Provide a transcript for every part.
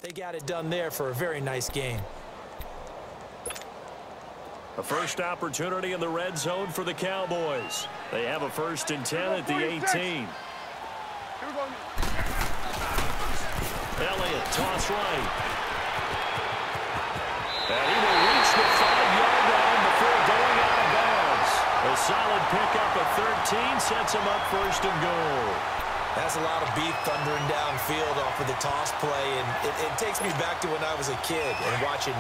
They got it done there for a very nice game. A first opportunity in the red zone for the Cowboys. They have a 1st and 10 at the 18. Elliott, toss right. And he will reach the 5-yard line before going out of bounds. A solid pickup at 13 sets him up 1st and goal. That's a lot of beef thundering downfield off of the toss play, and it takes me back to when I was a kid and watching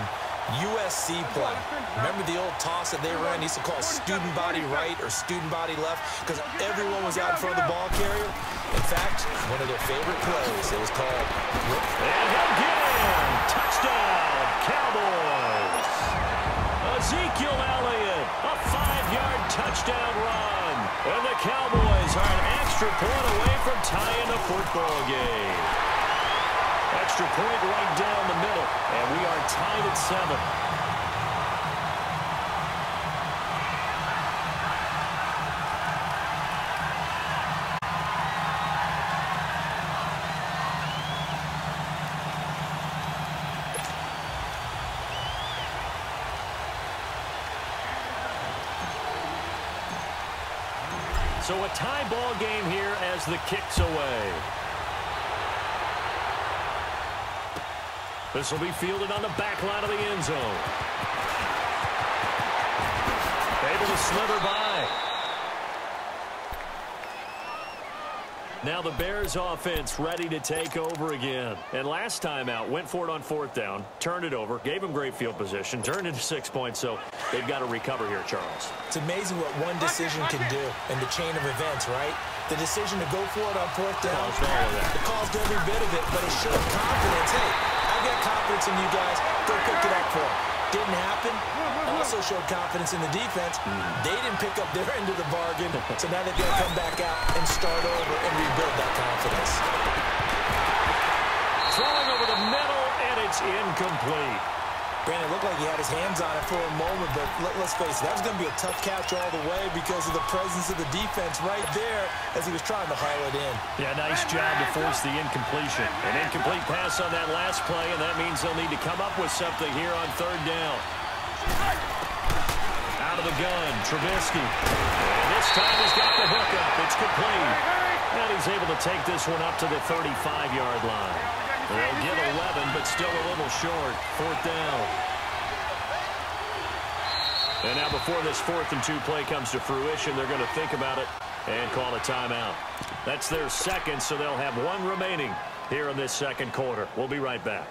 USC play. Remember the old toss that they ran? They used to call student body right or student body left because everyone was out in front of the ball carrier. In fact, one of their favorite plays, it was called... And he'll get in! Touchdown, Cowboys! Ezekiel Elliott, a 5-yard touchdown run. And the Cowboys are an extra point away from tying the football game. Extra point right down the middle, and we are tied at 7. So a tie ball game here as the kick's away. This will be fielded on the back line of the end zone. Able to slither by. Now the Bears offense ready to take over again. And last time out, went for it on 4th down, turned it over, gave them great field position, turned into 6 points, so they've got to recover here, Charles. It's amazing what one decision can do in the chain of events, right? The decision to go for it on 4th down, it caused every bit of it, but it showed confidence. Hey, I've got confidence in you guys. Go pick it up for them. Didn't happen. Also showed confidence in the defense. They didn't pick up their end of the bargain, so now they've got to come back out and start over and rebuild that confidence. Throwing over the middle, and it's incomplete. Brandon, it looked like he had his hands on it for a moment, but let's face it, that was going to be a tough catch all the way because of the presence of the defense right there as he was trying to haul it in. Yeah, nice job to force the incompletion. An incomplete pass on that last play, and that means they'll need to come up with something here on 3rd down. Out of the gun, Trubisky. And this time he's got the hookup. It's complete. And he's able to take this one up to the 35-yard line. They'll get 11, but still a little short. 4th down. And now before this 4th and 2 play comes to fruition, they're going to think about it and call a timeout. That's their 2nd, so they'll have 1 remaining here in this 2nd quarter. We'll be right back.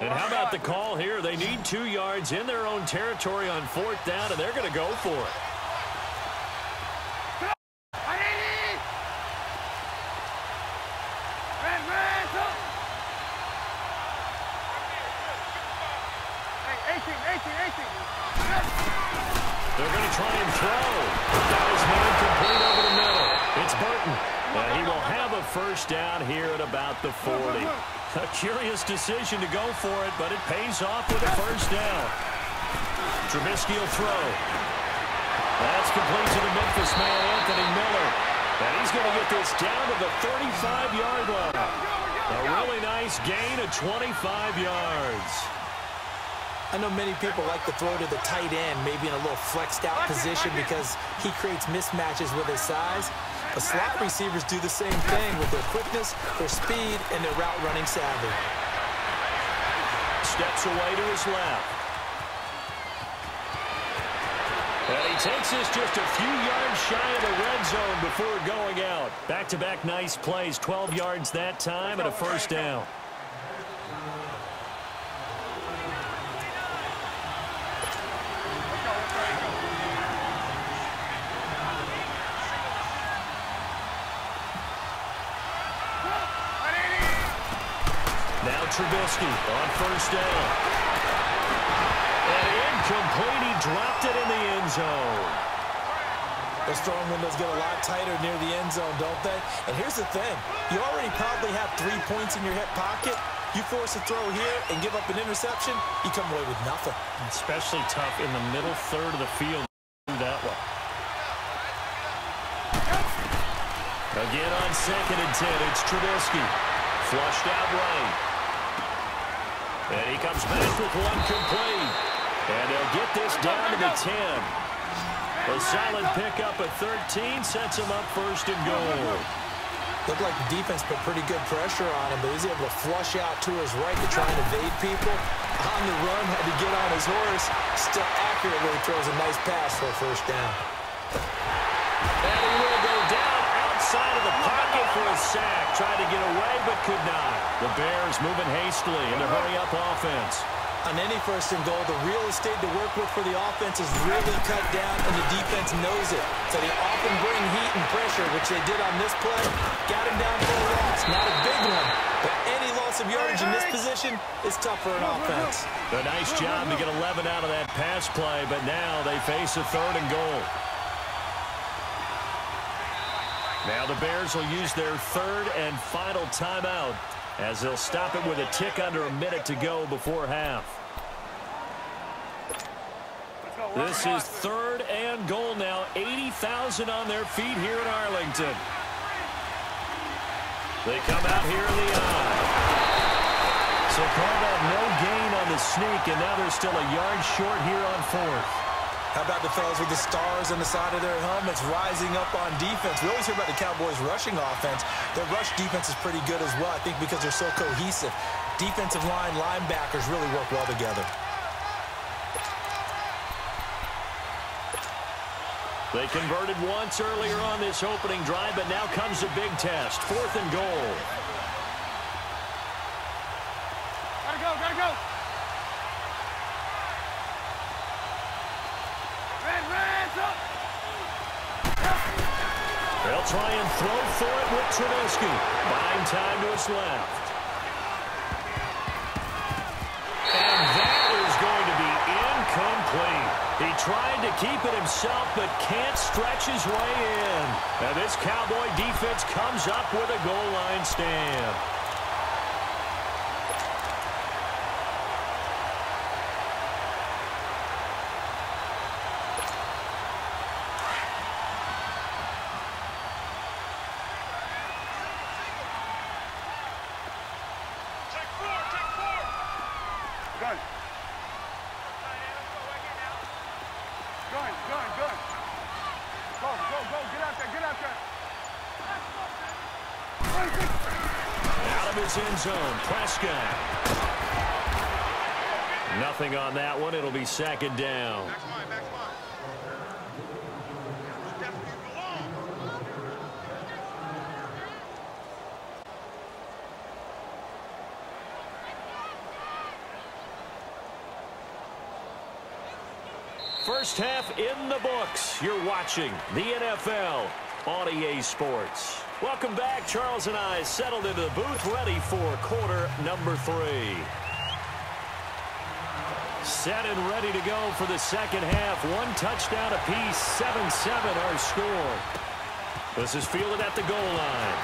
And how about the call here? They need 2 yards in their own territory on 4th down, and they're going to go for it. They're going to try and throw. That is man complete over the middle. It's Burton. He will have a 1st down here at about the 40. A curious decision to go for it, but it pays off with a 1st down. Trubisky will throw. That's complete to the Memphis man, Anthony Miller. And he's going to get this down to the 35-yard line. A really nice gain of 25 yards. I know many people like to throw to the tight end, maybe in a little flexed out position because he creates mismatches with his size. But slot receivers do the same thing with their quickness, their speed, and their route running savvy. Steps away to his left. And he takes this just a few yards shy of the red zone before going out. Back-to-back nice plays, 12 yards that time and a 1st down. Trubisky on 1st down. And incomplete. He dropped it in the end zone. Those throwing windows get a lot tighter near the end zone, don't they? And here's the thing. You already probably have 3 points in your hip pocket. You force a throw here and give up an interception, you come away with nothing. Especially tough in the middle third of the field that way. Again on 2nd and 10, it's Trubisky. Flushed out right. And he comes back with one complete. And they'll get this down to the 10. A solid pickup at 13 sets him up 1st and goal. Looked like the defense put pretty good pressure on him, but he's able to flush out to his right to try and evade people. On the run, had to get on his horse. Still accurately throws a nice pass for a 1st down. And he will go down outside of the pocket for a sack. Tried to get away, but could not. The Bears moving hastily in a hurry-up offense. On any 1st and goal, the real estate to work with for the offense is really cut down, and the defense knows it. So they often bring heat and pressure, which they did on this play. Got him down for a loss. Not a big one, but any loss of yardage in this position is tough for an offense. A nice job to get 11 out of that pass play, but now they face a 3rd and goal. Now the Bears will use their 3rd and final timeout, as they'll stop it with a tick under a minute to go before half. This is 3rd and goal now. 80,000 on their feet here in Arlington. They come out here in the eye. So call that no gain on the sneak, and now they're still a yard short here on 4th. How about the fellas with the stars on the side of their helmets rising up on defense? We always hear about the Cowboys' rushing offense. Their rush defense is pretty good as well, I think, because they're so cohesive. Defensive line, linebackers really work well together. They converted once earlier on this opening drive, but now comes a big test. 4th and goal. Gotta go, gotta go. Red's up. They'll try and throw for it with Trubisky. Buying time to his left. And that is going to be incomplete. He tried to keep it himself, but can't stretch his way in. And this Cowboy defense comes up with a goal line stand. End zone. Prescott. Nothing on that one. It'll be 2nd down. First half in the books. You're watching the NFL on EA Sports. Welcome back. Charles and I settled into the booth, ready for quarter number 3. Set and ready to go for the 2nd half. 1 touchdown apiece, 7-7 our score. This is fielded at the goal line.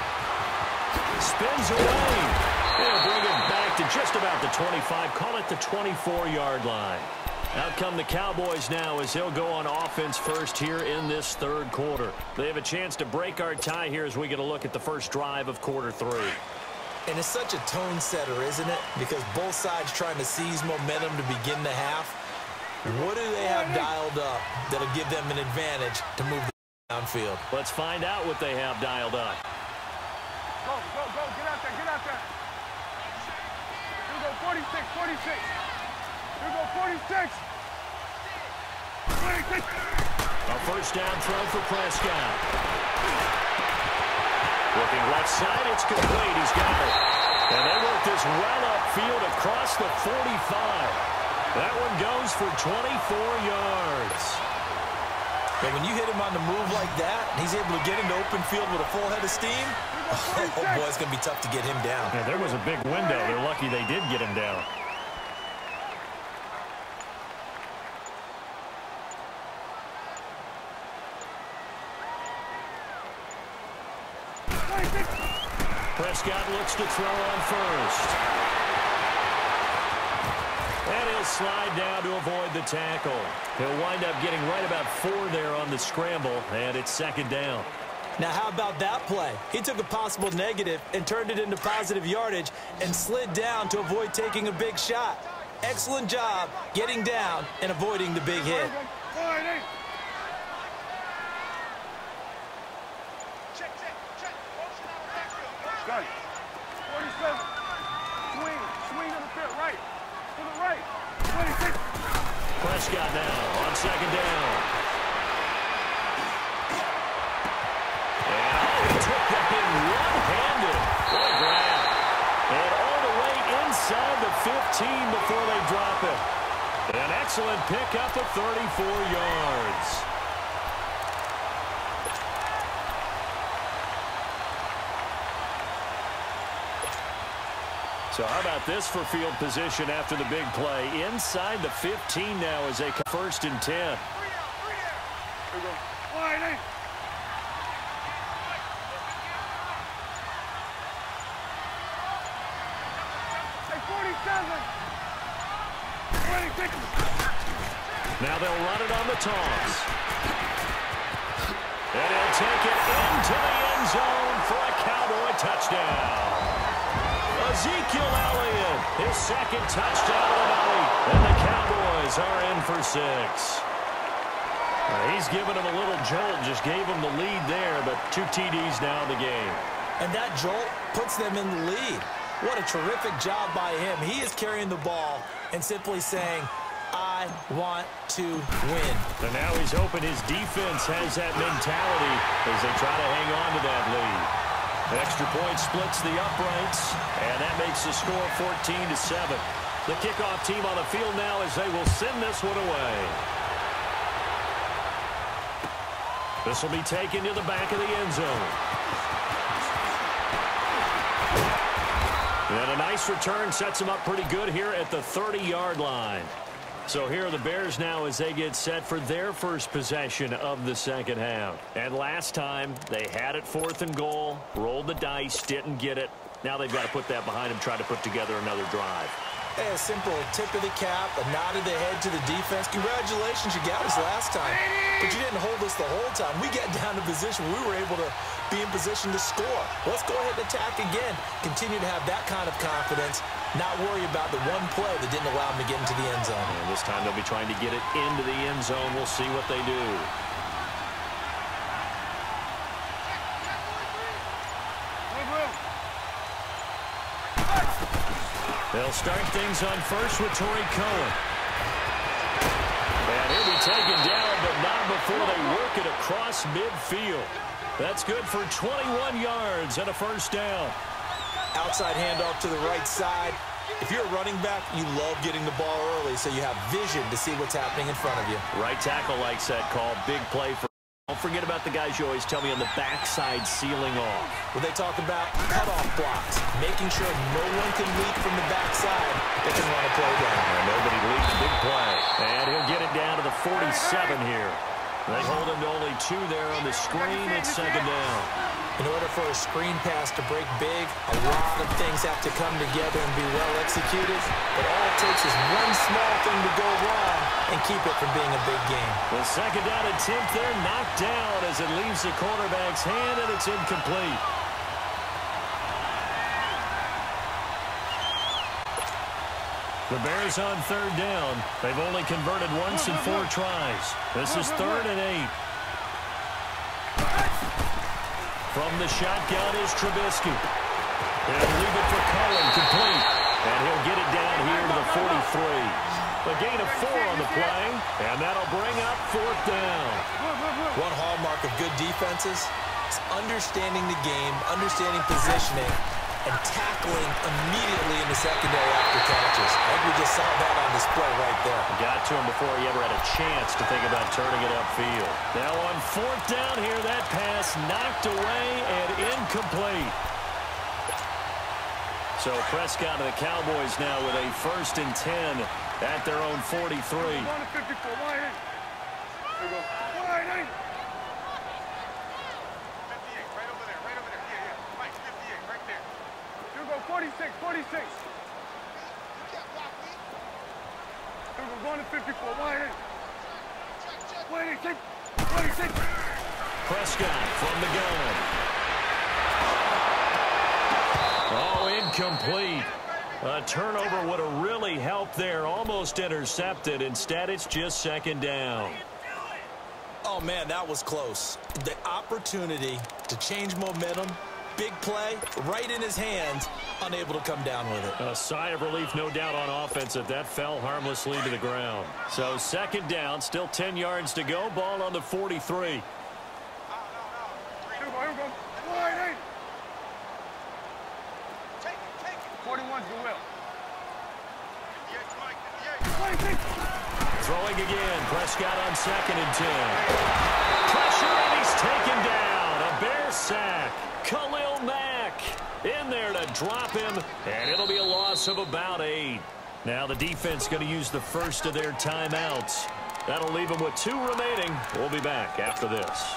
Spins away. They'll bring it back to just about the 25. Call it the 24-yard line. Out come the Cowboys now as they'll go on offense first here in this 3rd quarter. They have a chance to break our tie here as we get a look at the first drive of quarter 3. And it's such a tone setter, isn't it? Because both sides trying to seize momentum to begin the half. What do they have dialed up that'll give them an advantage to move the downfield? Let's find out what they have dialed up. Go, go, go. Get out there, get out there. Here we go, 46, 46. Here we go, 46. 46. A 1st down throw for Prescott. Looking left side, it's complete. He's got it. And they work this well upfield across the 45. That one goes for 24 yards. And when you hit him on the move like that, he's able to get into open field with a full head of steam. Oh, boy, it's going to be tough to get him down. Yeah, there was a big window. They're lucky they did get him down. Prescott looks to throw on first. And he'll slide down to avoid the tackle. He'll wind up getting right about 4 there on the scramble, and it's second down. Now, how about that play? He took a possible negative and turned it into positive yardage and slid down to avoid taking a big shot. Excellent job getting down and avoiding the big hit. Got it. 47. Swing on the field. Right. To the right. 26. Prescott now on second down. And he took that in one-handed. What a grab. And all the way inside the 15 before they drop it. An excellent pickup of 34 yards. So how about this for field position after the big play? Inside the 15 now as they first and 10. Here we go. Wide eight. Hey, 47. 26. Now they'll run it on the toss. And he'll take it into the end zone for a Cowboy touchdown. Ezekiel Elliott, his second touchdown of the night, and the Cowboys are in for 6. He's given him a little jolt, just gave him the lead there, but 2 TDs now in the game. And that jolt puts them in the lead. What a terrific job by him. He is carrying the ball and simply saying, I want to win. And now he's hoping his defense has that mentality as they try to hang on to that lead. Extra point splits the uprights, and that makes the score 14-7. The kickoff team on the field now as they will send this one away. This will be taken to the back of the end zone. And a nice return sets them up pretty good here at the 30-yard line. So here are the Bears now as they get set for their first possession of the second half. And last time, they had it 4th and goal, rolled the dice, didn't get it. Now they've got to put that behind them, try to put together another drive. Hey, a simple tip of the cap, a nod of the head to the defense. Congratulations, you got us last time. But you didn't hold us the whole time. We got down to position where we were able to be in position to score. Let's go ahead and attack again. Continue to have that kind of confidence. Not worry about the one play that didn't allow them to get into the end zone. And this time they'll be trying to get it into the end zone. We'll see what they do. They'll start things on first with Torrey Cohen. And he'll be taken down, but not before they work it across midfield. That's good for 21 yards and a first down. Outside handoff to the right side. If you're a running back, you love getting the ball early so you have vision to see what's happening in front of you. Right tackle likes that call. Big play for. Don't forget about the guys you always tell me on the backside sealing off. When they talk about cutoff blocks, making sure no one can leak from the backside, they can run a play down. And nobody leaked. Big play. And he'll get it down to the 47 here. They hold him to only 2 there on the screen. It's second down. In order for a screen pass to break big, a lot of things have to come together and be well executed. But all it takes is one small thing to go wrong and keep it from being a big game. The second down attempt there knocked down as it leaves the quarterback's hand, and it's incomplete. The Bears on third down. They've only converted once in 4 tries. This is 3rd and 8. From the shotgun is Trubisky. He'll leave it for Cullen, complete. And he'll get it down here to the 43. A gain of 4 on the play, and that'll bring up 4th down. One hallmark of good defenses is understanding the game, understanding positioning, and tackling immediately in the secondary after catches. I think we just saw that on display right there. Got to him before he ever had a chance to think about turning it upfield. Now on 4th down here, that pass knocked away and incomplete. So Prescott and the Cowboys now with a 1st and 10 at their own 43. 54, wide eight. There we go. Wide eight. 58, right over there, right over there. Yeah, yeah. 46, 46. We're going to 54. Wide in. Wide in. 46. Prescott from the gun. Oh, incomplete. A turnover would have really helped there. Almost intercepted. Instead, it's just second down. Oh, man, that was close. The opportunity to change momentum, big play, right in his hands, unable to come down with it. A sigh of relief, no doubt, on offense that that fell harmlessly to the ground. So second down, still 10 yards to go. Ball on the 43. Here we go. Wide in. 41's the will. 26. Throwing again. Prescott on 2nd and 10. Pressure, and he's taken down. A Bear sack. Khalil Mack in there to drop him, and it'll be a loss of about 8. Now the defense going to use the first of their timeouts. That'll leave them with 2 remaining. We'll be back after this.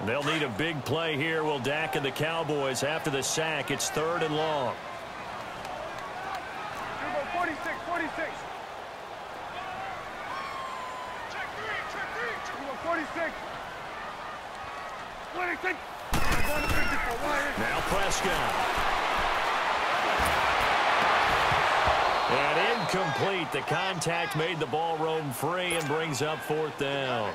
They'll need a big play here, will Dak and the Cowboys. After the sack, it's 3rd and long. Here we go, 46, 46. Check 3. Here we go, 46. 26. Going to 54. Now Prescott. And incomplete. The contact made the ball roam free and brings up 4th down.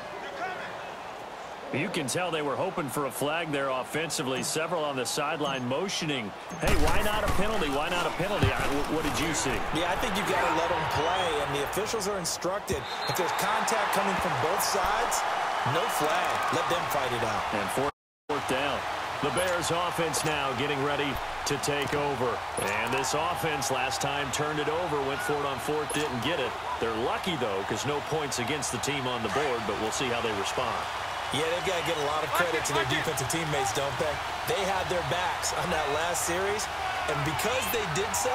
You can tell they were hoping for a flag there offensively. Several on the sideline motioning. Hey, why not a penalty? Why not a penalty? What did you see? Yeah, I think you've got to let them play, and the officials are instructed. If there's contact coming from both sides, no flag. Let them fight it out. And 4th down. The Bears offense now getting ready to take over. And this offense last time turned it over, went for it on 4th, didn't get it. They're lucky, though, because no points against the team on the board, but we'll see how they respond. Yeah, they've got to get a lot of credit to their defensive teammates, don't they? They had their backs on that last series, and because they did so,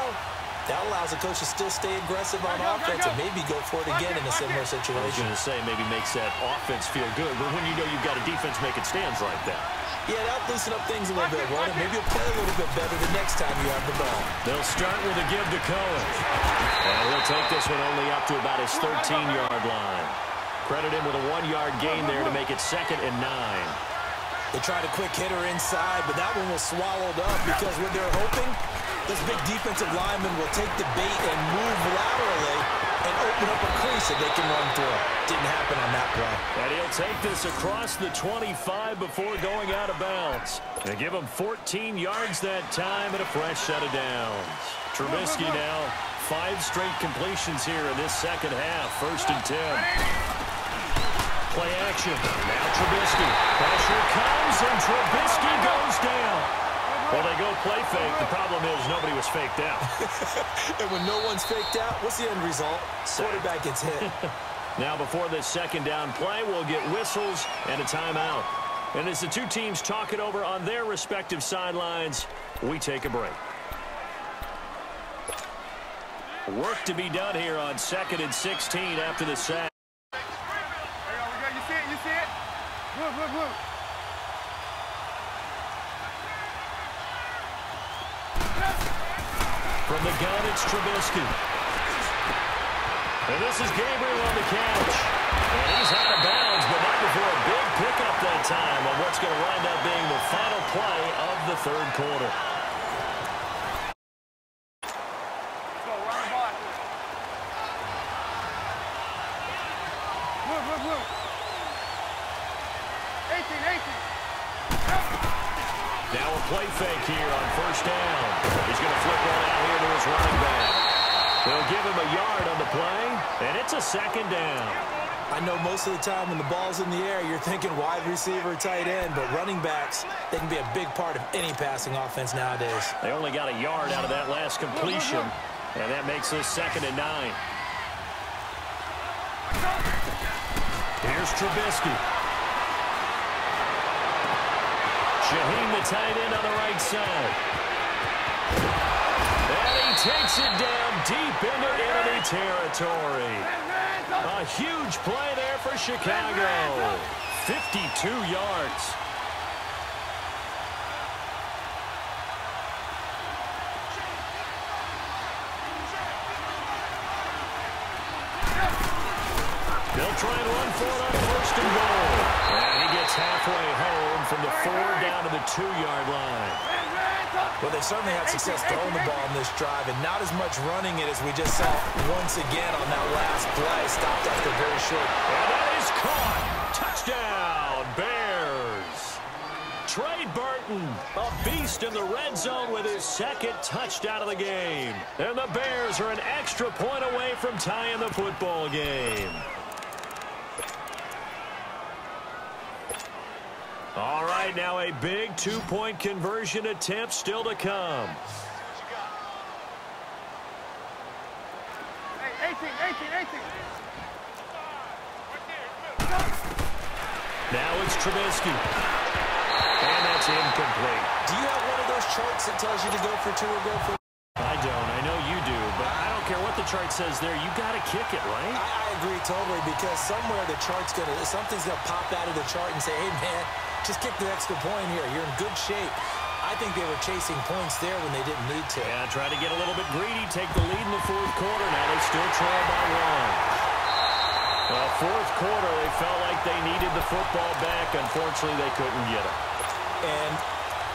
that allows the coach to still stay aggressive on offense and maybe go for it again in a similar situation. I was going to say maybe makes that offense feel good, but when you know you've got a defense making stands like that. Yeah, that'll loosen up things a little bit, won't it? Maybe you'll play a little bit better the next time you have the ball. They'll start with a give to Cohen. And he'll take this one only up to about his 13-yard line. Credit him with a 1-yard gain there to make it 2nd and 9. They tried a quick hitter inside, but that one was swallowed up because what they're hoping, this big defensive lineman will take the bait and move laterally and open up a crease that they can run through. Didn't happen on that play. And he'll take this across the 25 before going out of bounds. They give him 14 yards that time and a fresh set of downs. Trubisky now 5 straight completions here in this second half. 1st and 10. Play action. Now Trubisky. Pressure comes, and Trubisky goes down. Well, they go play fake. The problem is nobody was faked out. And when no one's faked out, what's the end result? Quarterback gets hit. Now, before this second down play, we'll get whistles and a timeout. And as the two teams talk it over on their respective sidelines, we take a break. Work to be done here on 2nd and 16 after the sack. You see it? Look. From the gun, it's Trubisky. And this is Gabriel on the catch. And he's out of bounds, but not before a big pickup that time on what's going to wind up being the final play of the 3rd quarter. Look. 18. Now a play fake here on 1st down. He's going to flip one out here to his running back. They'll give him a yard on the play, and it's a 2nd down. I know most of the time when the ball's in the air, you're thinking wide receiver, tight end, but running backs, they can be a big part of any passing offense nowadays. They only got a yard out of that last completion, and that makes this 2nd and 9. Here's Trubisky. Shaheem, the tight end, on the right side. And he takes it down deep into enemy territory. A huge play there for Chicago. 52 yards. They'll try and run for it on first and goal. And he gets halfway home from the 4 down to the 2-yard line. Well, they certainly had success throwing the ball in this drive, and not as much running it as we just saw once again on that last play. Stopped after very short. And that is caught. Touchdown, Bears. Trey Burton, a beast in the red zone with his second touchdown of the game. And the Bears are an extra point away from tying the football game. All right, now a big 2-point conversion attempt still to come. Hey, 18. Now it's Trubisky. And that's incomplete. Do you have one of those charts that tells you to go for 2 or go for? I don't. I know you do, but I don't care what the chart says there. You got to kick it, right? I agree totally, because somewhere the chart's something's gonna pop out of the chart and say, hey man, just kick the extra point here. You're in good shape. I think they were chasing points there when they didn't need to. Yeah, try to get a little bit greedy, take the lead in the 4th quarter. Now they still trail by 1. Well, 4th quarter, they felt like they needed the football back. Unfortunately, they couldn't get it. And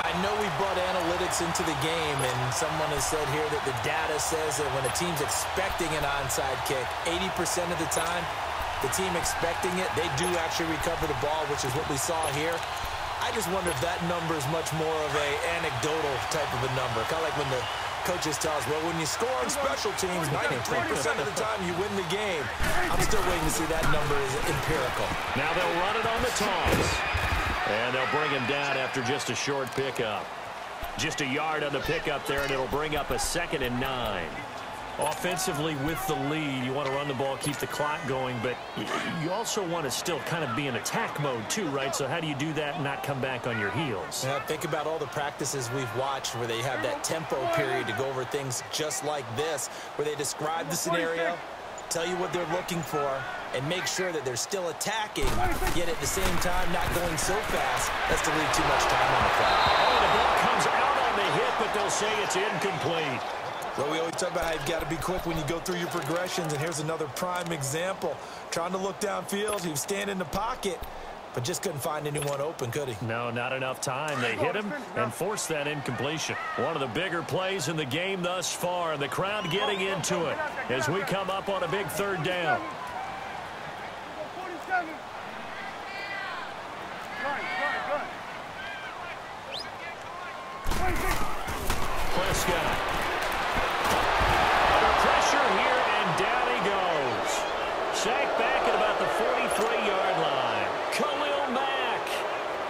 I know we brought analytics into the game, and someone has said here that the data says that when a team's expecting an onside kick, 80% of the time, the team expecting it, they do actually recover the ball, which is what we saw here. I just wonder if that number is much more of a anecdotal type of a number. Kind of like when the coaches tell us, well, when you score on special teams, 93% of the time you win the game. I'm still waiting to see that number is empirical. Now they'll run it on the toss. And they'll bring him down after just a short pickup. Just a yard on the pickup there, and it'll bring up a 2nd and 9. Offensively with the lead, you want to run the ball, keep the clock going, but you also want to still kind of be in attack mode too, right? So how do you do that and not come back on your heels? Yeah, think about all the practices we've watched where they have that tempo period to go over things just like this, where they describe the scenario, tell you what they're looking for, and make sure that they're still attacking, yet at the same time not going so fast as to leave too much time on the clock. Oh, the ball comes out on the hit, but they'll say it's incomplete. Well, we always talk about how you've got to be quick when you go through your progressions, and here's another prime example. Trying to look downfield, he was standing in the pocket, but just couldn't find anyone open, could he? No, not enough time. They hit him and forced that incompletion. One of the bigger plays in the game thus far, and the crowd getting into it as we come up on a big 3rd down. 47. Good. 26. Prescott. Under pressure here, and down he goes. Sacked back at about the 43-yard line. Khalil Mack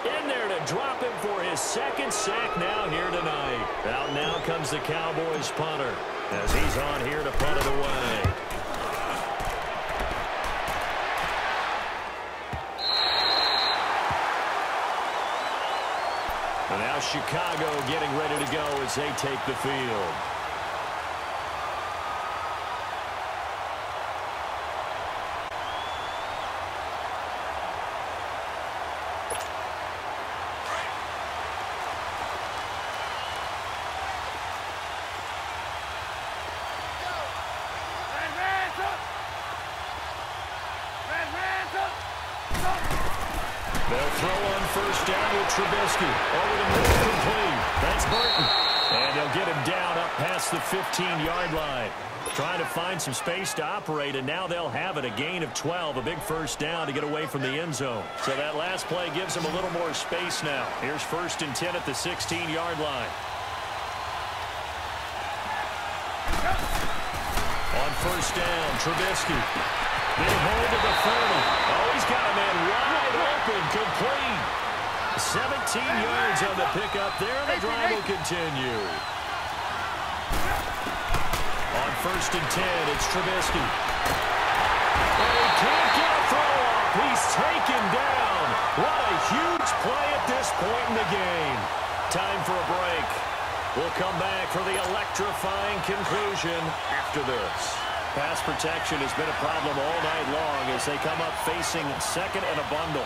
in there to drop him for his 2nd sack now here tonight. Out now comes the Cowboys punter as he's on here to punt it away. And now Chicago getting ready to go as they take the field. They'll throw on first down with Trubisky. Over the middle, complete. That's Burton. And they'll get him down up past the 15-yard line. Trying to find some space to operate, and now they'll have it. A gain of 12, a big first down to get away from the end zone. So that last play gives them a little more space now. Here's 1st and 10 at the 16-yard line. On first down, Trubisky. Getting hold of the 30. Oh, he's got a man wide open, complete. 17 yards on the pickup there, and the drive will continue. On 1st and 10, it's Trubisky. Oh, he can't get a throw off. He's taken down. What a huge play at this point in the game. Time for a break. We'll come back for the electrifying conclusion after this. Pass protection has been a problem all night long as they come up facing 2nd and a bundle.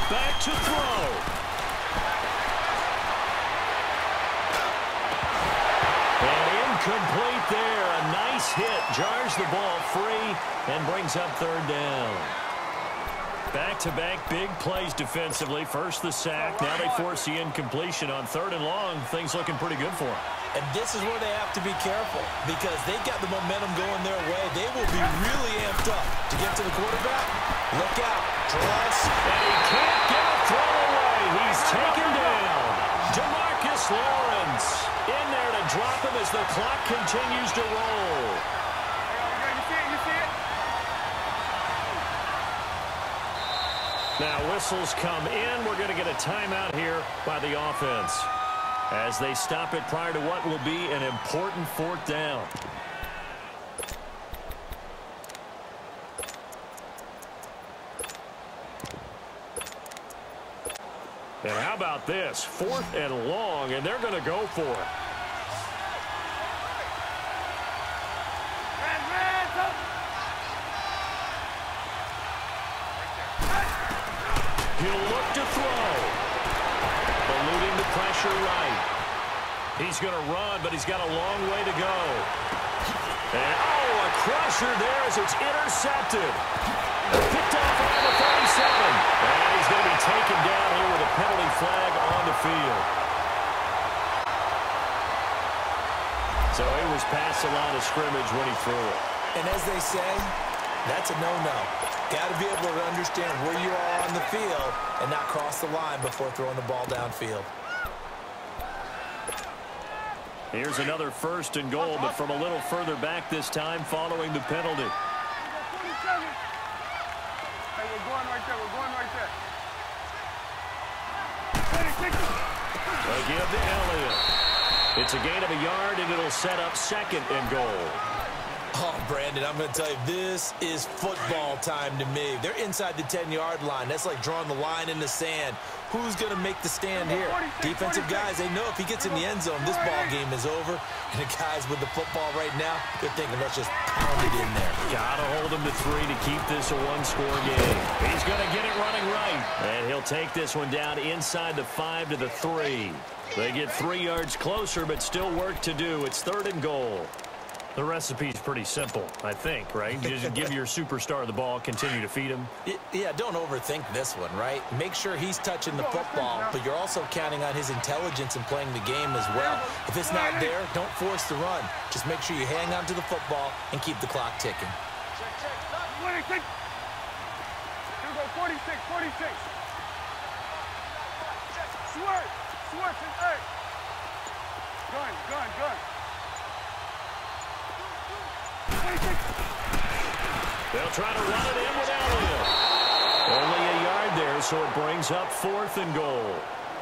Back to throw. And Incomplete there. A nice hit. Jars the ball free and brings up third down. Back-to-back big plays defensively. First the sack. Now they force the incompletion on third and long. Things looking pretty good for them. And this is where they have to be careful because they got the momentum going their way. They will be really amped up to get to the quarterback. Look out. Draws. And he can't get a throw away. He's taken down. DeMarcus Lawrence in there to drop him as the clock continues to roll. You see it? Now whistles come in. We're going to get a timeout here by the offense as they stop it prior to what will be an important fourth down. And how about this? 4th and long, and they're going to go for it. He'll look to throw. Eluding the pressure right. He's going to run, but he's got a long way to go. And, oh, a crusher there as it's intercepted. Picked off around the 37. And he's going to be taken down here with a penalty flag on the field. So he was past the line of scrimmage when he threw it. And as they say, that's a no-no. Got to be able to understand where you are on the field and not cross the line before throwing the ball downfield. Here's another 1st and goal, but from a little further back this time following the penalty. Hey, we're going right there. We're going right there. They give to Elliott. It's a gain of a yard, and it'll set up 2nd and goal. Oh, Brandon, I'm going to tell you, this is football time to me. They're inside the 10-yard line. That's like drawing the line in the sand. Who's going to make the stand here? Defensive guys, they know if he gets in the end zone, this ball game is over. And the guys with the football right now, they're thinking, let's just pound it in there. Got to hold him to 3 to keep this a one-score game. He's going to get it running right. And he'll take this one down inside the 5 to the 3. They get 3 yards closer, but still work to do. It's 3rd and goal. The recipe's pretty simple, I think, right? Just give your superstar the ball, continue to feed him. Yeah, don't overthink this one, right? Make sure he's touching the football, but you're also counting on his intelligence in playing the game as well. If it's not there, don't force the run. Just make sure you hang on to the football and keep the clock ticking. Here we go, 46, 46. Switch, hey. Gun. They'll try to run it in with Elliott. Only a yard there, so it brings up 4th and goal.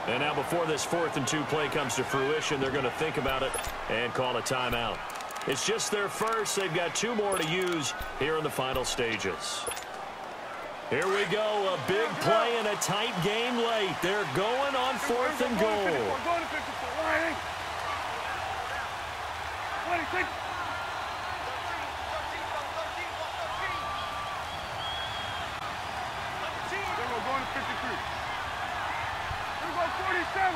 And now before this 4th and 2 play comes to fruition, they're going to think about it and call a timeout. It's just their first. They've got 2 more to use here in the final stages. Here we go, a big play and a tight game late. They're going on 4th and goal. We're going to 54. 26. We're going to 53. We're going 47.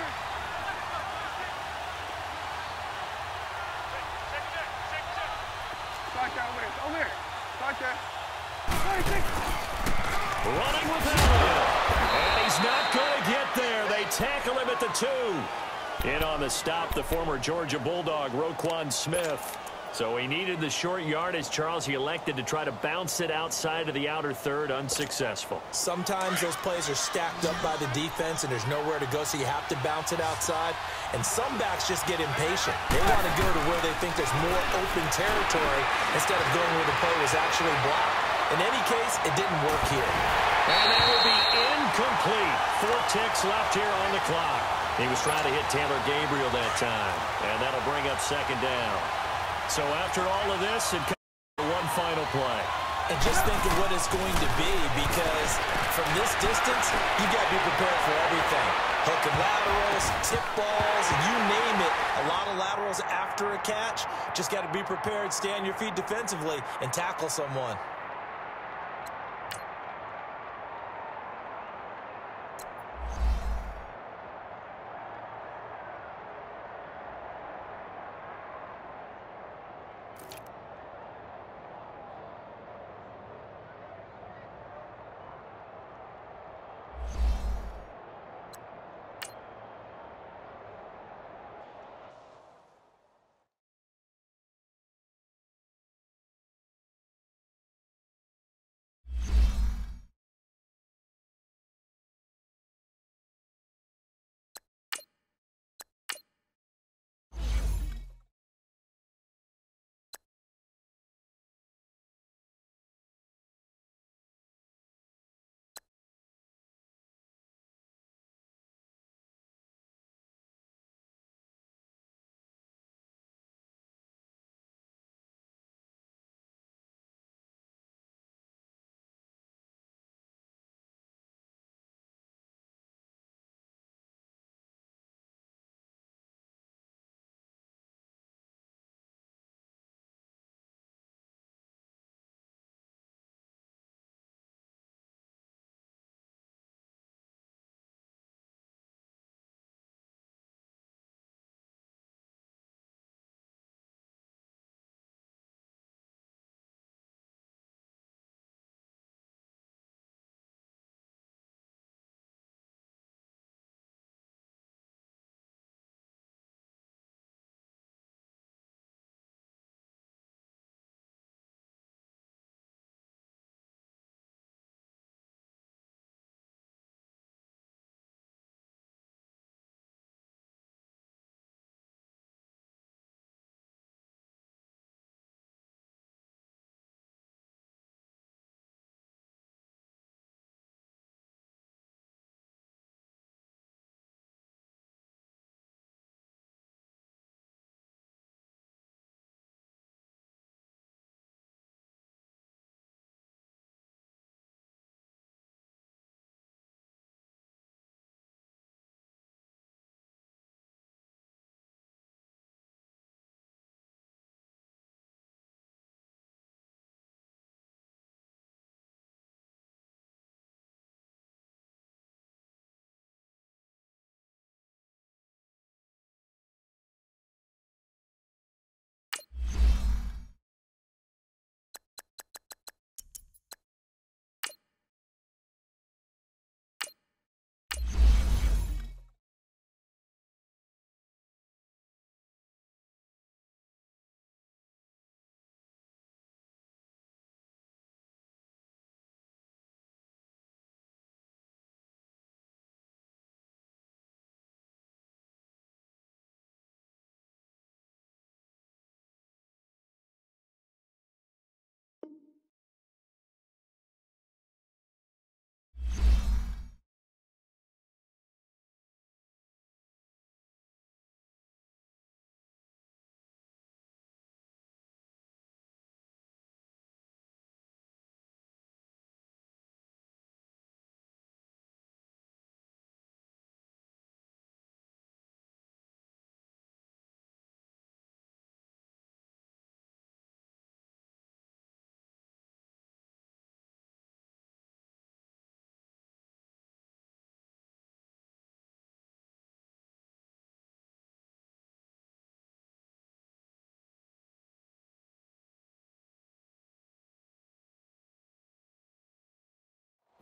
Start that over there. Start that. 26. Running with Elliott. And he's not going to get there. They tackle him at the 2. In on the stop, the former Georgia Bulldog, Roquan Smith. So he needed the short yardage, Charles. He elected to try to bounce it outside of the outer third, unsuccessful. Sometimes those plays are stacked up by the defense and there's nowhere to go, so you have to bounce it outside. And some backs just get impatient. They want to go to where they think there's more open territory instead of going where the play was actually blocked. In any case, it didn't work here. And that will be incomplete. 4 ticks left here on the clock. He was trying to hit Taylor Gabriel that time, and that'll bring up 2nd down. So after all of this, it comes to one final play. And just think of what it's going to be, because from this distance, you got to be prepared for everything. Hook and laterals, tip balls, you name it. A lot of laterals after a catch. Just got to be prepared, stay on your feet defensively, and tackle someone.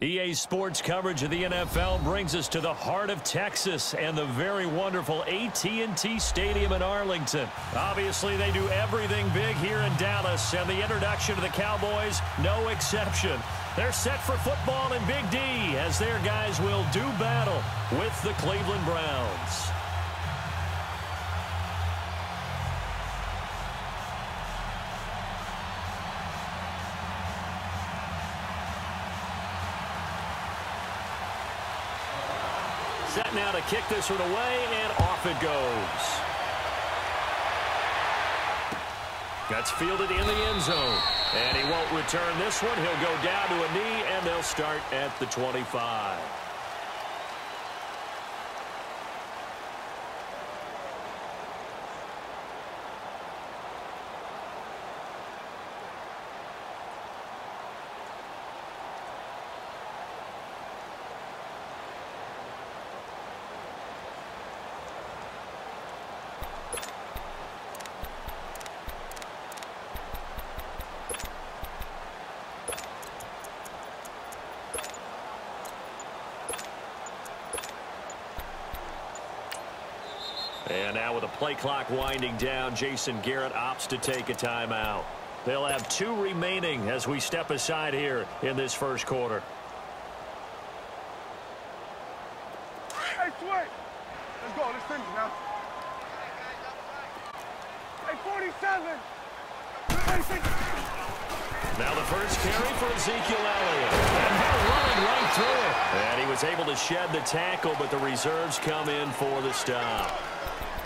EA Sports coverage of the NFL brings us to the heart of Texas and the very wonderful AT&T Stadium in Arlington. Obviously, they do everything big here in Dallas, and the introduction to the Cowboys, no exception. They're set for football in Big D as their guys will do battle with the Cleveland Browns. Set now to kick this one away, and off it goes. That's fielded in the end zone. And he won't return this one. He'll go down to a knee, and they'll start at the 25. And now with the play clock winding down, Jason Garrett opts to take a timeout. They'll have 2 remaining as we step aside here in this first quarter. Hey, Sweat. Let's go. Let's finish now. Hey, 47. 26. Now the first carry for Ezekiel Elliott. And they're running right through it. And he was able to shed the tackle, but the reserves come in for the stop.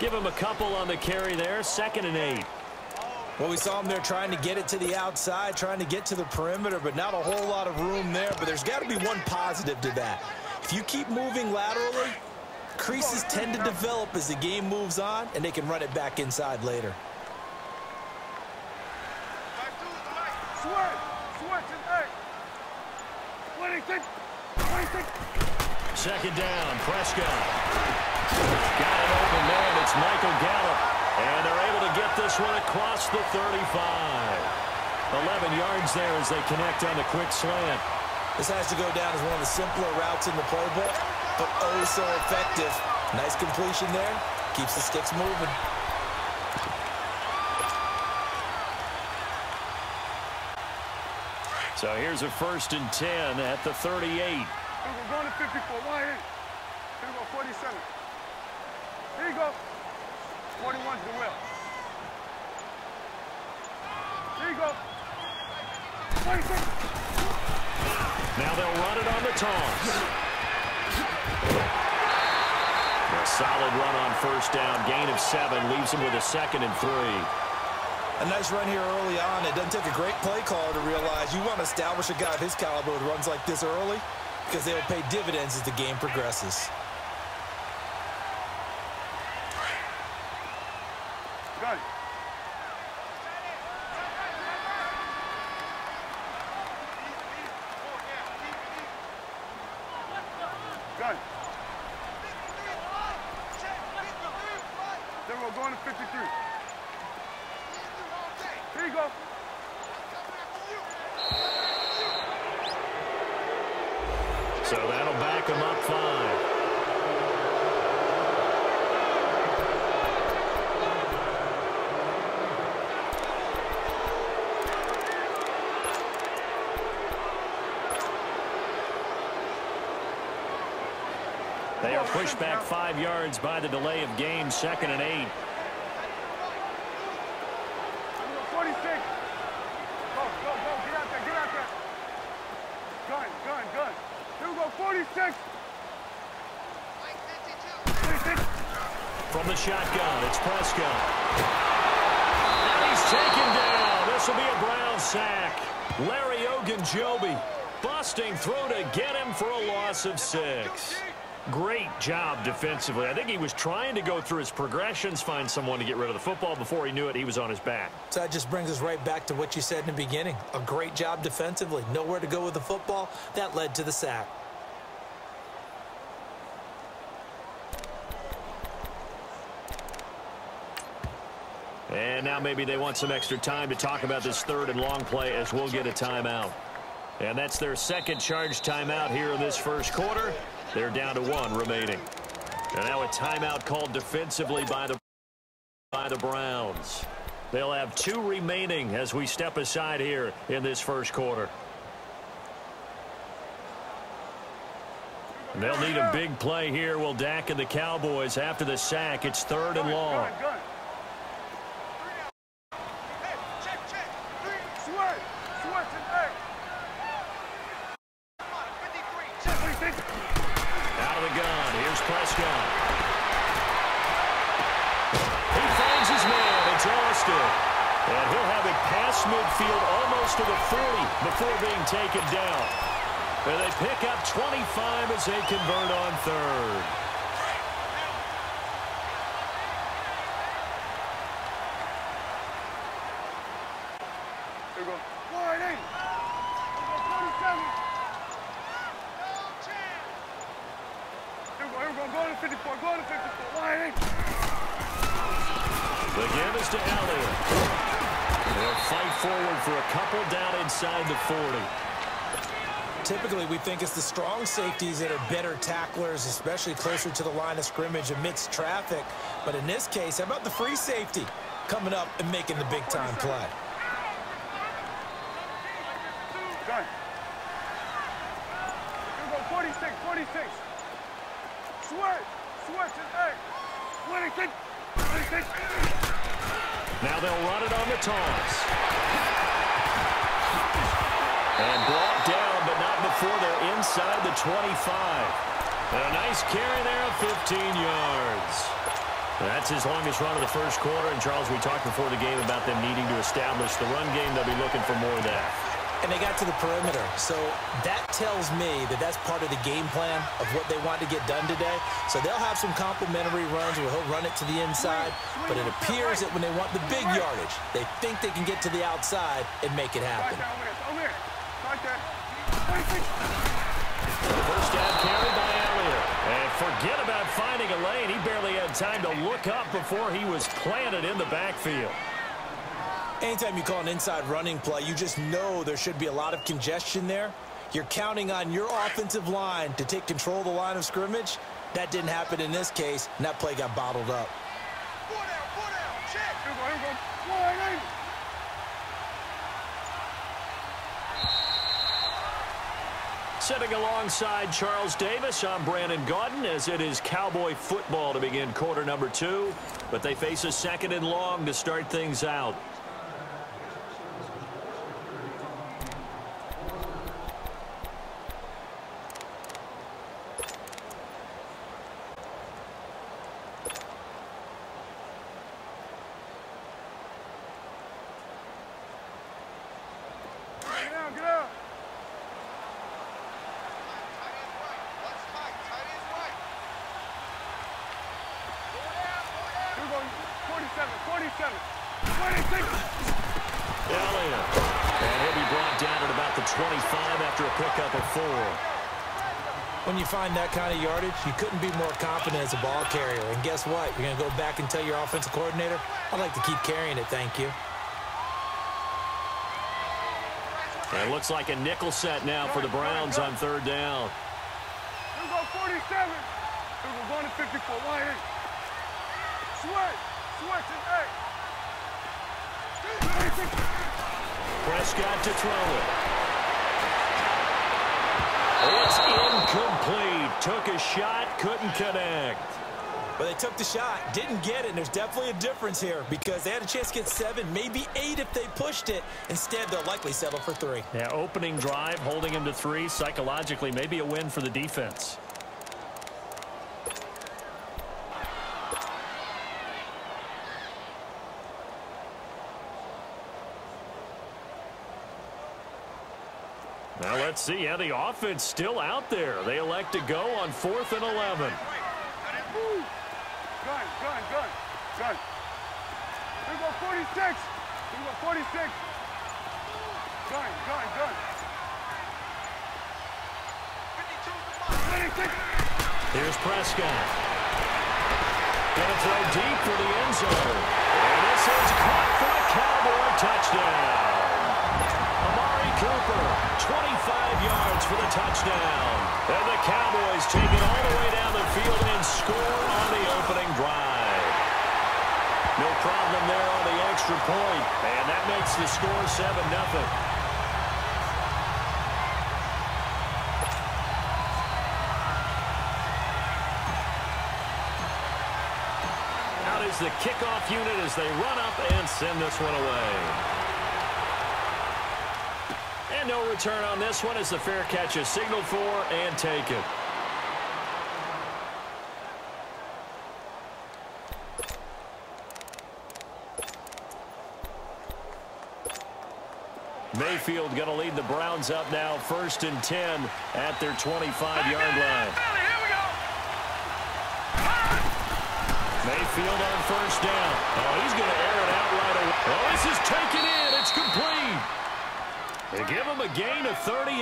Give him a couple on the carry there, 2nd and 8. Well, we saw him there trying to get it to the outside, trying to get to the perimeter, but not a whole lot of room there. But there's got to be one positive to that. If you keep moving laterally, creases tend to develop as the game moves on, and they can run it back inside later. Switch, 26. 26. 2nd down, Prescott. Got it open there, and it's Michael Gallup. And they're able to get this one across the 35. 11 yards there as they connect on the quick slant. This has to go down as one of the simpler routes in the playbook, but oh so effective. Nice completion there. Keeps the sticks moving. So here's a 1st and 10 at the 38. We're going to 54. One hit. Here we go, 47. Here you go. 41's the will. Here you go. 26. Now they'll run it on the toss. A solid run on 1st down. Gain of 7 leaves him with a 2nd and 3. A nice run here early on. It doesn't take a great play caller to realize you want to establish a guy of his caliber who runs like this early, because they will pay dividends as the game progresses. Got it. Got it. Then we're going to 53. Here you go. So that'll back him up 5. They are pushed back 5 yards by the delay of game, 2nd and 8. 46. Go, get out there. Gun. Here we go, 46. 26. From the shotgun, it's Prescott. And he's taken down. This will be a Brown sack. Larry Ogunjobi busting through to get him for a loss of 6. Great job defensively. I think he was trying to go through his progressions, find someone to get rid of the football. Before he knew it, he was on his back. So that just brings us right back to what you said in the beginning. A great job defensively. Nowhere to go with the football. That led to the sack. And now maybe they want some extra time to talk about this 3rd and long play as we'll get a timeout. And that's their second charge timeout here in this first quarter. They're down to 1 remaining. And now a timeout called defensively by the Browns. They'll have 2 remaining as we step aside here in this first quarter. And they'll need a big play here. Will Dak and the Cowboys after the sack. It's 3rd and long. Out of the gun. Here's Prescott. He finds his man. It's Austin. And he'll have it past midfield almost to the 40 before being taken down. And they pick up 25 as they convert on 3rd. Here we go. Wide eight. 47. Here we go. Go to 54. Go to 54. Wide eight. The give is to Elliott. They'll fight forward for a couple down inside the 40. Typically, we think it's the strong safeties that are better tacklers, especially closer to the line of scrimmage amidst traffic. But in this case, how about the free safety coming up and making the big-time play? Done. Here we go, 46, 46. Switch, and 8. 26. Now they'll run it on the toss. And brought down, but not before they're inside the 25. And a nice carry there of 15 yards. That's his longest run of the first quarter. And, Charles, we talked before the game about them needing to establish the run game. They'll be looking for more of that. And they got to the perimeter. So that tells me that that's part of the game plan of what they want to get done today. So they'll have some complimentary runs where he'll run it to the inside. But it appears that when they want the big yardage, they think they can get to the outside and make it happen. First down carry by Elliott. And forget about finding a lane. He barely had time to look up before he was planted in the backfield. Anytime you call an inside running play, you just know there should be a lot of congestion there. You're counting on your offensive line to take control of the line of scrimmage. That didn't happen in this case, and that play got bottled up. Check. Here we go. Wide eight. Sitting alongside Charles Davis, I'm Brandon Gaudin, as it is Cowboy football to begin quarter number 2. But they face a 2nd and long to start things out. Get out. Here we go. 47, 26. Elliott. And he'll be brought down at about the 25 after a pickup of 4. When you find that kind of yardage, you couldn't be more confident as a ball carrier. And guess what? You're going to go back and tell your offensive coordinator, I'd like to keep carrying it, thank you. And it looks like a nickel set now for the Browns on 3rd down. Here we go, 47. Here we go, going to 54. Wide eight. Switch, and 8. Prescott to throw it. It's incomplete. Took a shot, couldn't connect. But they took the shot, didn't get it, and there's definitely a difference here because they had a chance to get 7, maybe 8 if they pushed it. Instead, they'll likely settle for 3. Yeah, opening drive, holding him to 3. Psychologically, maybe a win for the defense. Now let's see. Yeah, the offense still out there. They elect to go on 4th and 11. Gun. Here we go, 46. Here we go, 46. Gun. 56. Here's Prescott. Gonna throw deep for the end zone. And this is caught for a Cowboy touchdown. Amari Cooper, 25 touchdown. And the Cowboys take it all the way down the field and score on the opening drive. No problem there on the extra point. And that makes the score 7-0. The kickoff unit as they run up and send this one away. And no return on this one as the fair catch is signaled for and taken. Mayfield going to lead the Browns up now, 1st and 10 at their 25-yard line. Mayfield on 1st down. Oh, he's going to air it out right away. Oh, this is taken in. It's complete. They give him a gain of 38.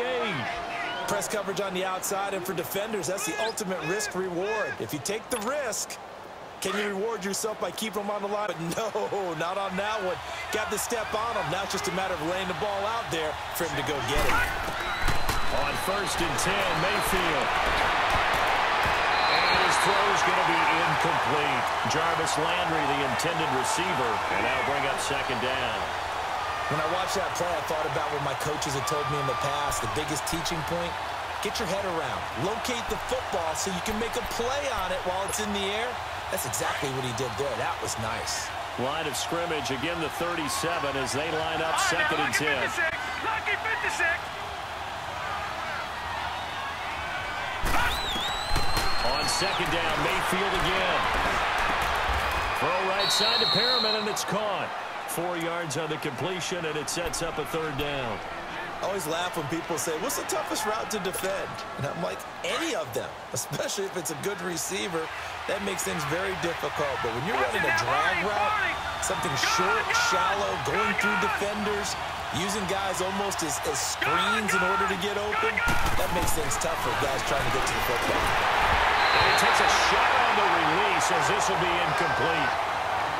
Press coverage on the outside, and for defenders, that's the ultimate risk-reward. If you take the risk, can you reward yourself by keeping them on the line? But no, not on that one. Got the step on him. Now it's just a matter of laying the ball out there for him to go get it. On 1st and 10, Mayfield. Throw's going to be incomplete. Jarvis Landry, the intended receiver, and that'll bring up 2nd down. When I watched that play, I thought about what my coaches had told me in the past. The biggest teaching point, get your head around. Locate the football so you can make a play on it while it's in the air. That's exactly what he did there. That was nice. Line of scrimmage, again the 37 as they line up 2nd and 10. Lucky 56. On 2nd down, Mayfield again. Throw right side to Perriman, and it's caught. 4 yards on the completion, and it sets up a 3rd down. I always laugh when people say, what's the toughest route to defend? And I'm like, any of them, especially if it's a good receiver. That makes things very difficult. But when you're running a drag route, something short, shallow, going through defenders, using guys almost as screens in order to get open, that makes things tough for guys trying to get to the football. And he takes a shot on the release as this will be incomplete.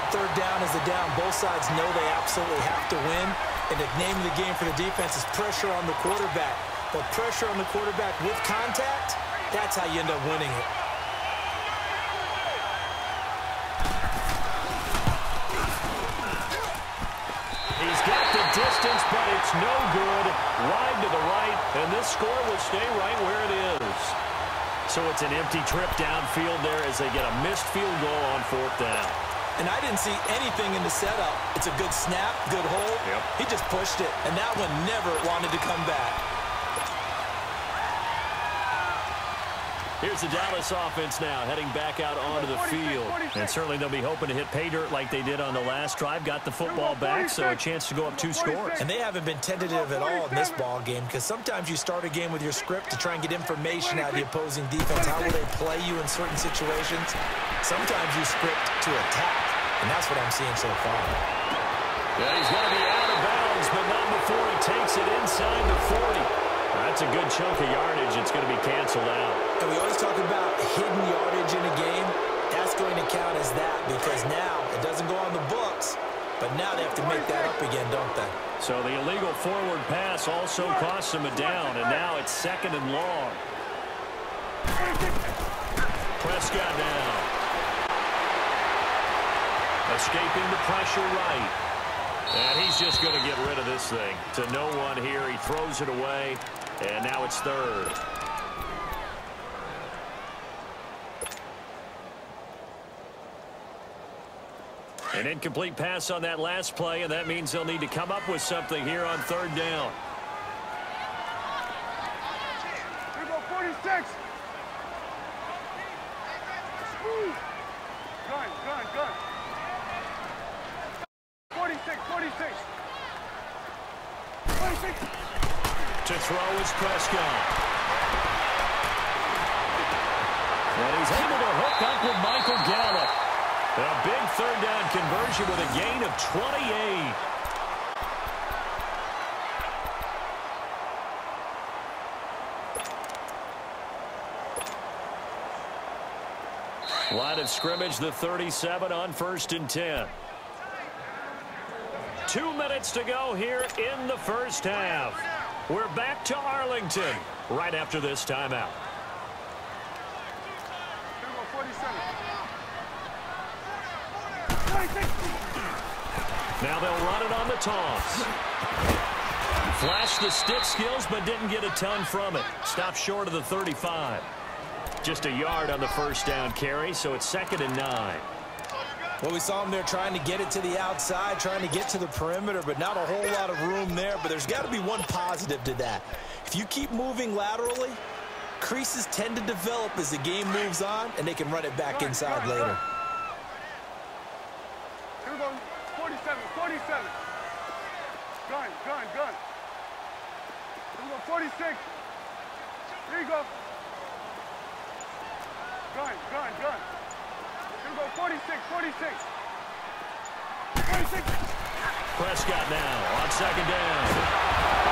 3rd down is the down. Both sides know they absolutely have to win. And the name of the game for the defense is pressure on the quarterback. But pressure on the quarterback with contact, that's how you end up winning it. He's got the distance, but it's no good. Wide to the right, and this score will stay right where it is. So it's an empty trip downfield there as they get a missed field goal on 4th down. And I didn't see anything in the setup. It's a good snap, good hold. Yep. He just pushed it, and that one never wanted to come back. Here's the Dallas offense now, heading back out onto the field. And certainly they'll be hoping to hit pay dirt like they did on the last drive. Got the football back, so a chance to go up 2 scores. And they haven't been tentative at all in this ball game, because sometimes you start a game with your script to try and get information out of the opposing defense. How will they play you in certain situations? Sometimes you script to attack, and that's what I'm seeing so far. Yeah, he's going to be out of bounds, but not before he takes it inside the 40. That's a good chunk of yardage. It's going to be canceled out. And we always talk about hidden yardage in a game. That's going to count as that because now it doesn't go on the books, but now they have to make that up again, don't they? So the illegal forward pass also costs them a down, and now it's 2nd and long. Prescott down. Escaping the pressure right. And he's just going to get rid of this thing. To no one here. He throws it away. And now it's 3rd. An incomplete pass on that last play, and that means they'll need to come up with something here on 3rd down. Here we go, 46. Gun. 46. To throw is Prescott. And he's able to hook up with Michael Gallup. A big 3rd down conversion with a gain of 28. Line of scrimmage, the 37 on 1st and 10. 2 minutes to go here in the 1st half. We're back to Arlington, right after this timeout. Here we go, 47. Now they'll run it on the toss. Flashed the stick skills, but didn't get a ton from it. Stopped short of the 35. Just a yard on the first down carry, so it's 2nd and 9. Well, we saw him there trying to get it to the outside, trying to get to the perimeter, but not a whole lot of room there. But there's got to be one positive to that. If you keep moving laterally, creases tend to develop as the game moves on, and they can run it back inside later. Here we go, 47, 47. Gun. Here we go, 46. Here you go. Gun. Here we go, 46. Prescott now on 2nd down.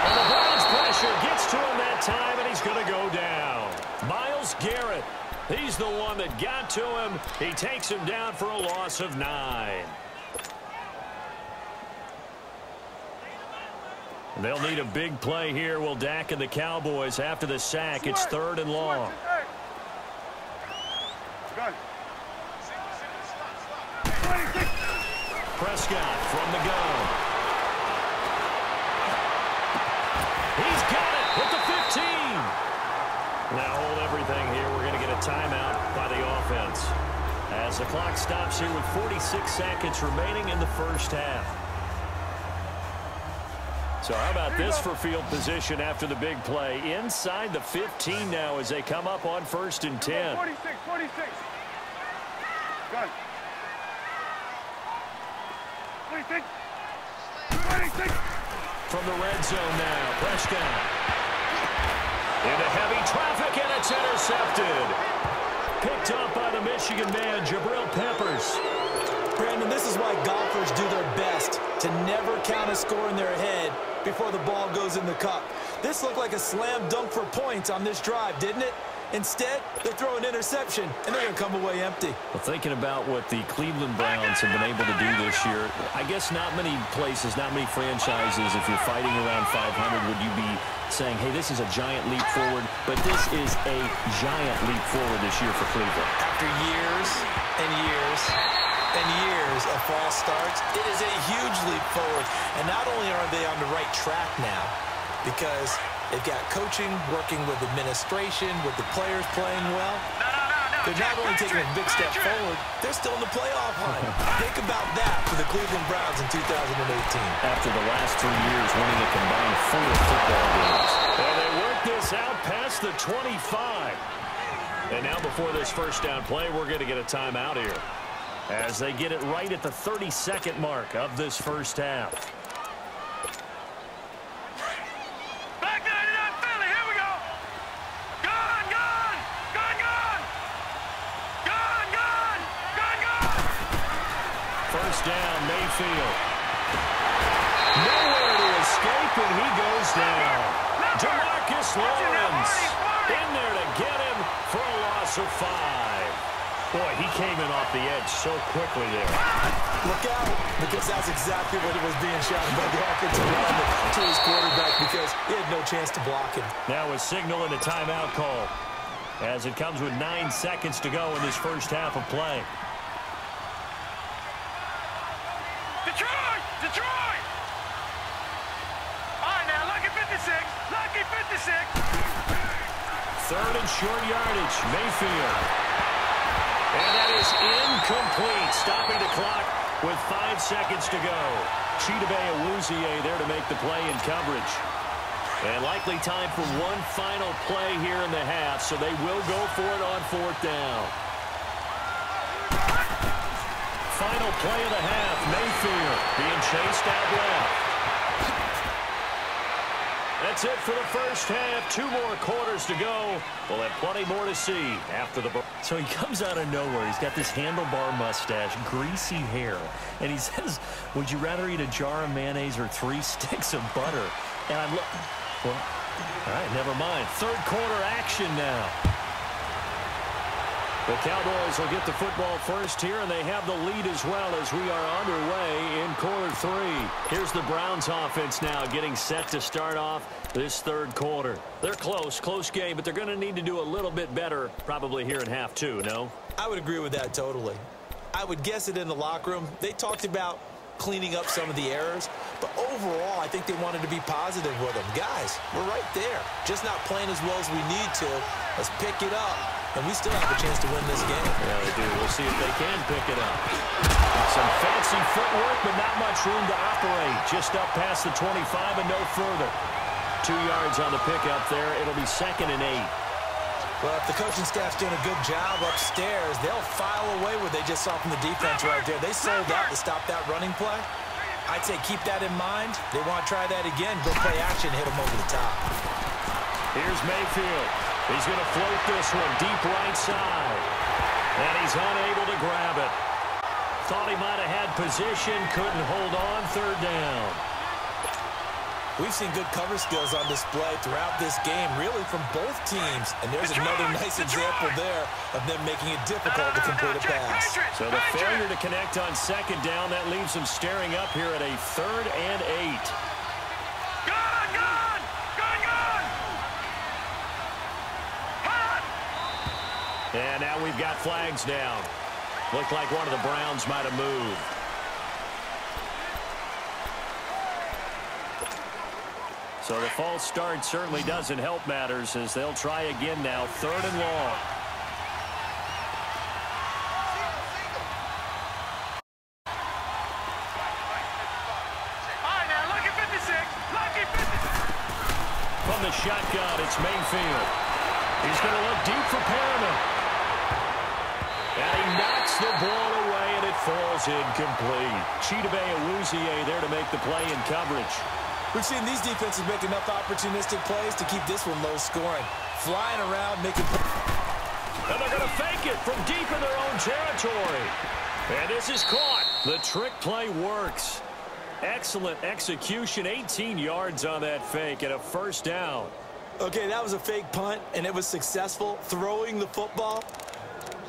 And the Browns pressure gets to him that time, and he's going to go down. Myles Garrett, he's the one that got to him. He takes him down for a loss of 9. They'll need a big play here. Will Dak and the Cowboys after the sack. It's 3rd and long. Gun. Prescott from the gun. He's got it with the 15. Now hold everything here. We're going to get a timeout by the offense as the clock stops here with 46 seconds remaining in the first half. So how about this for field position after the big play? Inside the 15 now as they come up on 1st and 10. 46. Gun. 26. From the red zone now, Prescott. Into heavy traffic, and it's intercepted. Picked up by the Michigan man, Jabril Peppers. Brandon, this is why golfers do their best to never count a score in their head before the ball goes in the cup. This looked like a slam dunk for points on this drive, didn't it? Instead, they throw an interception, and they're going to come away empty. Well, thinking about what the Cleveland Browns have been able to do this year, I guess not many places, not many franchises, if you're fighting around 500, would you be saying, hey, this is a giant leap forward, but this is a giant leap forward this year for Cleveland. After years and years and years of false starts, it is a huge leap forward. And not only are they on the right track now, because they've got coaching, working with administration, with the players playing well. They're not only taking a big step forward, they're still in the playoff hunt. Think about that for the Cleveland Browns in 2018. After the last 3 years winning a combined 4 football games. And they work this out past the 25. And now before this first down play, we're going to get a timeout here as they get it right at the 32nd mark of this first half. Down Mayfield. Nowhere to escape, and he goes down. DeMarcus Lawrence in there to get him for a loss of 5. Boy, he came in off the edge so quickly there. Look out, because that's exactly what it was being shouted by the offensive lineman to his quarterback, because he had no chance to block him. Now a signal and a timeout call as it comes with 9 seconds to go in this first half of play. Detroit! All right, now, lucky 56. 3rd and short yardage, Mayfield. And that is incomplete, stopping the clock with 5 seconds to go. Chidobe Awuzie there to make the play in coverage. And likely time for one final play here in the half, so they will go for it on 4th down. Final play of the half, Mayfield being chased out left. That's it for the first half. 2 more quarters to go. We'll have plenty more to see after the break. So he comes out of nowhere. He's got this handlebar mustache, greasy hair, and he says, would you rather eat a jar of mayonnaise or 3 sticks of butter? And I'm looking, well, all right, never mind. 3rd quarter action now. The Cowboys will get the football first here, and they have the lead as well as we are underway in quarter 3. Here's the Browns offense now getting set to start off this third quarter. They're close game, but they're going to need to do a little bit better probably here in half 2, no? I would agree with that totally. I would guess it in the locker room. They talked about cleaning up some of the errors, but overall, I think they wanted to be positive with them. Guys, we're right there. Just not playing as well as we need to. Let's pick it up, and we still have a chance to win this game. Yeah, they do. We'll see if they can pick it up. Some fancy footwork, but not much room to operate. Just up past the 25 and no further. 2 yards on the pickup there. It'll be 2nd and 8. Well, if the coaching staff's doing a good job upstairs, they'll file away what they just saw from the defense right there. They sold out to stop that running play. I'd say keep that in mind. They want to try that again. Go play action, hit them over the top. Here's Mayfield. He's going to float this one deep right side. And he's unable to grab it. Thought he might have had position, couldn't hold on, 3rd down. We've seen good cover skills on display throughout this game, really from both teams. And there's another nice example there of them making it difficult to complete a pass. So the failure to connect on 2nd down, that leaves them staring up here at a 3rd and 8. And now we've got flags down. Looked like one of the Browns might have moved. So the false start certainly doesn't help matters as they'll try again now. 3rd and long. From the shotgun, it's Mayfield. He's going to look deep for Perriman. And he knocks the ball away, and it falls incomplete. Chidobe Awuzie there to make the play in coverage. We've seen these defenses make enough opportunistic plays to keep this one low scoring. Flying around, making... And they're going to fake it from deep in their own territory. And this is caught. The trick play works. Excellent execution. 18 yards on that fake and a 1st down. Okay, that was a fake punt, and it was successful. Throwing the football.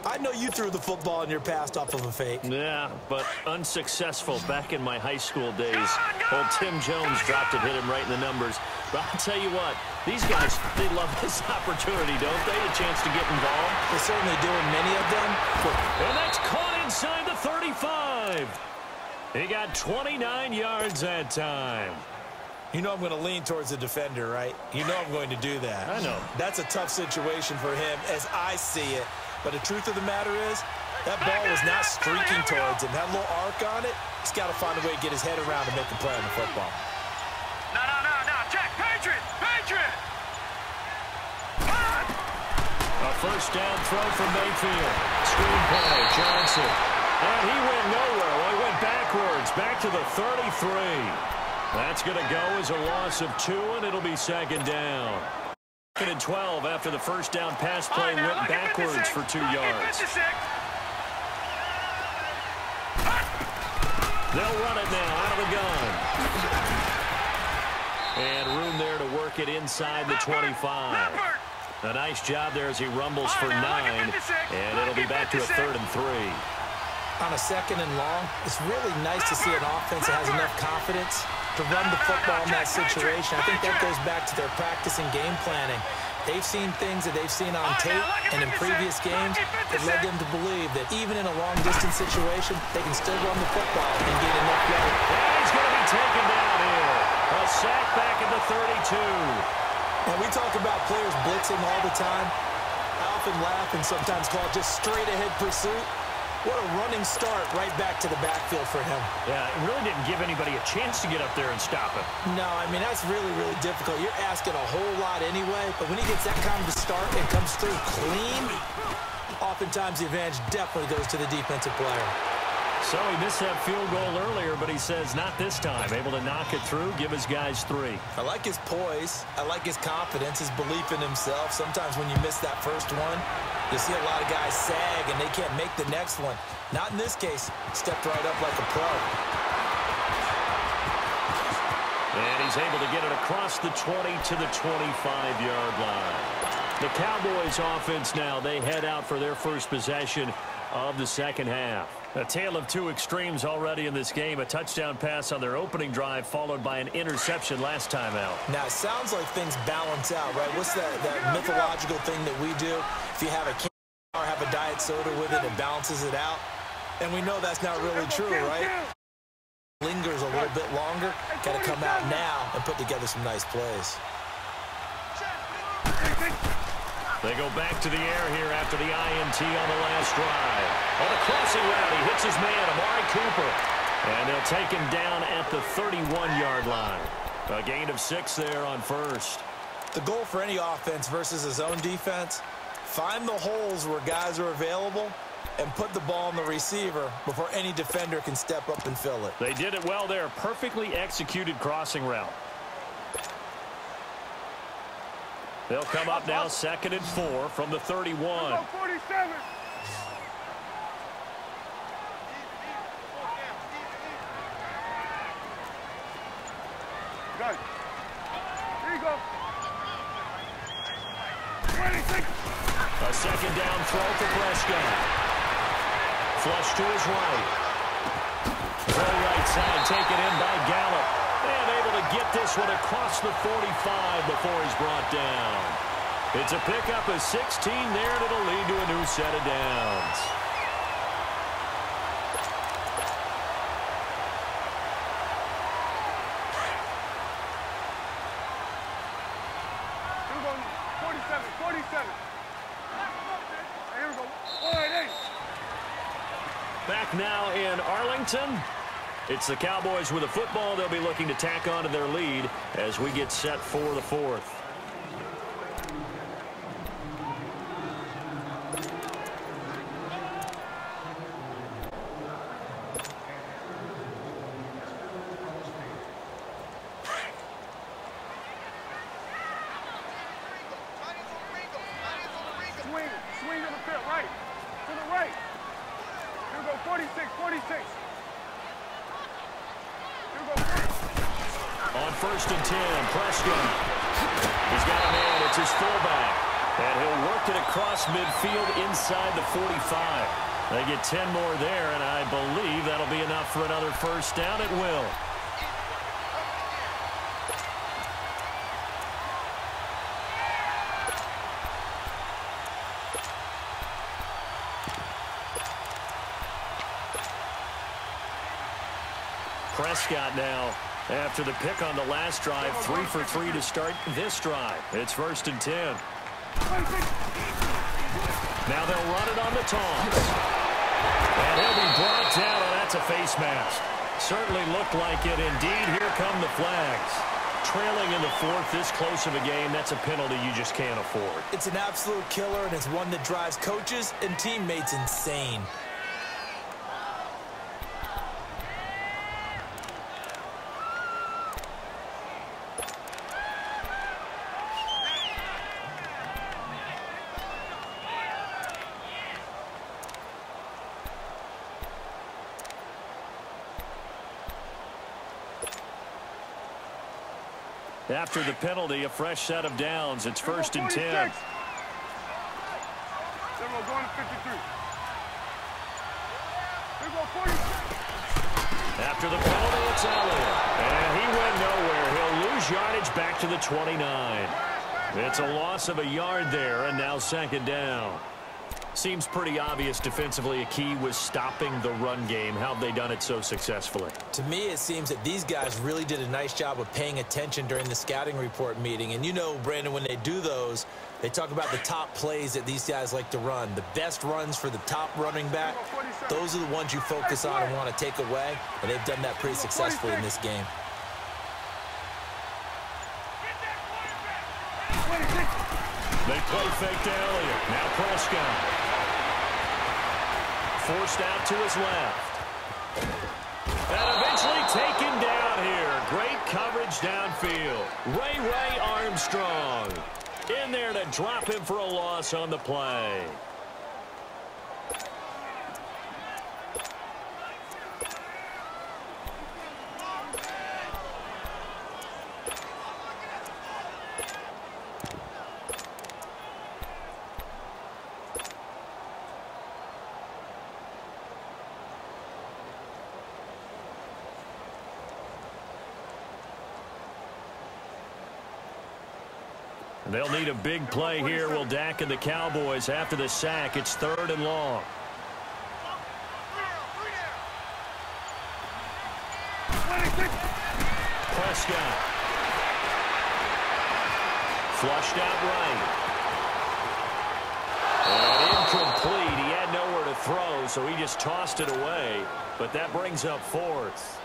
I know you threw the football in your past off of a fake. Yeah, but unsuccessful back in my high school days. Old Tim Jones dropped it, hit him right in the numbers. But I'll tell you what, these guys, they love this opportunity, don't they? A chance to get involved. They certainly do, and many of them. And that's caught inside the 35. He got 29 yards that time. You know I'm going to lean towards the defender, right? You know I'm going to do that. I know. That's a tough situation for him as I see it. But the truth of the matter is, that ball was not streaking towards him. That little arc on it, he's got to find a way to get his head around to make the play on the football. No. Check. Patriot. A 1st down throw from Mayfield. Screen play, Johnson. And he went nowhere. Well, he went backwards, back to the 33. That's going to go as a loss of 2, and it'll be 2nd down. 2nd and 12 after the 1st down pass play went backwards for 2 yards. They'll run it now out of the gun. And room there to work it inside the 25. A nice job there as he rumbles for 9. And it'll be back to a 3rd and 3. On a 2nd and long, it's really nice to see an offense that has enough confidence to run the football in that situation. I think that goes back to their practice and game planning. They've seen things that they've seen on tape and in previous games that led them to believe that even in a long-distance situation, they can still run the football and get enough yards. And he's going to be taken down here. A sack back at the 32. And we talk about players blitzing all the time. I often laugh and sometimes call it just straight-ahead pursuit. What a running start right back to the backfield for him. Yeah, it really didn't give anybody a chance to get up there and stop him. No, I mean, that's really, really difficult. You're asking a whole lot anyway, but when he gets that kind of a start and comes through clean, oftentimes the advantage definitely goes to the defensive player. So he missed that field goal earlier, but he says not this time. Able to knock it through, give his guys 3. I like his poise. I like his confidence, his belief in himself. Sometimes when you miss that first one, you see a lot of guys sag and they can't make the next one. Not in this case. Stepped right up like a pro. And he's able to get it across the 20 to the 25-yard line. The Cowboys offense now, they head out for their first possession of the second half. A tale of two extremes already in this game. A touchdown pass on their opening drive followed by an interception last time out. Now, it sounds like things balance out, right? What's that mythological thing that we do? If you have a candy or have a diet soda with it, it balances it out. And we know that's not really true, right? Lingers a little bit longer. Got to come out now and put together some nice plays. They go back to the air here after the INT on the last drive. On the crossing route, he hits his man, Amari Cooper. And they'll take him down at the 31-yard line. A gain of 6 there on first. The goal for any offense versus his own defense, find the holes where guys are available and put the ball on the receiver before any defender can step up and fill it. They did it well there. Perfectly executed crossing route. They'll come up now 2nd and 4 from the 31. 47. Good. Here you go. 26. A second down throw for Prescott. Flush to his right. Throw right side taken in by Gallup. And able to get this one across the 45 before he's brought down. It's a pickup of 16 there, and it'll lead to a new set of downs. Here we go. 47. 47. Here we go. 48. Back now in Arlington. It's the Cowboys with a football. They'll be looking to tack on to their lead as we get set for the fourth. Swing to the field. Right. To the right. Here we go. 46. 46. On 1st and 10, Prescott. He's got a man. It's his fullback. And he'll work it across midfield inside the 45. They get 10 more there, and I believe that'll be enough for another first down. It will. Prescott now, after the pick on the last drive, 3 for 3 to start this drive. It's 1st and 10. Now they'll run it on the toss. And he'll be brought down. Oh, that's a face mask. Certainly looked like it. Indeed, here come the flags. Trailing in the 4th, this close of a game, that's a penalty you just can't afford. It's an absolute killer, and it's one that drives coaches and teammates insane. After the penalty, a fresh set of downs. It's 1st and 10. Then we're going to 53. Here we go, 46. After the penalty, it's Elliott. And he went nowhere. He'll lose yardage back to the 29. It's a loss of a yard there, and now 2nd down. Seems pretty obvious defensively a key was stopping the run game. How have they done it so successfully? To me, it seems that these guys really did a nice job of paying attention during the scouting report meeting. And you know, Brandon, when they do those, they talk about the top plays that these guys like to run. The best runs for the top running back, those are the ones you focus on and want to take away. And they've done that pretty successfully in this game. They play fake to Elliott. Now Prescott. Forced out to his left. And eventually taken down here. Great coverage downfield. Ray Armstrong in there to drop him for a loss on the play. They'll need a big play here. Will Dak and the Cowboys after the sack. It's 3rd and long. Prescott. Flushed out right. And incomplete. He had nowhere to throw, so he just tossed it away. But that brings up 4th.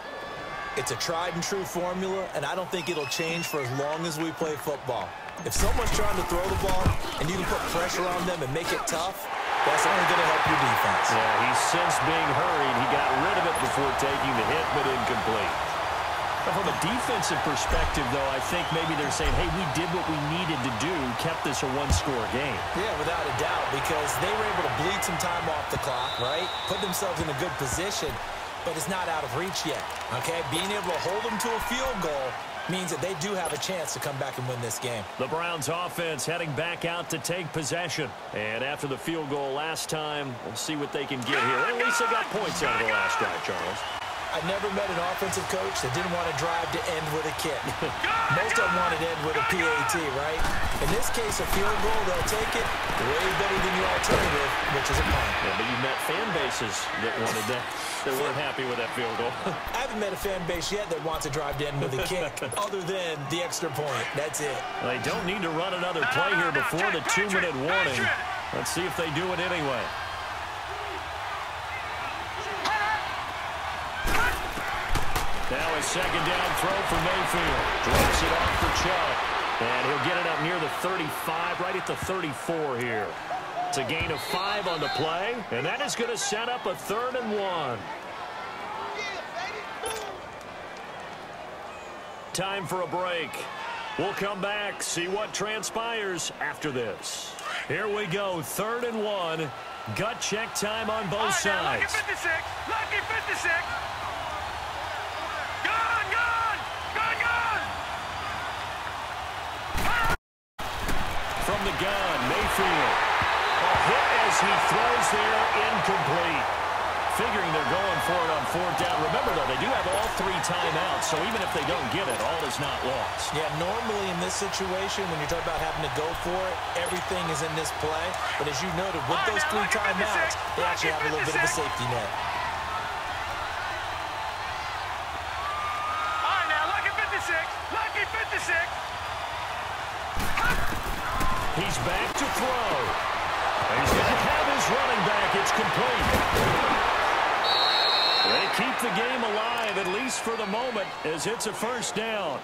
It's a tried-and-true formula, and I don't think it'll change for as long as we play football. If someone's trying to throw the ball and you can put pressure on them and make it tough, that's only going to help your defense. Yeah, he's sensed being hurried. He got rid of it before taking the hit, but incomplete. But from a defensive perspective, though, I think maybe they're saying, hey, we did what we needed to do, kept this a one-score game. Yeah, without a doubt, because they were able to bleed some time off the clock, right? Put themselves in a good position, but it's not out of reach yet, okay? Being able to hold them to a field goal means that they do have a chance to come back and win this game. The Browns offense heading back out to take possession. And after the field goal last time, we'll see what they can get here. At least they got points out of the last drive, Charles. I never met an offensive coach that didn't want to drive to end with a kick. Most of them wanted to end with a PAT, right? In this case, a field goal, they'll take it way better than your alternative, which is a punt. Yeah, but you met fan bases that wanted that. They weren't happy with that field goal. I haven't met a fan base yet that wants to drive to end with a kick other than the extra point. That's it. They don't need to run another play here before the 2-minute warning. Let's see if they do it anyway. Now a 2nd down throw for Mayfield. Drops it off for Chubb. And he'll get it up near the 35, right at the 34 here. It's a gain of 5 on the play, and that is going to set up a 3rd and 1. Time for a break. We'll come back, see what transpires after this. Here we go, 3rd and 1. Gut check time on both sides. Lucky 56. Lucky 56. From the gun, Mayfield. A hit as he throws there, incomplete. Figuring they're going for it on 4th down. Remember, though, they do have all 3 timeouts, so even if they don't get it, all is not lost. Yeah, normally in this situation, when you're talking about having to go for it, everything is in this play. But as you noted, with those 3 timeouts, they actually have a little bit of a safety net. All right, now, lucky 56. Lucky 56. He's back to throw. He's going to have his running back. It's complete. They keep the game alive, at least for the moment, as it's a 1st down.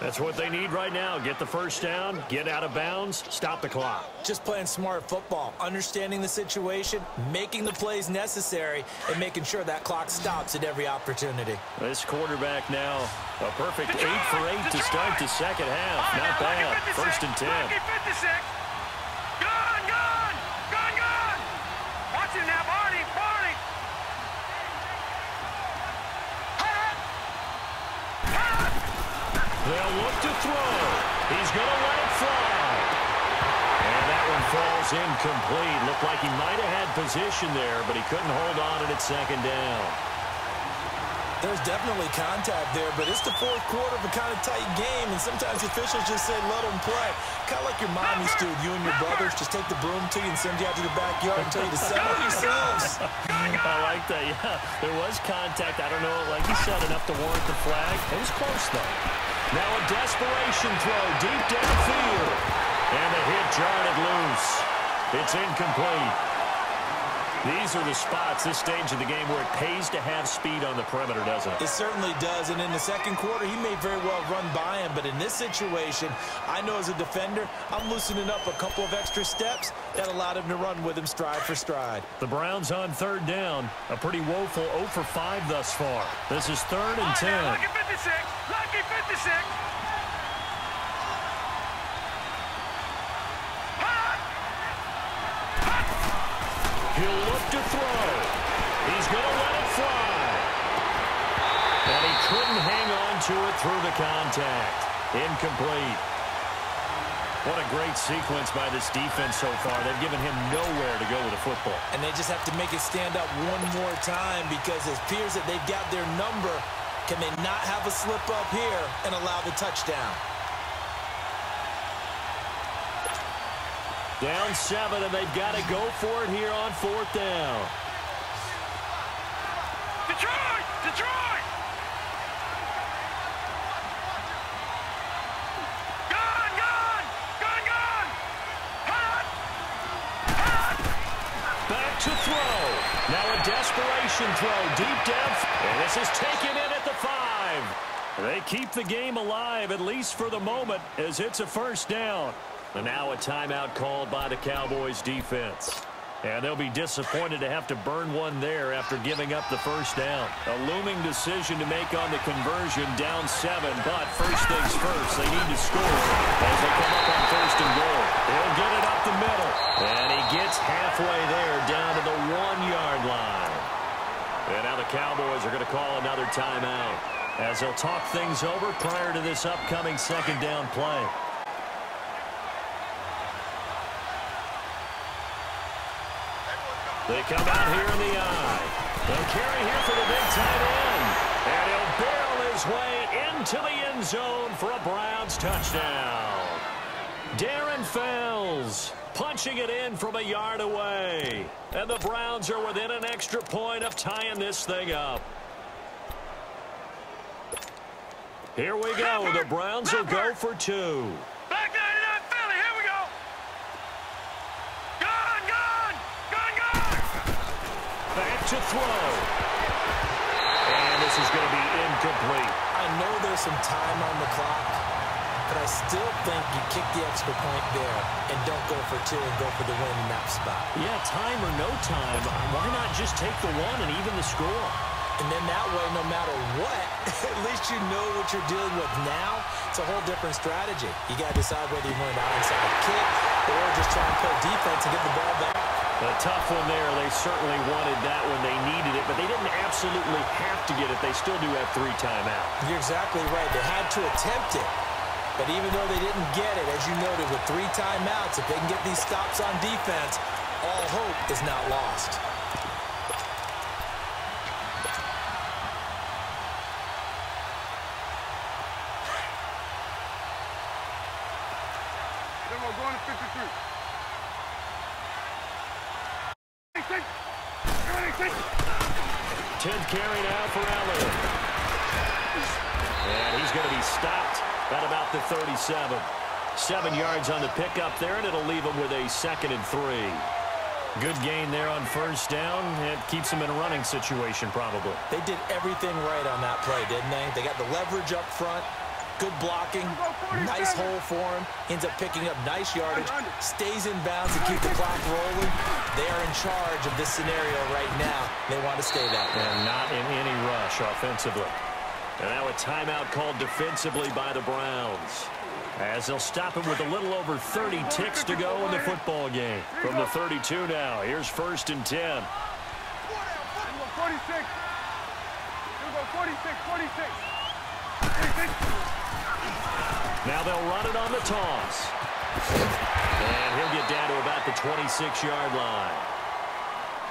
That's what they need right now. Get the 1st down, get out of bounds, stop the clock. Just playing smart football, understanding the situation, making the plays necessary, and making sure that clock stops at every opportunity. This quarterback now, a perfect 8 for 8 to start the 2nd half. Not bad. 1st and 10. Lucky 56. Gone, gone. Gone, gone. Watch him now, Barney. Barney. They'll look to throw. He's going to let it fly. And that one falls incomplete. Looked like he might have had position there, but he couldn't hold on it at 2nd down. There's definitely contact there, but it's the 4th quarter of a kind of tight game, and sometimes officials just say, let them play. Kind of like your mom used to, you and your brothers just take the broom to you and send you out to the backyard and tell you to settle yourselves. I like that, yeah. There was contact. I don't know, like you said, enough to warrant the flag. It was close, though. Now a desperation throw deep downfield. And the hit jarred it loose. It's incomplete. These are the spots, this stage of the game, where it pays to have speed on the perimeter, doesn't it? It certainly does, and in the 2nd quarter, he may very well run by him, but in this situation, I know as a defender, I'm loosening up a couple of extra steps that allowed him to run with him stride for stride. The Browns on 3rd down, a pretty woeful 0 for 5 thus far. This is 3rd and 10. Lucky 56. Lucky 56. He'll look to throw. He's going to let it fly. And he couldn't hang on to it through the contact. Incomplete. What a great sequence by this defense so far. They've given him nowhere to go with the football. And they just have to make it stand up one more time because it appears that they've got their number. Can they not have a slip up here and allow the touchdown? Down 7, and they've got to go for it here on 4th down. Detroit! Detroit! Gone! Gone! Gone! Gone! Hot! Hot! Back to throw. Now a desperation throw deep depth, and this is taken in at the 5. They keep the game alive, at least for the moment, as it's a 1st down. And now a timeout called by the Cowboys defense. And they'll be disappointed to have to burn one there after giving up the 1st down. A looming decision to make on the conversion, down 7. But first things first, they need to score as they come up on 1st and goal. He'll get it up the middle. And he gets halfway there down to the 1-yard line. And now the Cowboys are going to call another timeout as they'll talk things over prior to this upcoming 2nd down play. They come out here in the eye. They'll carry here for the big tight end. And he'll barrel his way into the end zone for a Browns touchdown. Darren Fells punching it in from a yard away. And the Browns are within an extra point of tying this thing up. Here we go. The Browns will go for 2. Back 99 Philly, here we go! Gone! Gone! Gone! Gone! Back to throw. And this is going to be incomplete. I know there's some time on the clock, but I still think you kick the extra point there and don't go for 2 and go for the win in that spot. Yeah, time or no time, why not just take the 1 and even the score? And then that way, no matter what, at least you know what you're dealing with now. It's a whole different strategy. You got to decide whether you want an onside kick or just try and play defense and get the ball back. A tough one there. They certainly wanted that when they needed it, but they didn't absolutely have to get it. They still do have 3 timeouts. You're exactly right. They had to attempt it. But even though they didn't get it, as you noted, with 3 timeouts, if they can get these stops on defense, all hope is not lost. Then we're going to 53. 10th carry now for Elliott. And he's going to be stopped at about the 37. 7 yards on the pickup there, and it'll leave him with a 2nd and 3. Good gain there on 1st down. It keeps him in a running situation, probably. They did everything right on that play, didn't they? They got the leverage up front, good blocking, nice hole for him, ends up picking up nice yardage, stays in bounds to keep the clock rolling. They are in charge of this scenario right now. They want to stay that way. And not in any rush offensively. And now a timeout called defensively by the Browns, as they'll stop him with a little over 30 ticks to go in the football game. From the 32 now, here's 1st and 10. Here we go 46. Here we go 46, 46. 46. Now they'll run it on the toss. And he'll get down to about the 26-yard line.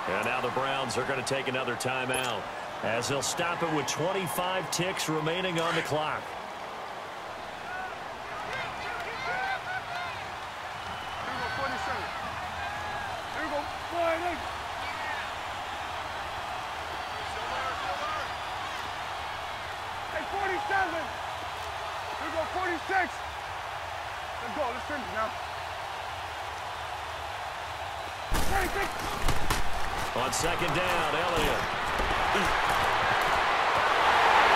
And now the Browns are going to take another timeout, as they'll stop him with 25 ticks remaining on the clock. Here we go 47. Here we go 48. Hey, 47. Here we go 46. Let's go. Let's finish now. 46. On 2nd down, Elliott.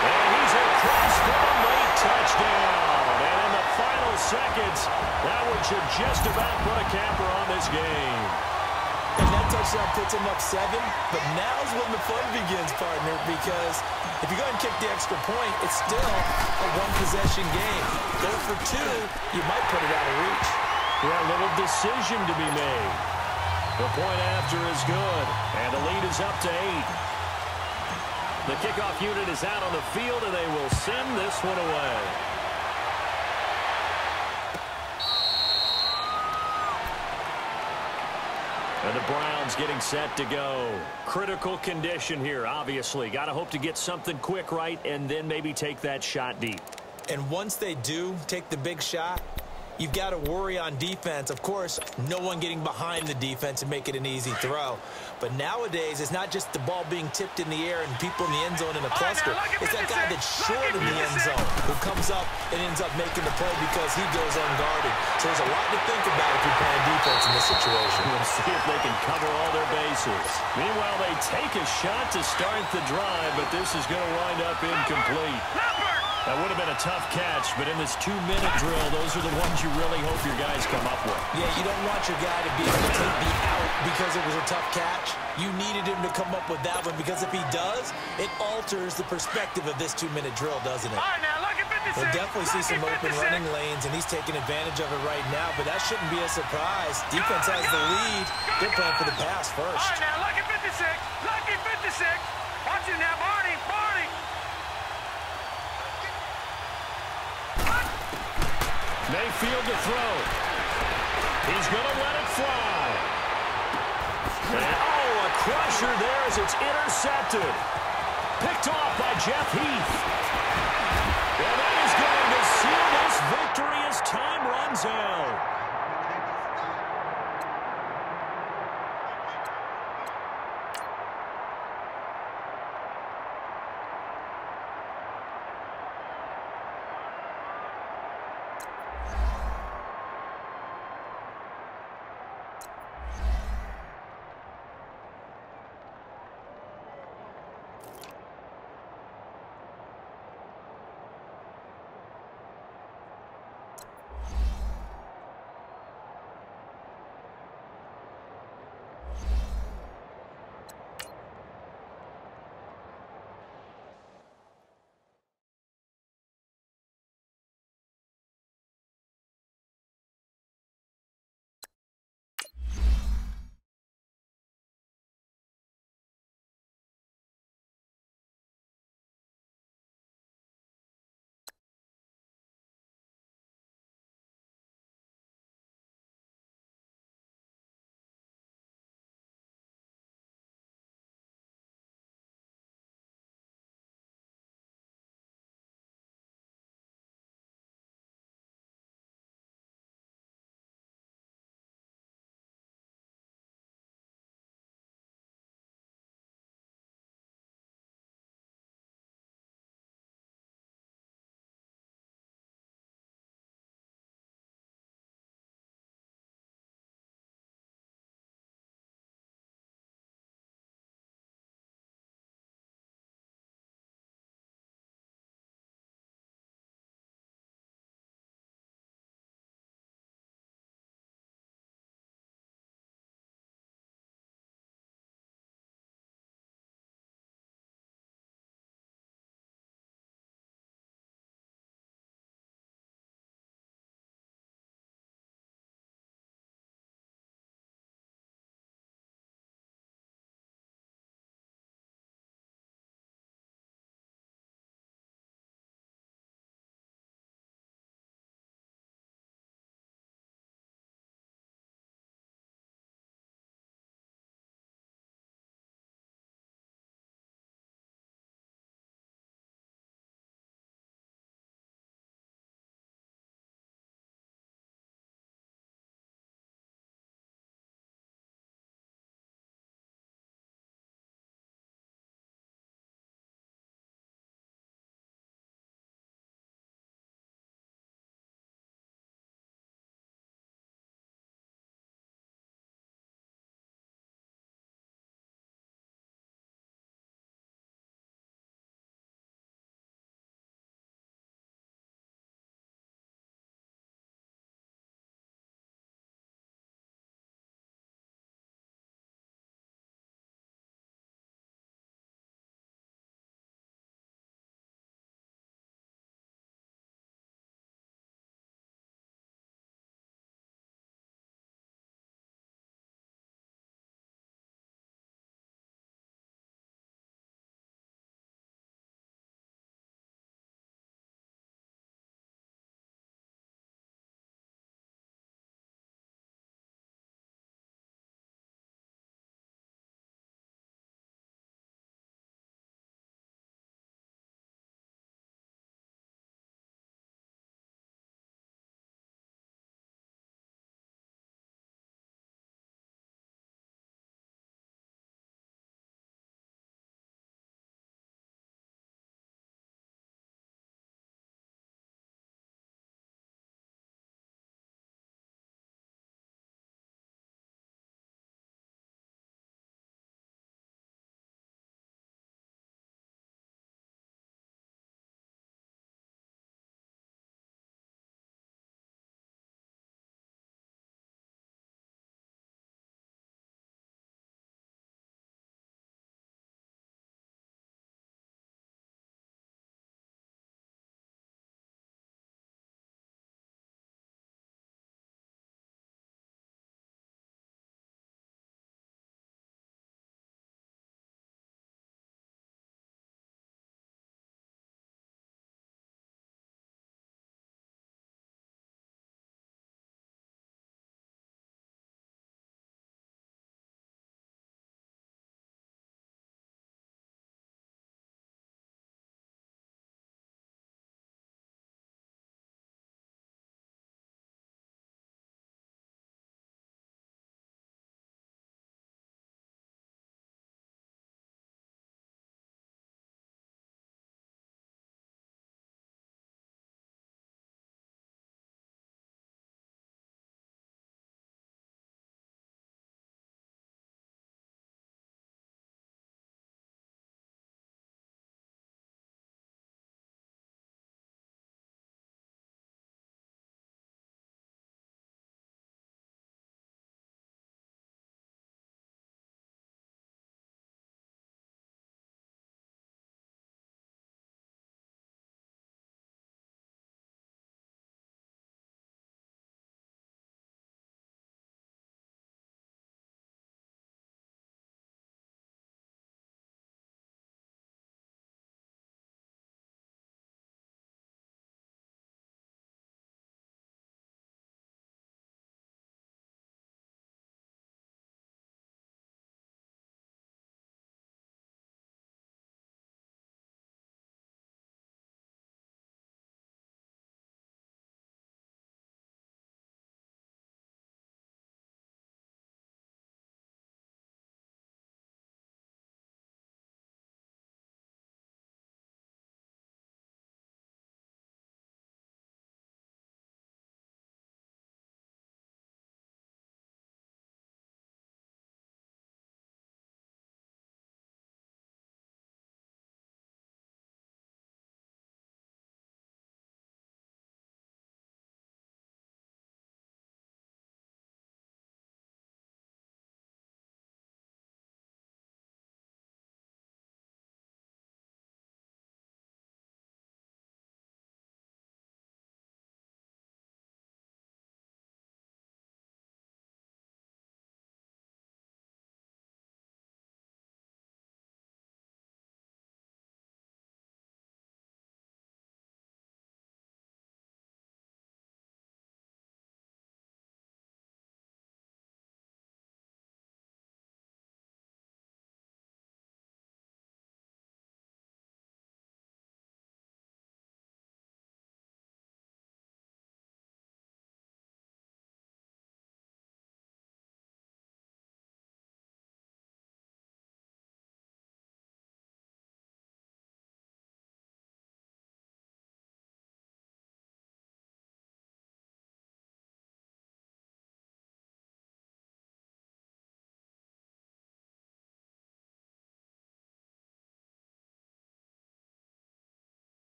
And he's across for a late touchdown. And in the final seconds, that one should just about put a capper on this game. And that touchdown puts him up 7, but now's when the fun begins, partner, because if you go ahead and kick the extra point, it's still a 1-possession game. Go for 2, you might put it out of reach. Yeah, a little decision to be made. The point after is good, and the lead is up to 8. The kickoff unit is out on the field, and they will send this one away. And the Browns getting set to go. Critical condition here, obviously. Got to hope to get something quick right and then maybe take that shot deep. And once they do take the big shot, you've got to worry on defense. Of course, no one getting behind the defense and make it an easy throw. But nowadays, it's not just the ball being tipped in the air and people in the end zone in a cluster. It's that guy that's short in the end zone who comes up and ends up making the play because he goes unguarded. So there's a lot to think about if you're playing defense in this situation. We'll see if they can cover all their bases. Meanwhile, they take a shot to start the drive, but this is going to wind up incomplete. That would have been a tough catch, but in this 2-minute drill, those are the ones you really hope your guys come up with. Yeah, you don't want your guy to be able to take the out because it was a tough catch. You needed him to come up with that one because if he does, it alters the perspective of this 2-minute drill, doesn't it? All right, now, look at 56. We'll definitely see some open running lanes, and he's taking advantage of it right now, but that shouldn't be a surprise. Defense has the lead. They're playing for the pass first. All right, now, lucky 56. Lucky 56. Watch it now, Barney. Barney. Mayfield to throw. He's going to let it fly. And, oh, a crusher there as it's intercepted. Picked off by Jeff Heath. And that is going to seal this victory as time runs out.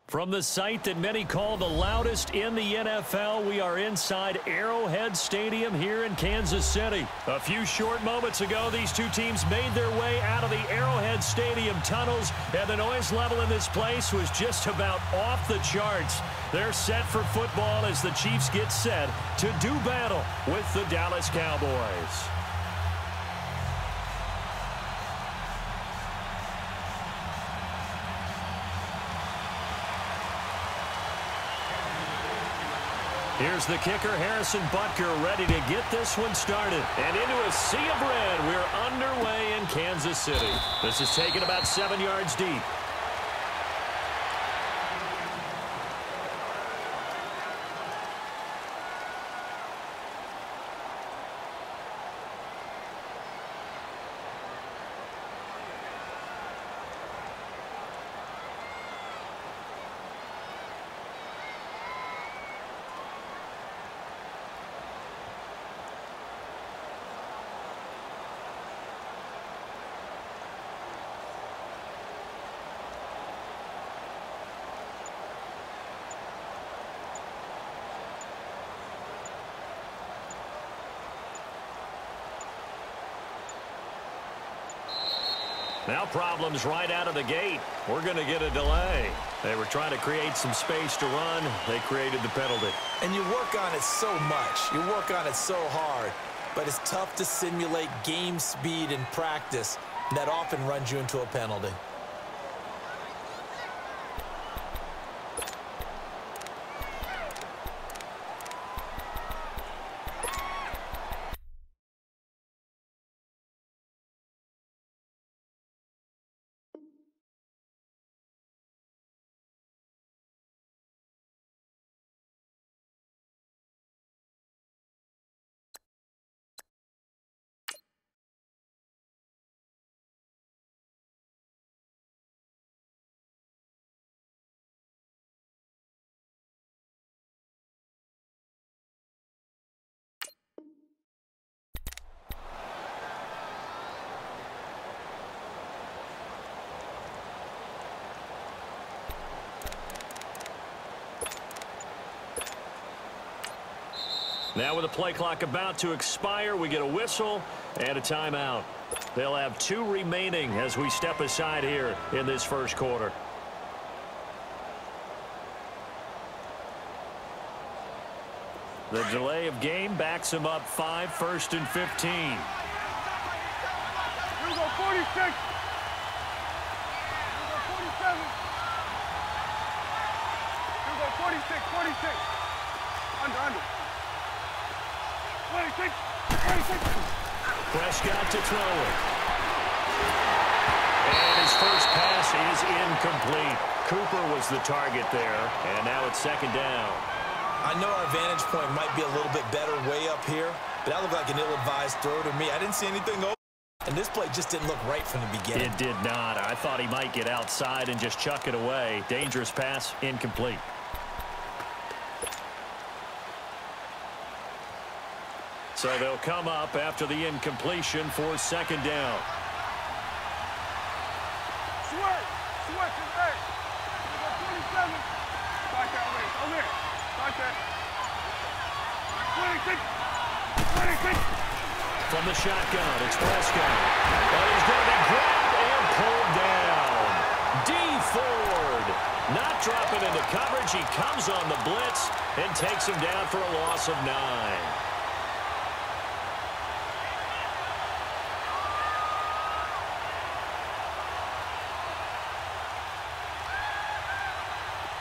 From the site that many call the loudest in the NFL, we are inside Arrowhead Stadium here in Kansas City. A few short moments ago, these two teams made their way out of the Arrowhead Stadium tunnels, and the noise level in this place was just about off the charts. They're set for football as the Chiefs get set to do battle with the Dallas Cowboys. Here's the kicker, Harrison Butker, ready to get this one started. And into a sea of red, we're underway in Kansas City. This is taken about 7 yards deep. Now problems right out of the gate. We're going to get a delay. They were trying to create some space to run. They created the penalty. And you work on it so much. You work on it so hard. But it's tough to simulate game speed in practice. That often runs you into a penalty. Now with the play clock about to expire, we get a whistle and a timeout. They'll have 2 remaining as we step aside here in this first quarter. The delay of game backs them up 5, 1st and 15. Here we go, 46. Here we go, 47. Here we go, 46, 46. Under. 26, 26. Prescott to throw it. And his first pass is incomplete. Cooper was the target there, and now it's 2nd down. I know our vantage point might be a little bit better way up here, but that looked like an ill-advised throw to me. I didn't see anything open, and this play just didn't look right from the beginning. It did not. I thought he might get outside and just chuck it away. Dangerous pass, incomplete. So they'll come up after the incompletion for 2nd down. Switch is there. We got 27. Back that way. Over there. Back that. 26. 26. From the shotgun, it's Prescott. But he's going to be grabbed and pulled down. D. Ford not dropping into coverage. He comes on the blitz and takes him down for a loss of 9.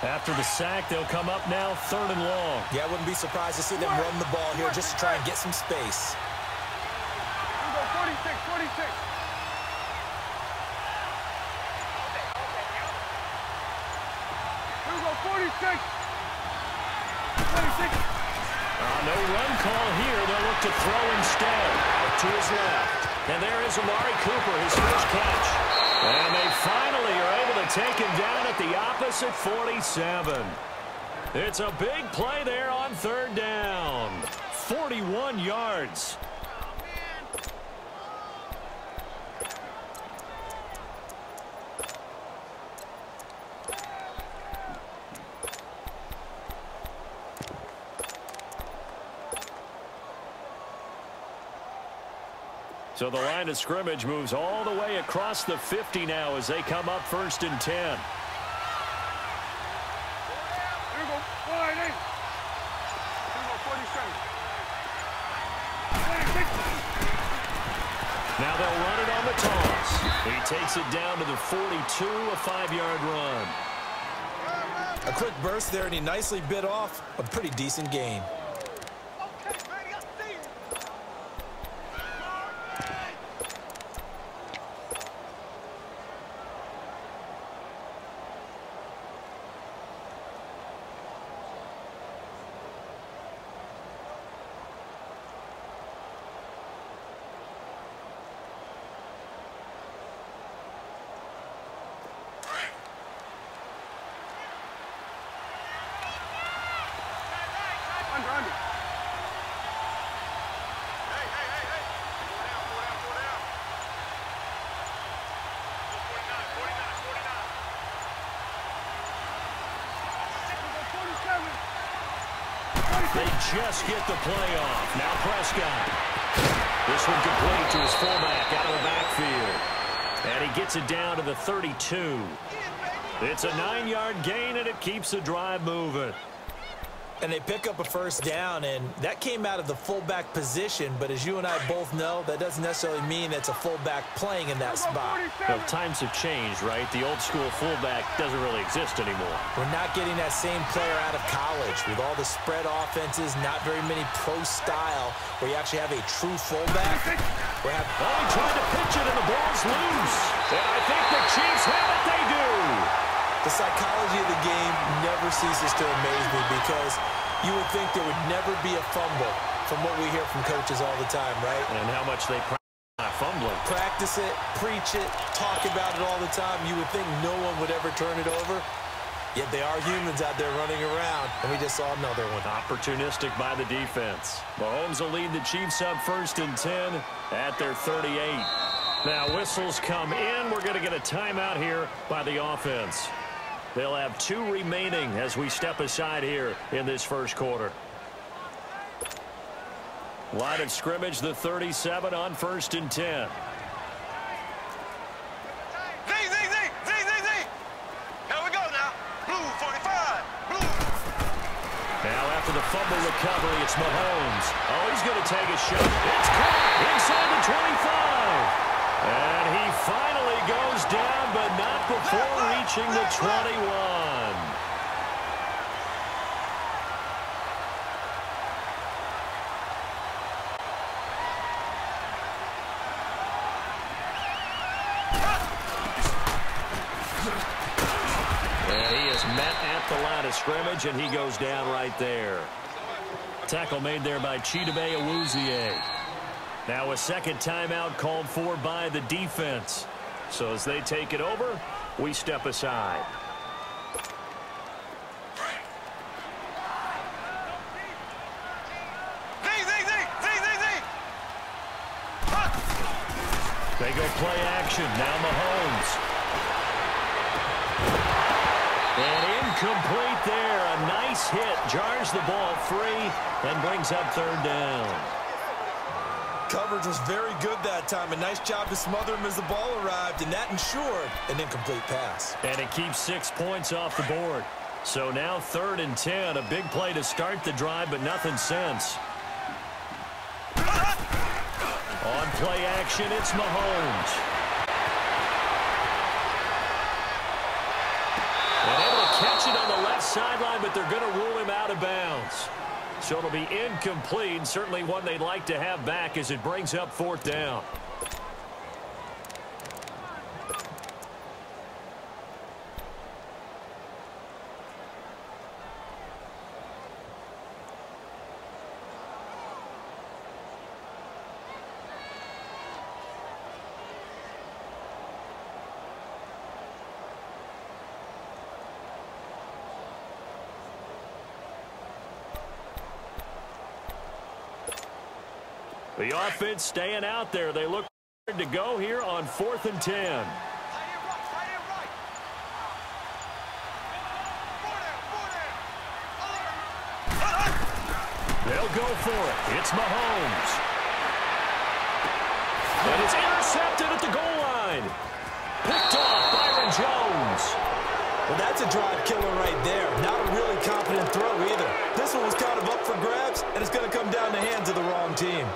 After the sack, they'll come up now 3rd and long. Yeah, I wouldn't be surprised to see them run the ball here just to try and get some space. Here we go, 46, 46. Here we go, 46. 26. No run call here. They'll look to throw instead. Out to his left. And there is Amari Cooper, his first catch. And they finally are able to take him down at the opposite 47. It's a big play there on 3rd down. 41 yards. So the line of scrimmage moves all the way across the 50 now as they come up 1st and 10. Here we go. 48. Here we go. 47. 46. Now they'll run it on the toss. He takes it down to the 42, a 5-yard run. A quick burst there, and he nicely bit off a pretty decent gain. Under. They just get the play off. Now Prescott. This one complete to his fullback out of the backfield. And he gets it down to the 32. It's a 9-yard gain, and it keeps the drive moving. And they pick up a first down, and that came out of the fullback position. But as you and I both know, that doesn't necessarily mean it's a fullback playing in that spot. Well, times have changed, right? The old school fullback doesn't really exist anymore. We're not getting that same player out of college with all the spread offenses, not very many pro style, where you actually have a true fullback. He tried to pitch it, and the ball's loose. And I think the Chiefs have it. They do. The psychology of the game never ceases to amaze me because you would think there would never be a fumble from what we hear from coaches all the time, right? And how much they practice fumbling. Practice it, preach it, talk about it all the time. You would think no one would ever turn it over. Yet they are humans out there running around, and we just saw another one. Opportunistic by the defense. Mahomes will lead the Chiefs up 1st and 10 at their 38. Now whistles come in. We're going to get a timeout here by the offense. They'll have 2 remaining as we step aside here in this first quarter. Line of scrimmage, the 37 on 1st and 10. Z. Here we go now. Blue 45. Blue. Now after the fumble recovery, it's Mahomes. Oh, he's going to take a shot. It's caught inside the 25. And he finally goes down, but not before reaching the 21. And he is met at the line of scrimmage, and he goes down right there. Tackle made there by Chidobe Awuzie. Now a second timeout called for by the defense. So as they take it over, we step aside. They go play action. Now Mahomes. And incomplete there. A nice hit. Jars the ball free and brings up 3rd down. Coverage was very good that time. A nice job to smother him as the ball arrived, and that ensured an incomplete pass. And it keeps 6 points off the board. So now 3rd and 10. A big play to start the drive, but nothing since. On play action, it's Mahomes. And able to catch it on the left sideline, but they're going to rule him out of bounds. So it'll be incomplete, certainly one they'd like to have back as it brings up 4th down. The offense staying out there. They look to go here on 4th and 10. They'll go for it. It's Mahomes. And it's intercepted at the goal line. Picked off Byron Jones. Well, that's a drive killer right there. Not a really confident throw either. This one was kind of up for grabs, and it's going to come down the hands of the wrong team.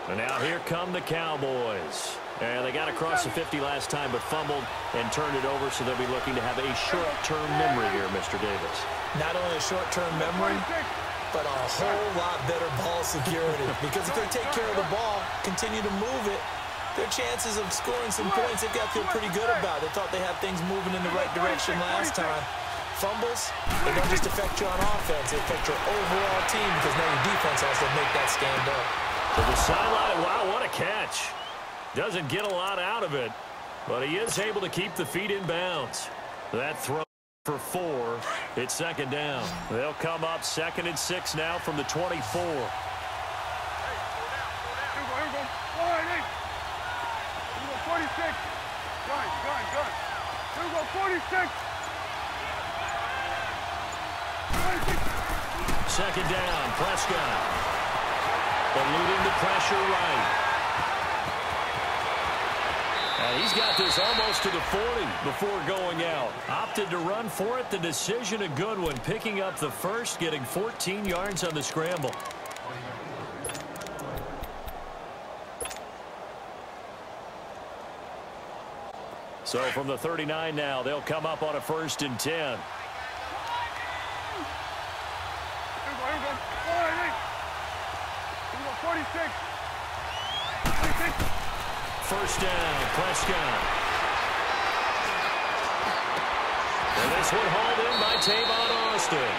And now here come the Cowboys. And they got across the 50 last time, but fumbled and turned it over, so they'll be looking to have a short-term memory here, Mr. Davis. Not only a short-term memory, but a whole lot better ball security. Because if they take care of the ball, continue to move it, their chances of scoring some points, they've got to feel pretty good about. They thought they had things moving in the right direction last time. Fumbles, they don't just affect you on offense, they affect your overall team, because now your defense has to make that stand up. To the sideline, wow, what a catch. Doesn't get a lot out of it, but he is able to keep the feet in bounds. That throw for 4. It's second down. They'll come up 2nd and 6 now from the 24. Here we go. All right, hey. Here we go, 46. Gun. Here we go, 46. 46. Second down, Prescott. Eluding the pressure right. And he's got this almost to the 40 before going out. Opted to run for it. The decision a good one. Picking up the first, getting 14 yards on the scramble. So from the 39 now, they'll come up on a 1st and 10. Here we go. All right, hey. Here we go, 46. 46. First down, Prescott. And this one hauled in by Tavon Austin.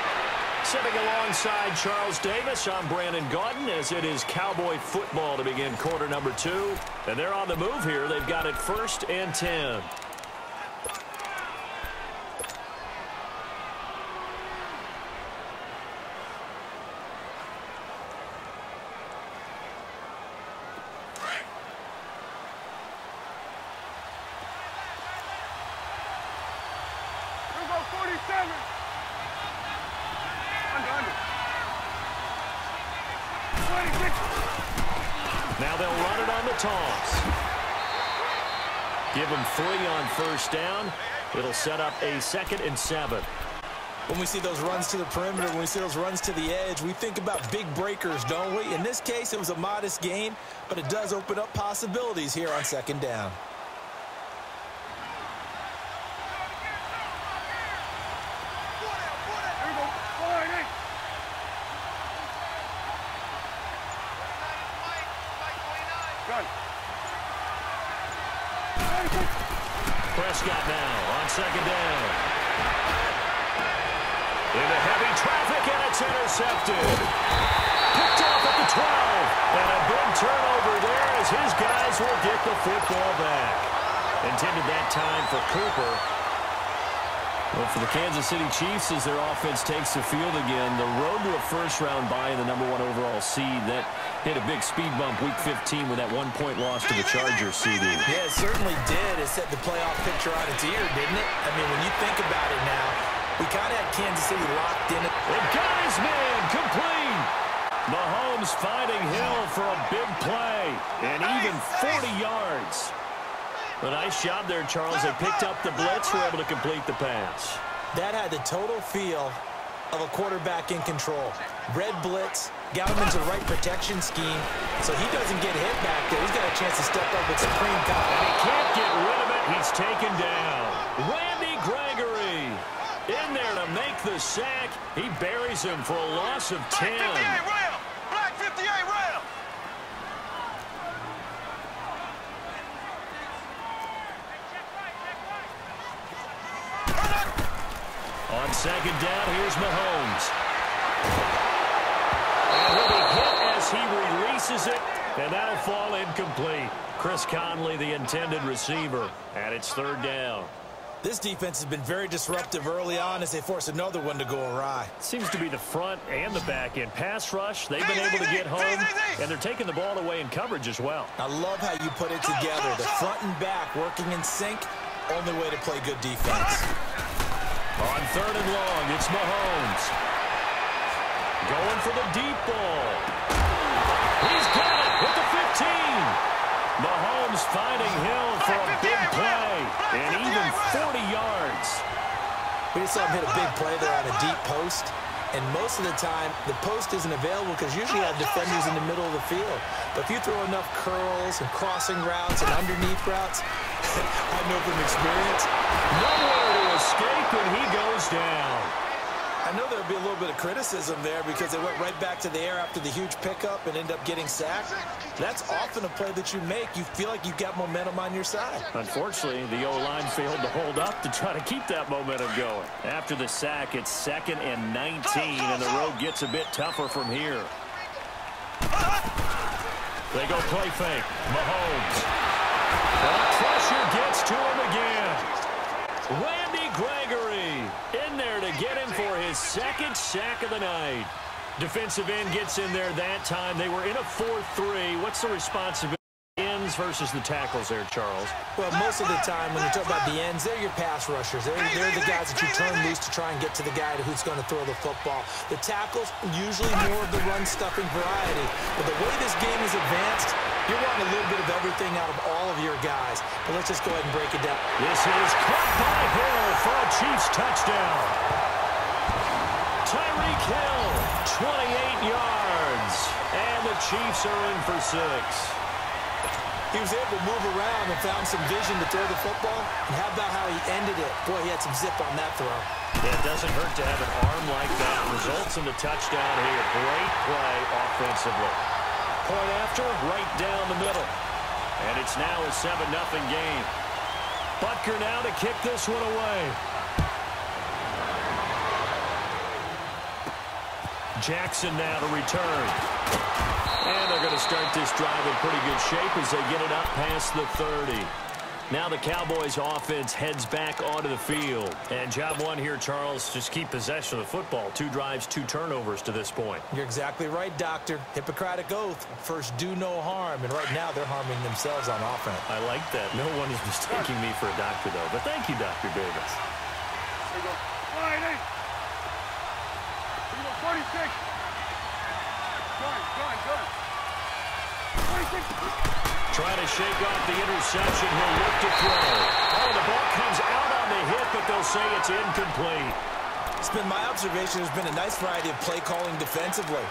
Sitting alongside Charles Davis, I'm Brandon Gaudin, as it is Cowboy football to begin quarter number 2. And they're on the move here. They've got it 1st and 10. Now they'll run it on the toss. Give them 3 on 1st down. It'll set up a 2nd and 7. When we see those runs to the perimeter, when we see those runs to the edge, we think about big breakers, don't we? In this case, it was a modest gain, but it does open up possibilities here on 2nd down. Prescott now on 2nd down. Into heavy traffic, and it's intercepted. Picked off at the 12. And a big turnover there as his guys will get the football back. Intended that time for Cooper. Well, for the Kansas City Chiefs, as their offense takes the field again, the road to a 1st-round bye in the #1 overall seed, that hit a big speed bump week 15 with that 1-point loss to the Chargers, CD. Yeah, it certainly did. It set the playoff picture on its ear, didn't it? I mean, when you think about it now, we kind of had Kansas City locked in. The guy's man complete. Mahomes finding Hill for a big play, and even 40 yards. A nice job there, Charles. They picked up the blitz, were able to complete the pass. That had the total feel of a quarterback in control. Red blitz, got him into the right protection scheme, so he doesn't get hit back there. He's got a chance to step up with supreme confidence. And he can't get rid of it. He's taken down. Randy Gregory in there to make the sack. He buries him for a loss of 10. Black 58 rail! Black 58 rail! On 2nd down, here's Mahomes. And he'll be hit as he releases it, and that'll fall incomplete. Chris Conley, the intended receiver, and it's 3rd down. This defense has been very disruptive early on as they force another one to go awry. Seems to be the front and the back end. Pass rush, they've been able to get home, and they're taking the ball away in coverage as well. I love how you put it together. The front and back working in sync, only way to play good defense. On 3rd and long, it's Mahomes. Going for the deep ball. We just saw him hit a big play there on a deep post. And most of the time, the post isn't available because usually you have defenders in the middle of the field. But if you throw enough curls and crossing routes and underneath routes, I know from experience, nowhere to escape when he goes down. I know there'll be a little bit of criticism there because they went right back to the air after the huge pickup and end up getting sacked. That's often a play that you make. You feel like you've got momentum on your side. Unfortunately, the O-line failed to hold up to try to keep that momentum going. After the sack, it's 2nd and 19, and the road gets a bit tougher from here. They go play fake. Mahomes. The pressure gets to him again. Randy Gregory in there to get him for his 2nd sack of the night. Defensive end gets in there that time. They were in a 4-3. What's the responsibility? Ends versus the tackles there, Charles? Well, most of the time when you talk about the ends, they're your pass rushers. They're the guys that you turn loose to try and get to the guy who's going to throw the football. The tackles, usually more of the run-stuffing variety. But the way this game is advanced, you're wanting a little bit of everything out of all of your guys. But let's just go ahead and break it down. This is caught by Hill for a Chiefs touchdown. Tyreek Hill, 28 yards. And the Chiefs are in for 6. He was able to move around and found some vision to throw the football. And how about how he ended it? Boy, he had some zip on that throw. Yeah, it doesn't hurt to have an arm like that. Results in the touchdown here. Great play offensively. Point after, right down the middle. And it's now a 7-0 game. Butker now to kick this one away. Jackson now to return. And they're going to start this drive in pretty good shape as they get it up past the 30. Now the Cowboys offense heads back onto the field. And job one here, Charles, just keep possession of the football. 2 drives, 2 turnovers to this point. You're exactly right, Doctor. Hippocratic oath. First, do no harm. And right now, they're harming themselves on offense. I like that. No one is mistaking me for a doctor, though. But thank you, Dr. Davis. There you go. All right, hey. There you go, 46. Good. 46. Trying to shake off the interception. He'll look to throw. Oh, the ball comes out on the hit, but they'll say it's incomplete. It's been my observation there's been a nice variety of play calling defensively.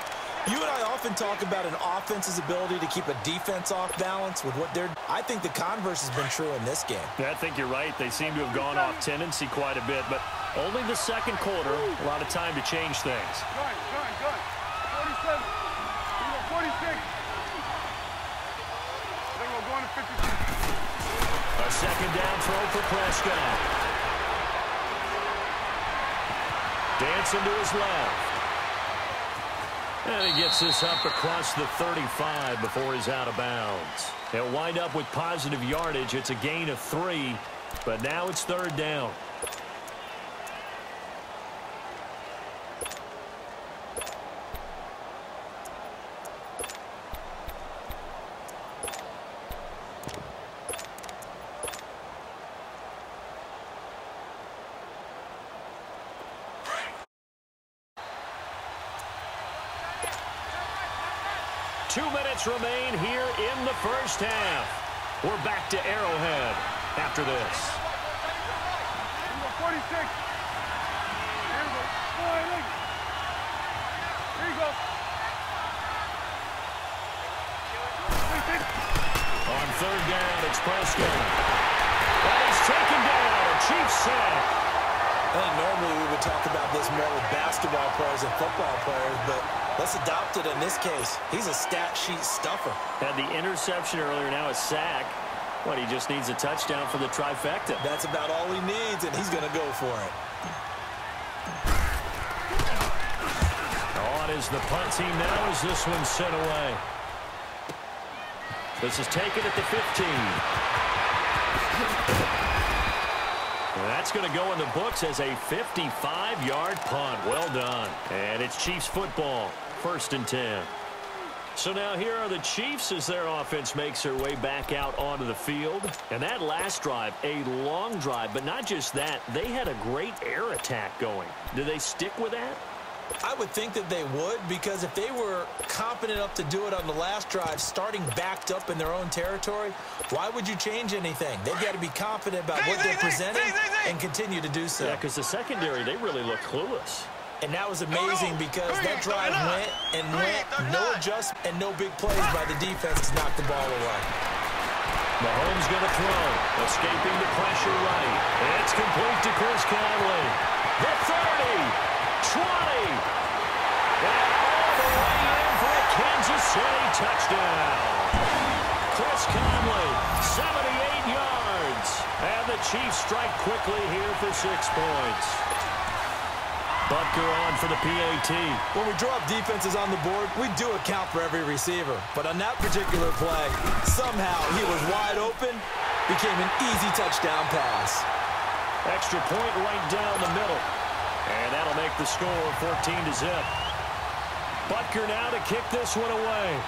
You and I often talk about an offense's ability to keep a defense off balance with what they're... I think the converse has been true in this game. Yeah, I think you're right. They seem to have gone off tendency quite a bit, but only the second quarter. A lot of time to change things. Good. 47. 46. Then we're going to 52. A second down throw for Prescott. Dancing to his left. And he gets this up across the 35 before he's out of bounds. They'll wind up with positive yardage. It's a gain of 3, but now it's 3rd down. Remain here in the first half. We're back to Arrowhead after this. 46. Here we go. Here you go. On 3rd down, it's Prescott. And he's taken down. A Chiefs sack. I think normally we would talk about this more with basketball players and football players, but let's adopt it in this case. He's a stat sheet stuffer. Had the interception earlier, now a sack. What, he just needs a touchdown for the trifecta. That's about all he needs, and he's going to go for it. On is the punt team now as this one's sent away. This is taken at the 15. That's going to go in the books as a 55-yard punt. Well done. And it's Chiefs football. 1st and 10. So now here are the Chiefs as their offense makes their way back out onto the field. And that last drive, a long drive, but not just that. They had a great air attack going. Do they stick with that? I would think that they would, because if they were confident enough to do it on the last drive, starting backed up in their own territory, why would you change anything? They've got to be confident about what they're presenting and continue to do so. Yeah, because the secondary, they really look clueless. And that was amazing because that drive went, no adjustment and no big plays by the defense to knock the ball away. Mahomes going to throw, escaping the pressure right. It's complete to Chris Conley. The 30, 20, and all the way in for a Kansas City touchdown. Chris Conley, 78 yards. And the Chiefs strike quickly here for 6 points. Butker on for the PAT. When we draw up defenses on the board, we do account for every receiver. But on that particular play, somehow he was wide open, became an easy touchdown pass. Extra point right down the middle. And that'll make the score 14-0. Butker now to kick this one away.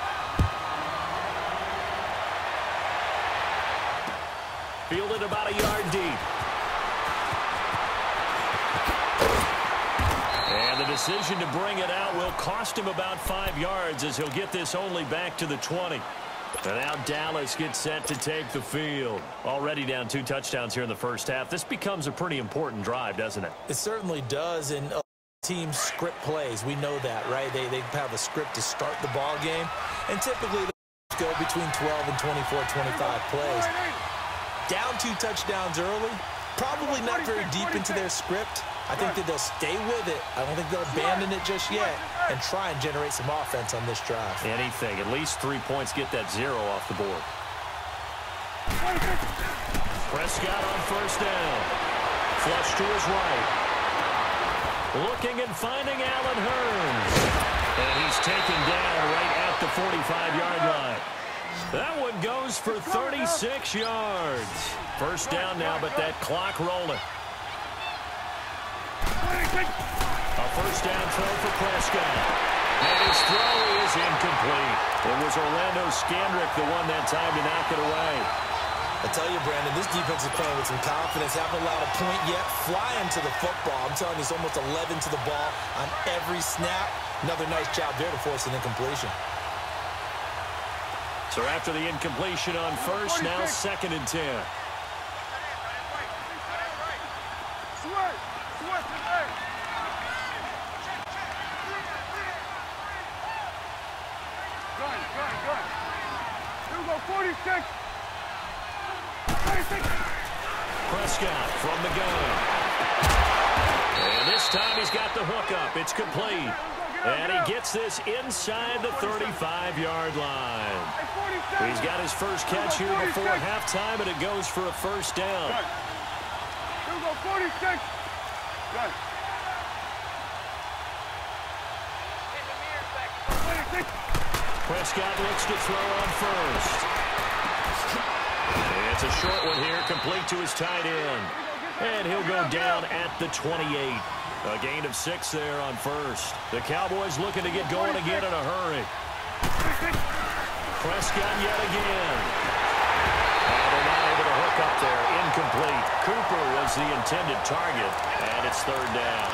Fielded about a yard deep. And the decision to bring it out will cost him about 5 yards as he'll get this only back to the 20. And now Dallas gets set to take the field. Already down 2 touchdowns here in the first half. This becomes a pretty important drive, doesn't it? It certainly does, and teams script plays. We know that, right? They have a script to start the ball game, and typically they go between 12 and 24, 25 plays. Down 2 touchdowns early, probably not very deep into their script. I think that they'll stay with it. I don't think they'll abandon it just yet and try and generate some offense on this drive. Anything. At least 3 points, get that 0 off the board. Prescott on first down. Flush to his right. Looking and finding Allen Hurns. And he's taken down right at the 45-yard line. That one goes for 36 yards. First down now, but that clock rolling. A first down throw for Prescott. And his throw is incomplete. It was Orlando Scandrick the one that time to knock it away. I tell you, Brandon, this defense is playing with some confidence. Haven't allowed a point yet. Flying to the football. I'm telling you, it's almost 11 to the ball on every snap. Another nice job there to force an incompletion. So after the incompletion on first, now 2nd and 10. Prescott from the gun. And this time he's got the hook up. It's complete. And he gets this inside the 35-yard line. He's got his first catch here before halftime, and it goes for a first down. Here we go, 46. Good. Prescott looks to throw on first. It's a short one here, complete to his tight end. And he'll go down at the 28. A gain of 6 there on first. The Cowboys looking to get going again in a hurry. Prescott yet again. And they're not able to hook up there. Incomplete. Cooper was the intended target, and it's 3rd down.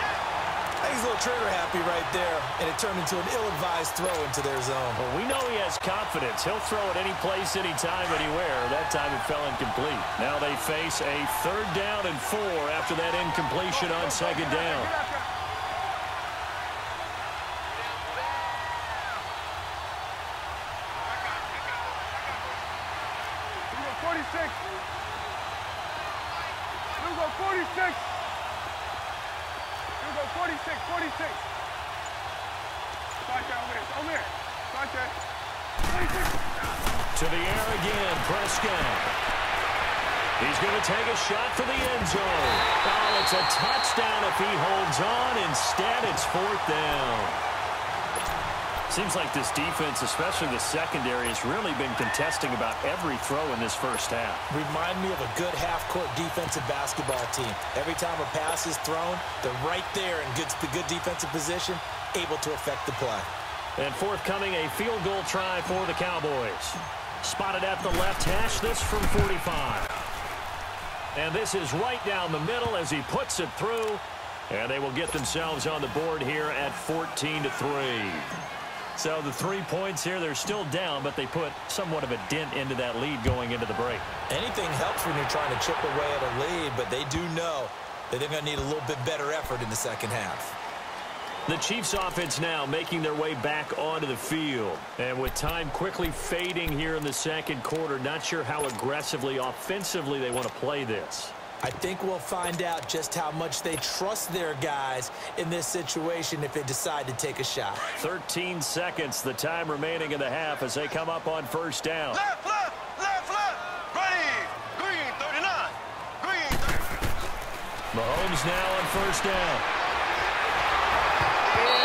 He's a little trigger happy right there, and it turned into an ill-advised throw into their zone. Well, we know he has confidence. He'll throw it any place, anytime, anywhere. That time it fell incomplete. Now they face a 3rd down and 4 after that incompletion on 2nd down. Here we go, 46. Here we go, 46. 46, 46. Start there, over there. Start there. 46. To the air again, Prescott. He's going to take a shot for the end zone. Oh, it's a touchdown if he holds on. Instead, it's 4th down. Seems like this defense, especially the secondary, has really been contesting about every throw in this first half. Remind me of a good half-court defensive basketball team. Every time a pass is thrown, they're right there in good defensive position, able to affect the play. And forthcoming, a field goal try for the Cowboys. Spotted at the left hash, this from 45. And this is right down the middle as he puts it through. And they will get themselves on the board here at 14-3. So the 3 points here, they're still down, but they put somewhat of a dent into that lead going into the break. Anything helps when you're trying to chip away at a lead, but they do know that they're going to need a little bit better effort in the second half. The Chiefs offense now making their way back onto the field. And with time quickly fading here in the second quarter, not sure how aggressively, offensively they want to play this. I think we'll find out just how much they trust their guys in this situation if they decide to take a shot. 13 seconds, the time remaining in the half as they come up on first down. Left, left, left, left. Ready. Green, 39. Green, 39. Mahomes now on first down.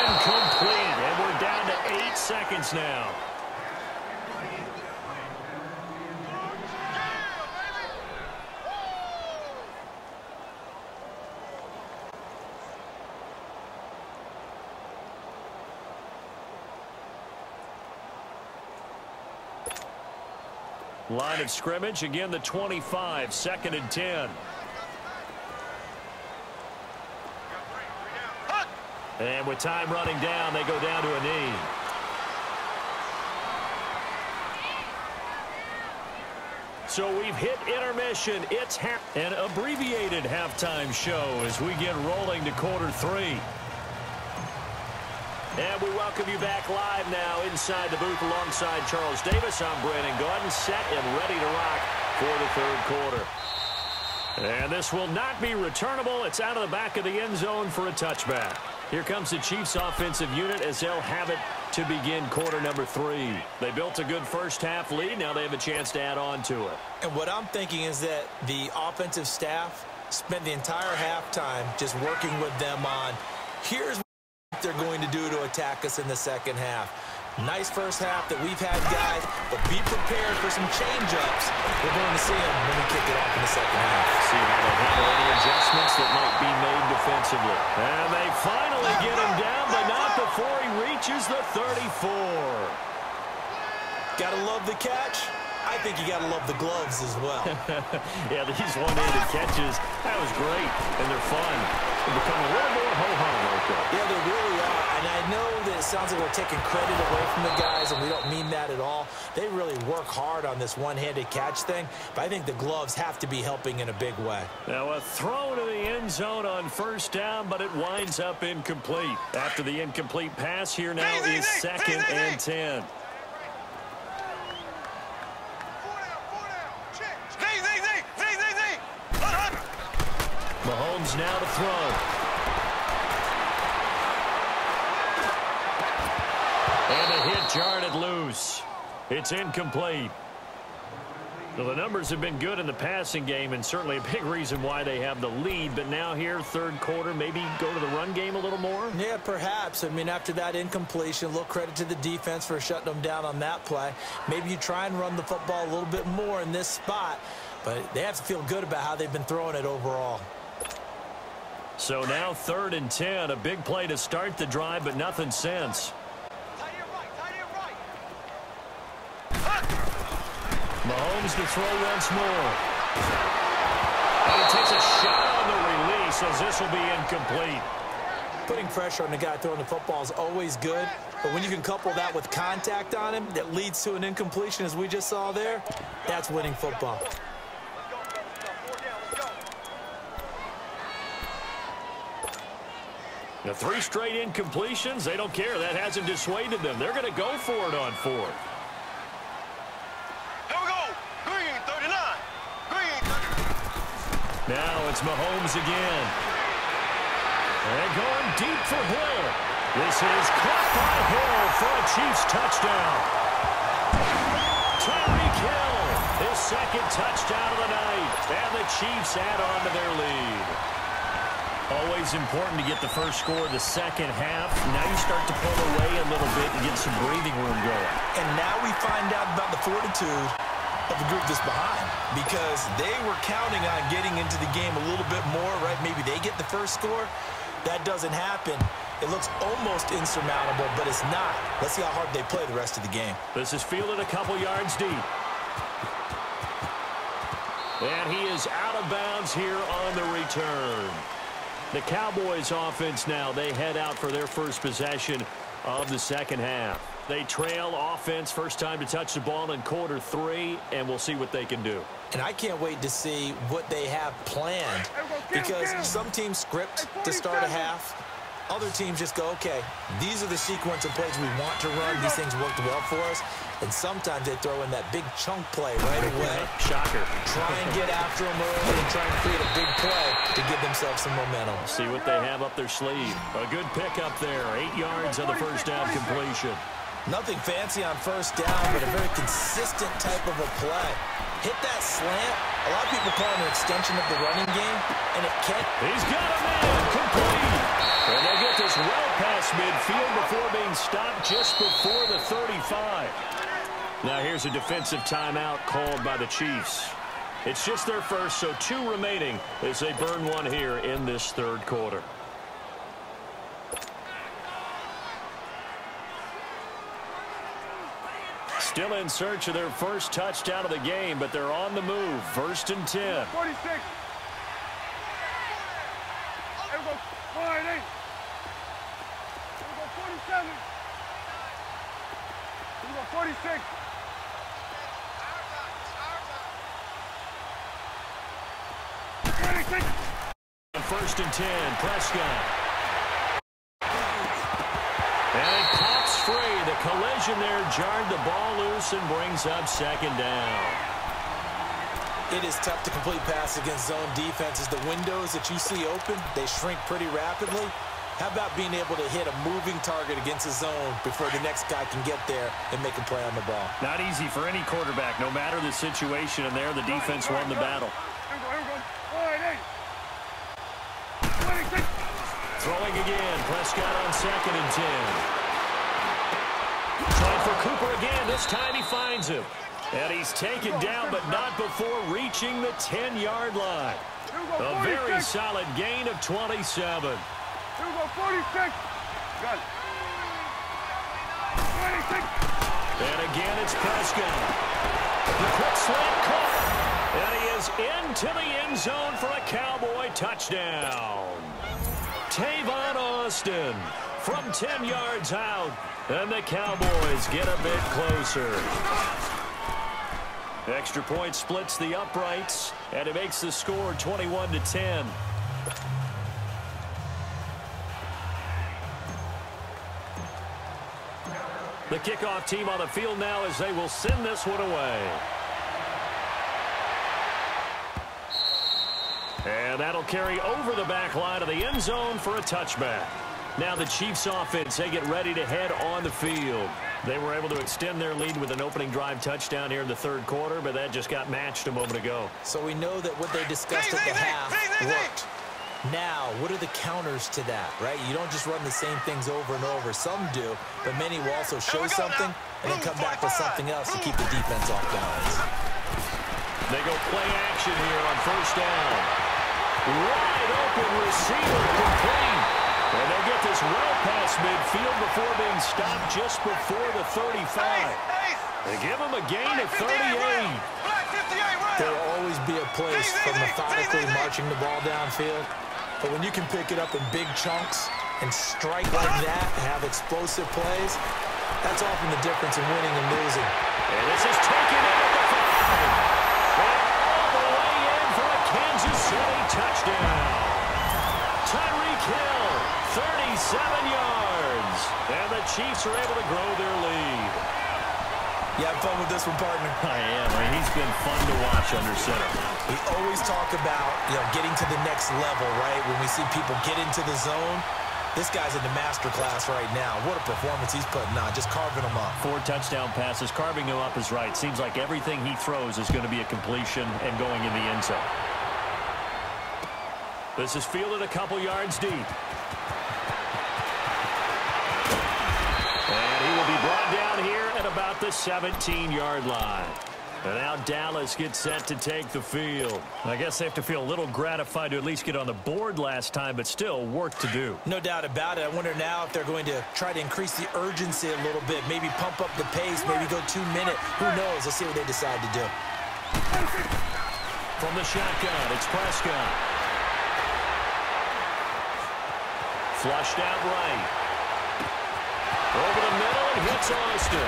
Incomplete, and we're down to 8 seconds now. Line of scrimmage, again the 25, 2nd and 10. And with time running down, they go down to a knee. So we've hit intermission. It's an abbreviated halftime show as we get rolling to quarter 3. And we welcome you back live now inside the booth alongside Charles Davis. I'm Brandon Gordon, set and ready to rock for the third quarter. And this will not be returnable. It's out of the back of the end zone for a touchback. Here comes the Chiefs offensive unit as they'll have it to begin quarter number 3. They built a good first half lead. Now they have a chance to add on to it. And what I'm thinking is that the offensive staff spent the entire halftime just working with them on here's what they're going to do to attack us in the second half. Nice first half that we've had, guys, but be prepared for some change-ups. We're going to see them when we kick it off in the second half. See how they handle any adjustments that might be made defensively. And they finally get him down, but not before he reaches the 34. Gotta love the catch. I think you gotta love the gloves as well. Yeah, these one-handed catches, that was great, and they're fun. They become a little more ho-hum like that. Yeah, they really are. And I know that it sounds like we're taking credit away from the guys, and we don't mean that at all. They really work hard on this one-handed catch thing, but I think the gloves have to be helping in a big way. Now a throw to the end zone on first down, but it winds up incomplete. After the incomplete pass, here now is 2nd and 10. Mahomes now to throw. And a hit jarred it loose. It's incomplete. Well, the numbers have been good in the passing game and certainly a big reason why they have the lead. But now here, third quarter, maybe go to the run game a little more? Yeah, perhaps. I mean, after that incompletion, a little credit to the defense for shutting them down on that play. Maybe you try and run the football a little bit more in this spot. But they have to feel good about how they've been throwing it overall. So now 3rd and 10, a big play to start the drive, but nothing since. Mahomes to throw once more. And he takes a shot on the release as this will be incomplete. Putting pressure on the guy throwing the football is always good, but when you can couple that with contact on him that leads to an incompletion as we just saw there, that's winning football. The 3 straight incompletions, they don't care. That hasn't dissuaded them. They're going to go for it on 4th. Here we go. Green, 39. Green, 39. Now it's Mahomes again. And going deep for Hill. This is caught by Hill for a Chiefs touchdown. Tyreek Hill, his 2nd touchdown of the night. And the Chiefs add on to their lead. Always important to get the first score of the second half. Now you start to pull away a little bit and get some breathing room going. And now we find out about the fortitude of the group that's behind, because they were counting on getting into the game a little bit more, right? Maybe they get the first score. That doesn't happen. It looks almost insurmountable, but it's not. Let's see how hard they play the rest of the game. This is fielded a couple yards deep. And he is out of bounds here on the return. The Cowboys offense now, they head out for their first possession of the second half. They trail offense, first time to touch the ball in quarter 3, and we'll see what they can do. And I can't wait to see what they have planned, because some teams script to start a half. Other teams just go, okay, these are the sequence of plays we want to run. These things worked well for us. And sometimes they throw in that big chunk play right away. Shocker. Try and get after them early and try and create a big play to give themselves some momentum. See what they have up their sleeve. A good pickup there. 8 yards on the first down completion. Nothing fancy on first down, but a very consistent type of a play. Hit that slant. A lot of people call it an extension of the running game, and it can't. He's got a man complete. And they get this well past midfield before being stopped just before the 35. Now here's a defensive timeout called by the Chiefs. It's just their first, so 2 remaining as they burn one here in this third quarter. Still in search of their first touchdown of the game, but they're on the move. 1st and 10. 46. There we go. 48. There we go. 47. There we go. 46. 26. 1st and 10. Prescott. And it pops free. The collision there jarred the ball loose and brings up 2nd down. It is tough to complete pass against zone defenses. The windows that you see open, they shrink pretty rapidly. How about being able to hit a moving target against a zone before the next guy can get there and make a play on the ball? Not easy for any quarterback, no matter the situation, and there the defense won the battle. Here we go. 48. 26. Throwing again. Prescott on 2nd and 10. Trying for Cooper again. This time he finds him. And he's taken down, but not before reaching the 10-yard line. A very solid gain of 27. Here we go. 46. Got it. 26. And again, it's Prescott. The quick slant caught. And he is into the end zone for a Cowboy touchdown. Tavon Austin from 10 yards out. And the Cowboys get a bit closer. Extra point splits the uprights, and it makes the score 21-10. The kickoff team on the field now as they will send this one away. And that'll carry over the back line of the end zone for a touchback. Now the Chiefs offense, they get ready to head on the field. They were able to extend their lead with an opening drive touchdown here in the third quarter, but that just got matched a moment ago. So we know that what they discussed at the half worked. Now, what are the counters to that, right? You don't just run the same things over and over. Some do, but many will also show something and then come back with something else to keep the defense off balance. They go play action here on first down. Wide open receiver complete. And they get this well past midfield before being stopped just before the 35. They give them a gain of 38. There will always be a place for methodically marching the ball downfield. But when you can pick it up in big chunks and strike like that and have explosive plays, that's often the difference in winning and losing. And this is taken in at the 5. And all the way in for a Kansas City touchdown. Tyreek Hill, 37 yards. And the Chiefs are able to grow their lead. You have fun with this one, partner? I am. I mean, he's been fun to watch under center. We always talk about, getting to the next level, right? When we see people get into the zone, this guy's in the master class right now. What a performance he's putting on, just carving them up. 4 touchdown passes. Carving him up is right. Seems like everything he throws is going to be a completion and going in the end zone. This is fielded a couple yards deep. And he will be brought down here at about the 17-yard line. And now Dallas gets set to take the field. I guess they have to feel a little gratified to at least get on the board last time, but still work to do. No doubt about it. I wonder now if they're going to try to increase the urgency a little bit, maybe pump up the pace, maybe go 2 minute. Who knows? Let's see what they decide to do. From the shotgun, it's Prescott. Flushed out right. Over the middle and hits Austin.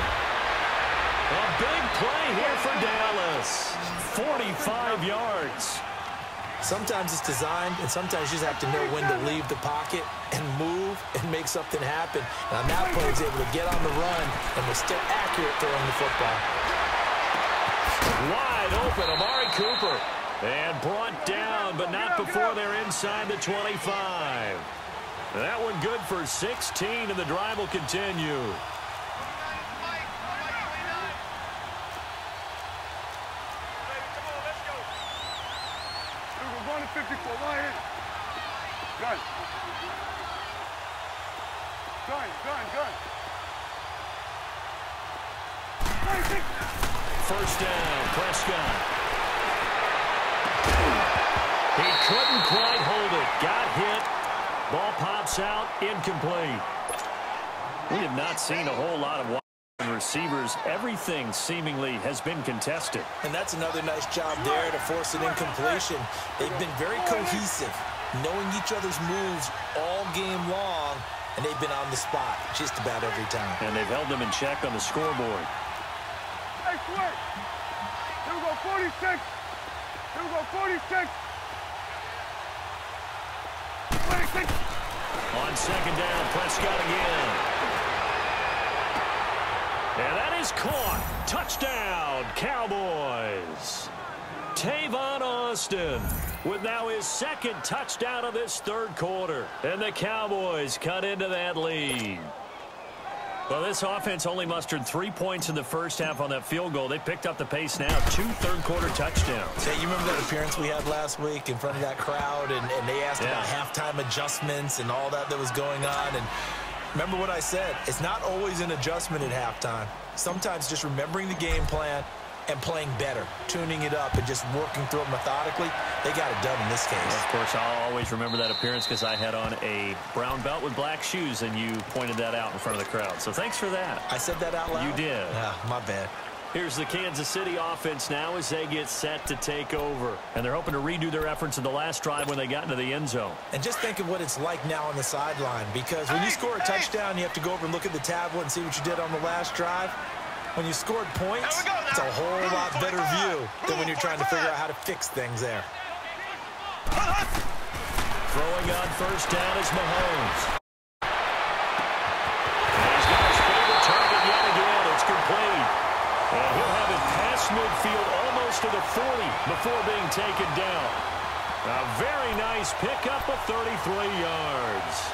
A big play here for Dallas. 45 yards. Sometimes it's designed, and sometimes you just have to know when to leave the pocket and move and make something happen. And on that play, he's able to get on the run and was still accurate throwing the football. Wide open, Amari Cooper. And brought down, but not before they're inside the 25. That one good for 16, and the drive will continue. Going to 54, line. Gun. First down, Prescott. He couldn't quite hold it. Got hit. Ball pops out, incomplete. We have not seen a whole lot of wide receivers. Everything seemingly has been contested. And that's another nice job there to force an incompletion. They've been very cohesive, knowing each other's moves all game long, and they've been on the spot just about every time. And they've held them in check on the scoreboard. Hey, quick. Here we go, 46. Here we go, 46. 26. On second down, Prescott again. And that is caught. Touchdown, Cowboys. Tavon Austin with now his second touchdown of this third quarter. And the Cowboys cut into that lead. Well, this offense only mustered 3 points in the first half on that field goal. They picked up the pace now. 2 third-quarter touchdowns. Hey, you remember that appearance we had last week in front of that crowd, and they asked about halftime adjustments and all that was going on. And remember what I said. It's not always an adjustment at halftime. Sometimes just remembering the game plan and playing better, tuning it up and just working through it methodically. They got it done in this case. Of course, I'll always remember that appearance because I had on a brown belt with black shoes, and you pointed that out in front of the crowd. So thanks for that. I said that out loud? You did. My bad. Here's the Kansas City offense now as they get set to take over. And they're hoping to redo their efforts in the last drive when they got into the end zone. And just think of what it's like now on the sideline, because when you score a touchdown, you have to go over and look at the tablet and see what you did on the last drive. When you scored points, it's a whole lot better view than when you're trying to figure out how to fix things there. Throwing on first down is Mahomes. And he's got his favorite target yet again. It's complete. And he'll have it past midfield almost to the 40 before being taken down. A very nice pickup of 33 yards.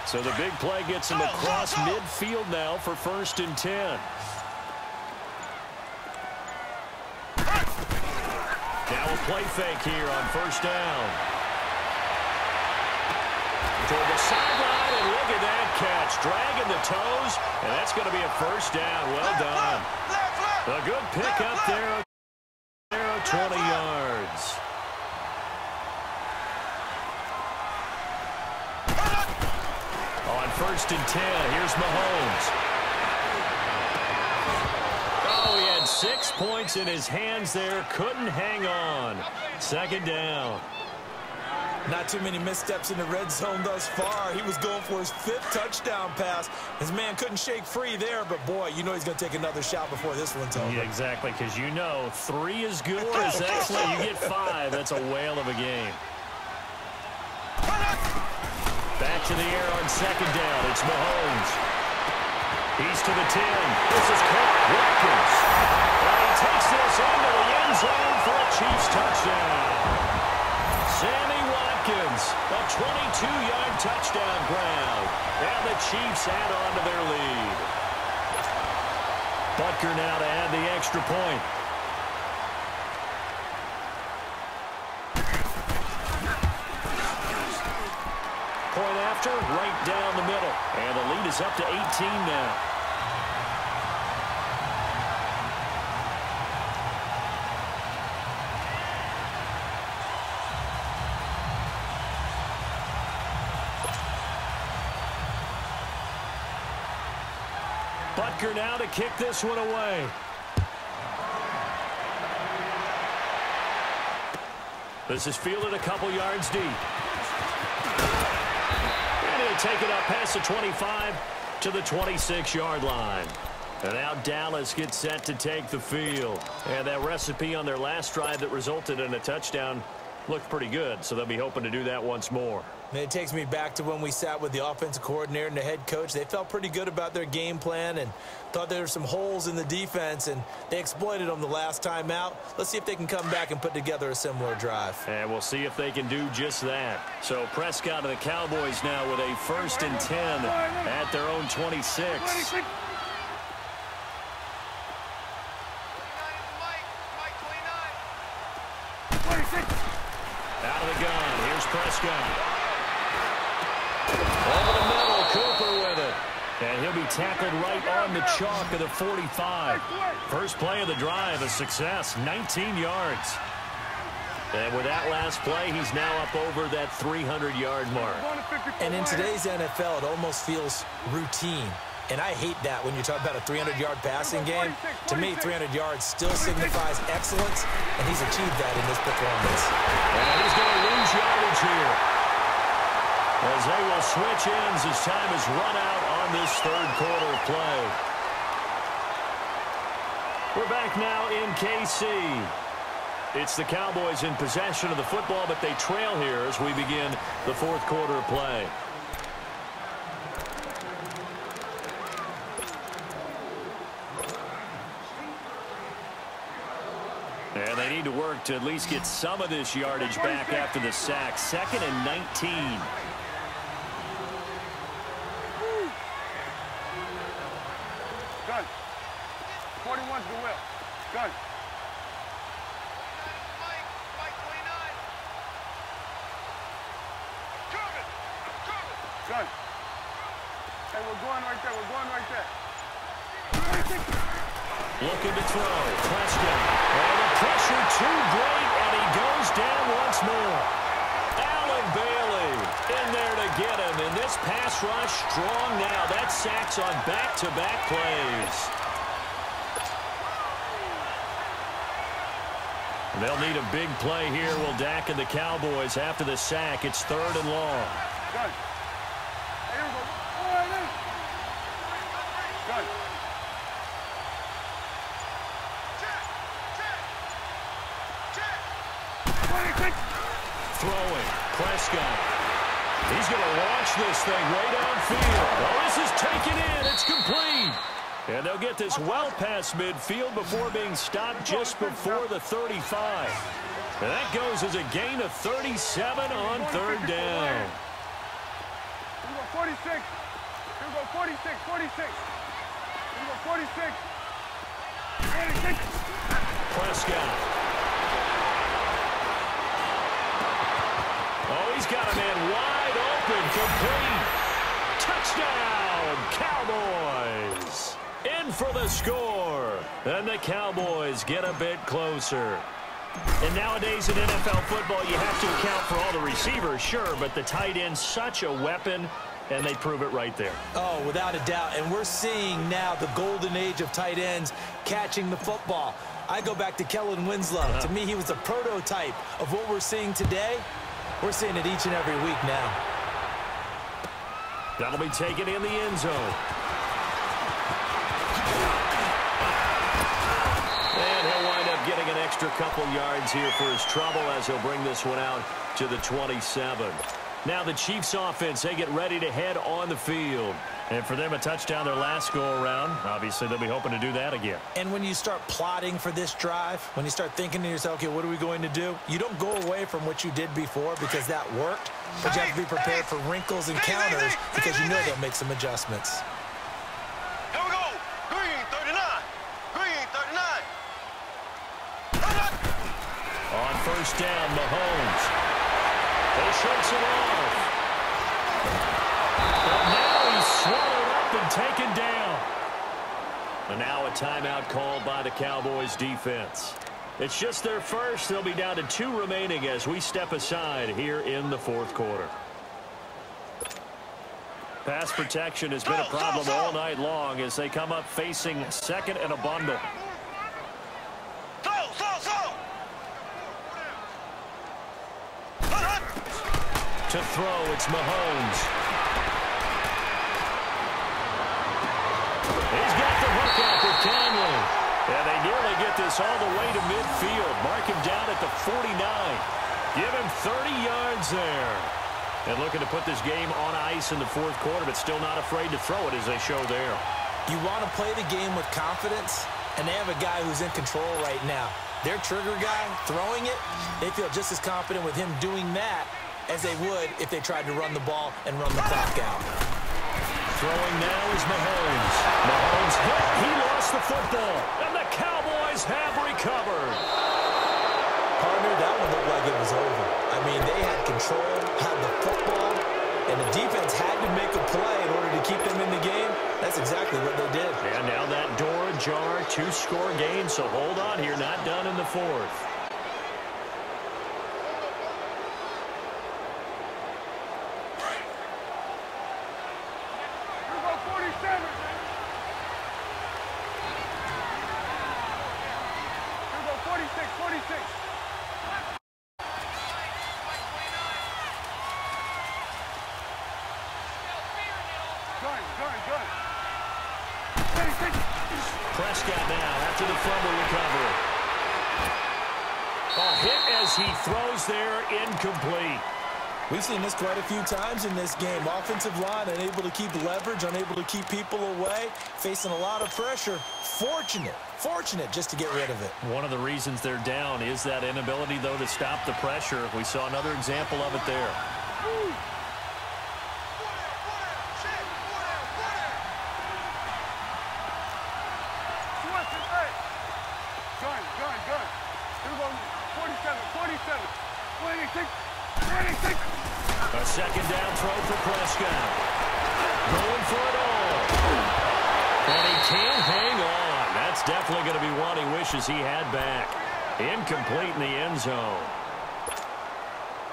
So the big play gets him across midfield now for 1st and 10. Now a play fake here on first down. Toward the sideline, and look at that catch. Dragging the toes, and that's going to be a first down. Well done. A good pickup there. 20 yards. On 1st and 10, here's Mahomes. Oh, he had 6 points in his hands there. Couldn't hang on. 2nd down. Not too many missteps in the red zone thus far. He was going for his 5th touchdown pass. His man couldn't shake free there, but boy, you know he's going to take another shot before this one's over. Yeah, exactly, because you know 3 is good. 4 is excellent. You get 5. That's a whale of a game. Back to the air on 2nd down. It's Mahomes. He's to the 10. This is caught. Watkins. And he takes this into the end zone for a Chiefs touchdown. Sammy Watkins, a 22-yard touchdown grab. And the Chiefs add on to their lead. Butker now to add the extra point. Point after, right down the middle. And the lead is up to 18 now. Butker now to kick this one away. This is fielded a couple yards deep. And he'll take it up past the 25 to the 26-yard line. And now Dallas gets set to take the field. And that recipe on their last drive that resulted in a touchdown looked pretty good, so they'll be hoping to do that once more. And it takes me back to when we sat with the offensive coordinator and the head coach. They felt pretty good about their game plan and thought there were some holes in the defense, and they exploited them the last time out. Let's see if they can come back and put together a similar drive. And we'll see if they can do just that. So Prescott and the Cowboys now with a 1st and 10 at their own 26. Out of the gun. Here's Prescott. Over the middle, Cooper with it. And he'll be tackled right on the chalk of the 45. First play of the drive, a success, 19 yards. And with that last play, he's now up over that 300-yard mark. And in today's NFL, it almost feels routine. And I hate that when you talk about a 300-yard passing game. To me, 300 yards still signifies excellence, and he's achieved that in this performance. And he's going to lose yardage here, as they will switch ends as time is run out on this 3rd quarter of play. We're back now in KC. It's the Cowboys in possession of the football, but they trail here as we begin the 4th quarter of play. And they need to work to at least get some of this yardage back after the sack. 2nd and 19. Gun. 41's the will. Gun. Gun. Hey, we're going right there. We're going right there. Looking to throw. Prescott. And the pressure too great, and he goes down once more. Allen Bailey in there to get him. And this pass rush strong now. That sacks on back-to-back plays. They'll need a big play here. Will Dak and the Cowboys after the sack. It's 3rd and long. Gun. Here we go. All right, then. Gun. Throwing. Prescott. He's going to launch this thing way downfield. Oh, this is taken in. It's complete. And they'll get this well past midfield before being stopped just before the 35. And that goes as a gain of 37 on 3rd down. Here we go, 46. Here we go, 46, 46. Here we go, 46. 46. Prescott. Oh, he's got a man wide open, complete. Touchdown, Cowboys. In for the score. And the Cowboys get a bit closer. And nowadays in NFL football, you have to account for all the receivers, sure, but the tight end's such a weapon, and they prove it right there. Oh, without a doubt. And we're seeing now the golden age of tight ends catching the football. I go back to Kellen Winslow. To me, he was a prototype of what we're seeing today. We're seeing it each and every week now. That'll be taken in the end zone. And he'll wind up getting an extra couple yards here for his trouble as he'll bring this one out to the 27. Now the Chiefs offense, they get ready to head on the field. And for them, a touchdown their last go-around. Obviously, they'll be hoping to do that again. And when you start plotting for this drive, when you start thinking to yourself, okay, what are we going to do? You don't go away from what you did before because that worked, but you have to be prepared for wrinkles and counters because you know they'll make some adjustments. Here we go. Green, 39. Green, 39. On 1st down, Mahomes. He shakes it off. But now he's swallowed up and taken down. And now a timeout called by the Cowboys defense. It's just their first. They'll be down to 2 remaining as we step aside here in the 4th quarter. Pass protection has been a problem all night long as they come up facing second and a bundle. To throw, it's Mahomes. He's got the hook up with Conley. And they nearly get this all the way to midfield. Mark him down at the 49. Give him 30 yards there. And looking to put this game on ice in the fourth quarter, but still not afraid to throw it as they show there. You want to play the game with confidence, and they have a guy who's in control right now. Their trigger guy throwing it, they feel just as confident with him doing that as they would if they tried to run the ball and run the clock out. Throwing now is Mahomes. Mahomes hit. He lost the football. And the Cowboys have recovered. Partner, that one looked like it was over. I mean, they had control, had the football, and the defense had to make a play in order to keep them in the game. That's exactly what they did. And now that door ajar, 2-score game, so hold on here. Not done in the fourth. Prescott now after the fumble recovery. A hit as he throws there, incomplete. We've seen this quite a few times in this game. Offensive line unable to keep leverage, unable to keep people away, facing a lot of pressure. Fortunate just to get rid of it. One of the reasons they're down is that inability, though, to stop the pressure. We saw another example of it there. A second down throw for Prescott. Going for it all. And he can't hang on. That's definitely going to be one he wishes he had back. Incomplete in the end zone.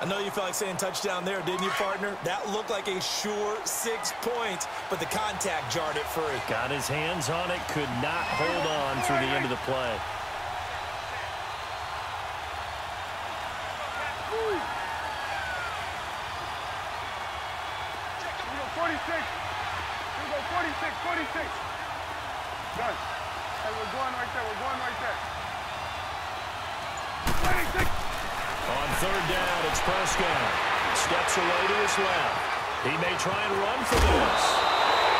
I know you felt like saying touchdown there, didn't you, partner? That looked like a sure 6 points, but the contact jarred it free. Got his hands on it, could not hold on through the end of the play. Done. Hey, we're going right there. On third down, it's Prescott. Steps away to his left. He may try and run for this.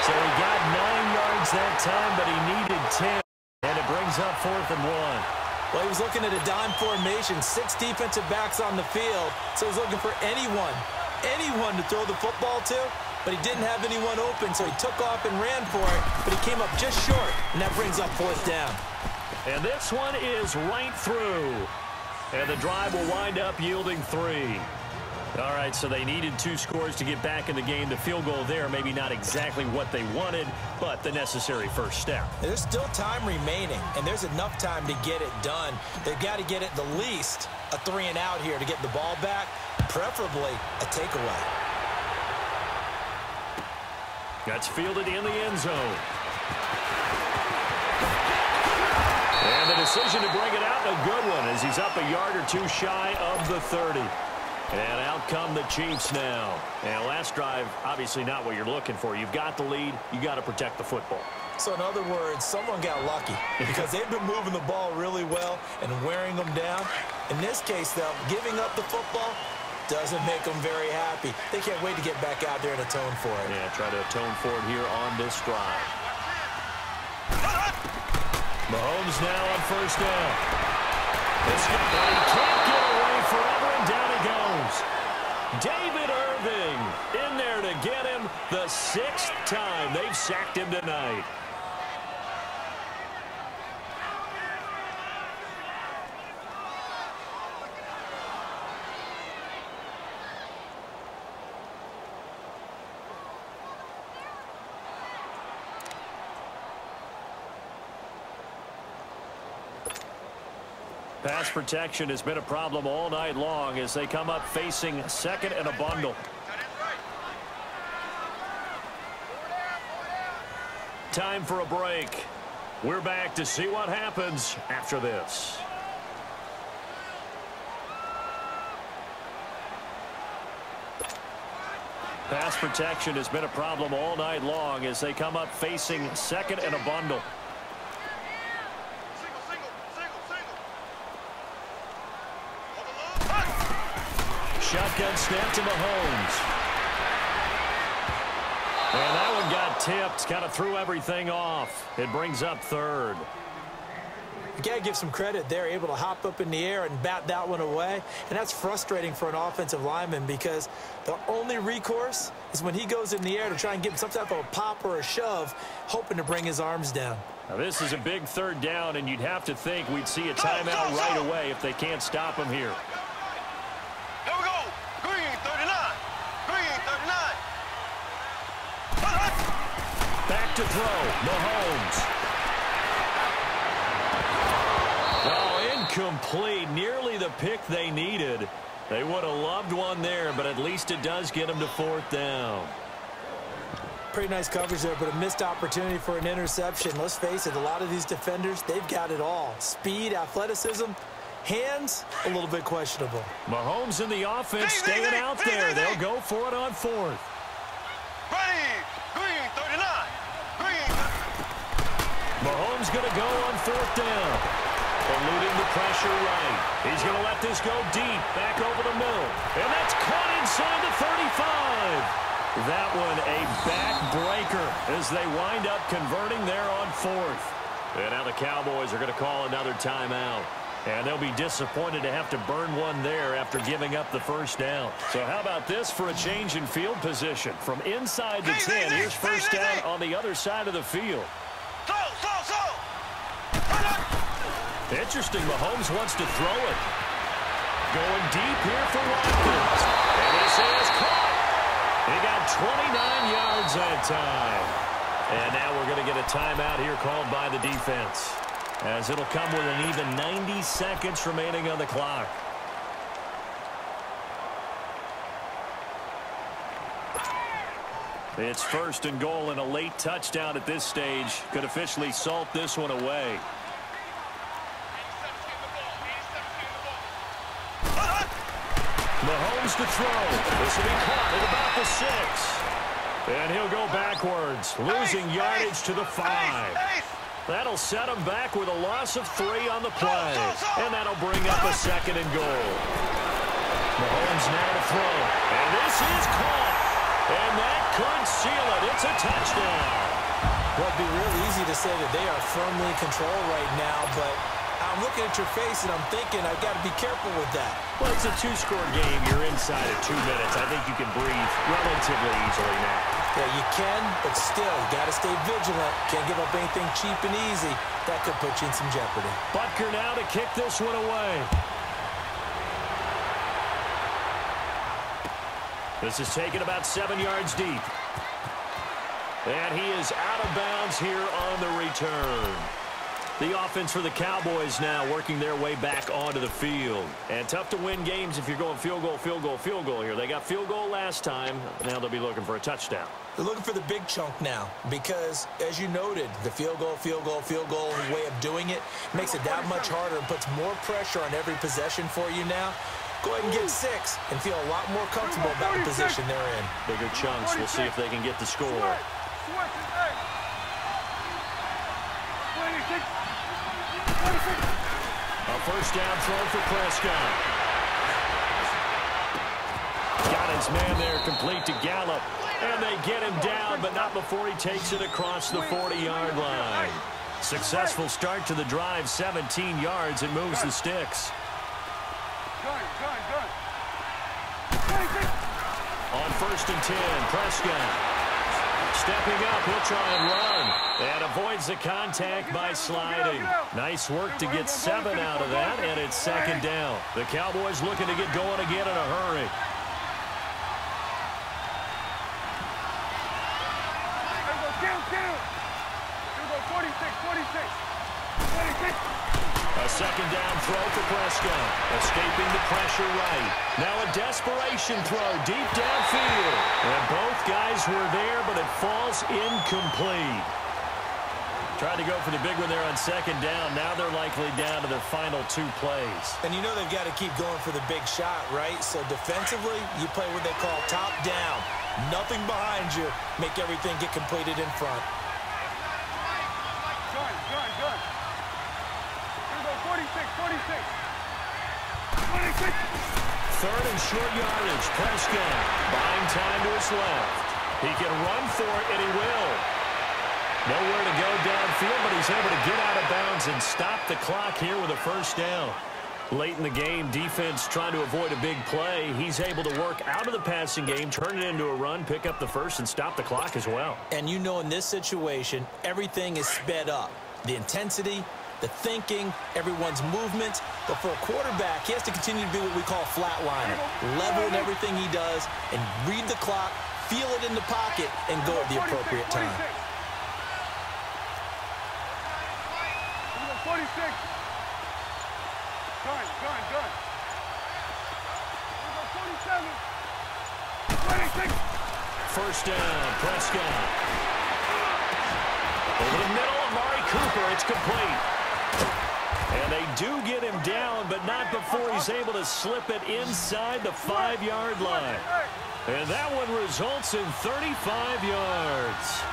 So he got 9 yards that time, but he needed 10. And it brings up 4th and 1. Well, he was looking at a dime formation, 6 defensive backs on the field. So he's looking for anyone to throw the football to. But he didn't have anyone open, so he took off and ran for it. But he came up just short, and that brings up 4th down. And this one is right through. And the drive will wind up yielding 3. All right, so they needed 2 scores to get back in the game. The field goal there, maybe not exactly what they wanted, but the necessary first step. There's still time remaining, and there's enough time to get it done. They've got to get at the least a 3-and-out here to get the ball back, preferably a takeaway. That's fielded in the end zone. And the decision to bring it out, a good one, as he's up a yard or 2 shy of the 30. And out come the Chiefs now. And last drive, obviously not what you're looking for. You've got the lead. You got to protect the football. So in other words, someone got lucky because they've been moving the ball really well and wearing them down. In this case, though, giving up the football doesn't make them very happy. They can't wait to get back out there and atone for it. Yeah, try to atone for it here on this drive. Mahomes now on first down. He can't get away forever, and down he goes. David Irving in there to get him the 6th time they've sacked him tonight. Pass protection has been a problem all night long as they come up facing second and a bundle. time for a break. We're back to see what happens after this. Pass protection has been a problem all night long as they come up facing second and a bundle. Shotgun snap to Mahomes. And that one got tipped, kind of threw everything off. It brings up third. You got to give some credit. They're able to hop up in the air and bat that one away. And that's frustrating for an offensive lineman because the only recourse is when he goes in the air to try and get some type of a pop or a shove, hoping to bring his arms down. Now this is a big third down, and you'd have to think we'd see a timeout right away if they can't stop him here. Here we go. Green 39. Green 39. Back to throw. Mahomes. Well, incomplete. Nearly the pick they needed. They would have loved one there, but at least it does get them to fourth down. Pretty nice coverage there, but a missed opportunity for an interception. Let's face it, a lot of these defenders, they've got it all. Speed, athleticism, hands, a little bit questionable. Mahomes in the offense staying out there. They'll go for it on fourth. Green 39. Green. Mahomes going to go on fourth down. Eluding the pressure right. He's going to let this go deep, back over the middle. And that's caught inside the 35. That one a backbreaker as they wind up converting there on fourth. And now the Cowboys are going to call another timeout. And they'll be disappointed to have to burn one there after giving up the first down. So how about this for a change in field position? From inside the 10, here's first down on the other side of the field. Interesting, Mahomes wants to throw it. Going deep here for Watkins. And this is caught. He got 29 yards that time. And now we're going to get a timeout here called by the defense, as it'll come with an even 90 seconds remaining on the clock. It's first and goal, and a late touchdown at this stage could officially salt this one away. Mahomes to throw. This will be caught at about the 6. And he'll go backwards, losing yardage to the 5. That'll set him back with a loss of 3 on the play. And that'll bring up a second and goal. Mahomes now to throw. And this is caught. And that could seal it. It's a touchdown. Well, it'd be real easy to say that they are firmly in control right now, but I'm looking at your face and I'm thinking I've got to be careful with that. Well, it's a 2-score game. You're inside of 2 minutes. I think you can breathe relatively easily now. Yeah, you can, but still, you got to stay vigilant. Can't give up anything cheap and easy. That could put you in some jeopardy. Butker now to kick this one away. This is taken about 7 yards deep. And he is out of bounds here on the return. The offense for the Cowboys now working their way back onto the field. And tough to win games if you're going field goal, field goal, field goal here. They got field goal last time. Now they'll be looking for a touchdown. They're looking for the big chunk now because, as you noted, the field goal way of doing it makes it that much harder and puts more pressure on every possession for you now. Go ahead and get 6 and feel a lot more comfortable about the position they're in. Bigger chunks. We'll see if they can get the score. A first down throw for Prescott. Got his man there, complete to Gallup. And they get him down, but not before he takes it across the 40-yard line. Successful start to the drive, 17 yards, and moves the sticks. On first and 10, Prescott. Stepping up, he'll try and run. And avoids the contact by sliding. Nice work to get 7 out of that, and it's second down. The Cowboys looking to get going again in a hurry. A second down throw for Prescott. Escaping the pressure right. Now a desperation throw deep downfield. And both guys were there, but it falls incomplete. Tried to go for the big one there on second down. Now they're likely down to their final 2 plays. And you know they've got to keep going for the big shot, right? So defensively, you play what they call top down. Nothing behind you. Make everything get completed in front. Gun. Here we go, 46. 26. Third and short yardage. Prescott buying time to his left. He can run for it, and he will. Nowhere to go downfield, but he's able to get out of bounds and stop the clock here with a first down. Late in the game, defense trying to avoid a big play. He's able to work out of the passing game, turn it into a run, pick up the first, and stop the clock as well. And you know in this situation, everything is sped up. The intensity, the thinking, everyone's movements. But for a quarterback, he has to continue to be what we call a flatliner. Level in everything he does and read the clock, feel it in the pocket, and go at the appropriate time. 46. Gun. 47. 26. First down, Prescott. Over the middle of Amari Cooper, it's complete. And they do get him down, but not before he's able to slip it inside the 5-yard line. And that one results in 35 yards.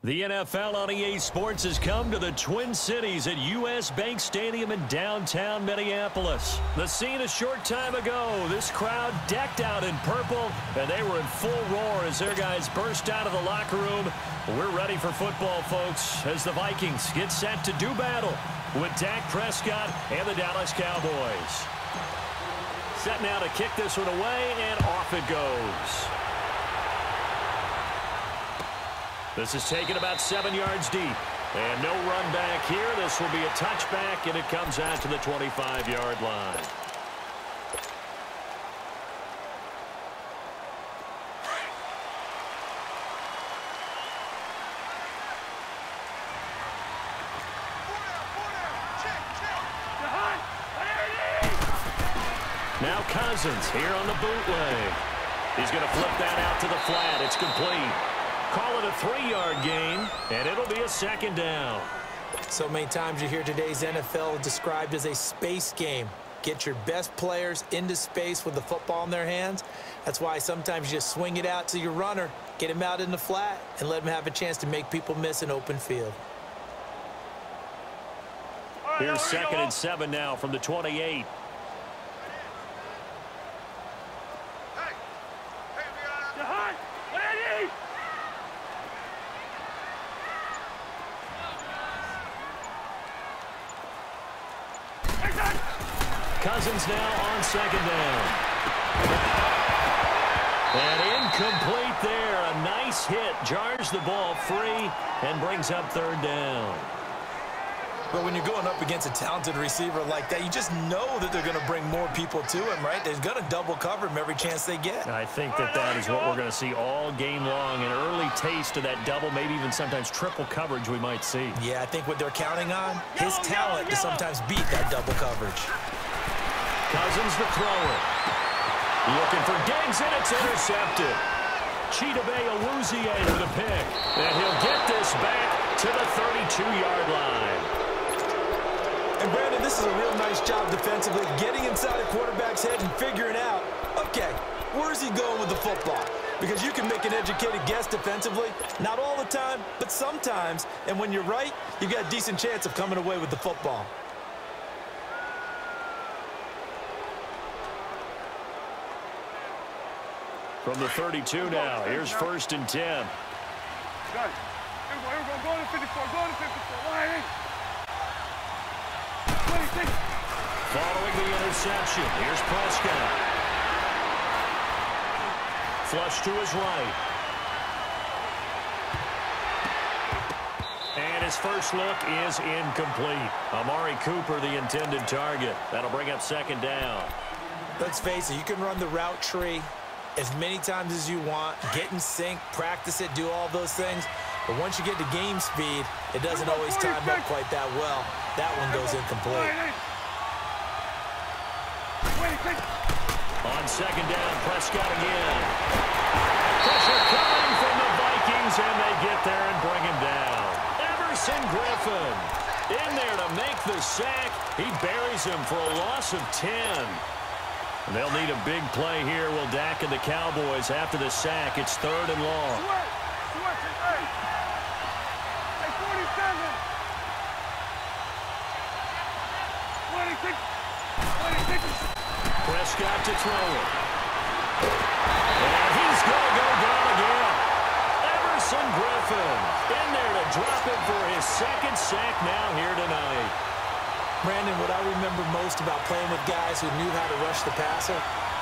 The NFL on EA Sports has come to the Twin Cities at U.S. Bank Stadium in downtown Minneapolis. The scene a short time ago, this crowd decked out in purple, and they were in full roar as their guys burst out of the locker room. We're ready for football, folks, as the Vikings get set to do battle with Dak Prescott and the Dallas Cowboys. Set now to kick this one away, and off it goes. This is taken about 7 yards deep. And no run back here. This will be a touchback, and it comes out to the 25-yard line. Now Cousins here on the bootleg. He's going to flip that out to the flat. It's complete. Call it a 3-yard gain, and it'll be a second down. So many times you hear today's NFL described as a space game. Get your best players into space with the football in their hands. That's why sometimes you just swing it out to your runner, get him out in the flat, and let him have a chance to make people miss an open field. Here's 2nd and 7 now from the 28. Cousins now on 2nd down. And incomplete there. A nice hit. Jars the ball free and brings up 3rd down. But when you're going up against a talented receiver like that, you just know that they're going to bring more people to him, right? They're going to double cover him every chance they get. I think that is what we're going to see all game long. An early taste of that double, maybe even sometimes triple coverage we might see. Yeah, I think what they're counting on, his talent to sometimes beat that double coverage. Cousins the thrower. Looking for Diggs, and it's intercepted. Chidobe Awuzie with a pick. And he'll get this back to the 32-yard line. And, Brandon, this is a real nice job defensively, getting inside a quarterback's head and figuring out, okay, where's he going with the football? Because you can make an educated guess defensively, not all the time, but sometimes. And when you're right, you've got a decent chance of coming away with the football. From the 32 now, here's 1st and 10. Got it. Here we go. Go to 54. Go to 54. Line 26. Following the interception, here's Prescott. Flush to his right. And his first look is incomplete. Amari Cooper, the intended target. That'll bring up 2nd down. Let's face it, you can run the route tree as many times as you want, get in sync, practice it, do all those things. But once you get to game speed, it doesn't always time up quite that well. That one goes incomplete. On 2nd down, Prescott again. Pressure coming from the Vikings, and they get there and bring him down. Everson Griffin in there to make the sack. He buries him for a loss of 10. And they'll need a big play here. Will Dak and the Cowboys after the sack. It's 3rd and long. Prescott to throw it. And he's going to go down again. Everson Griffin in there to drop it for his 2nd sack now here tonight. Brandon, what I remember most about playing with guys who knew how to rush the passer,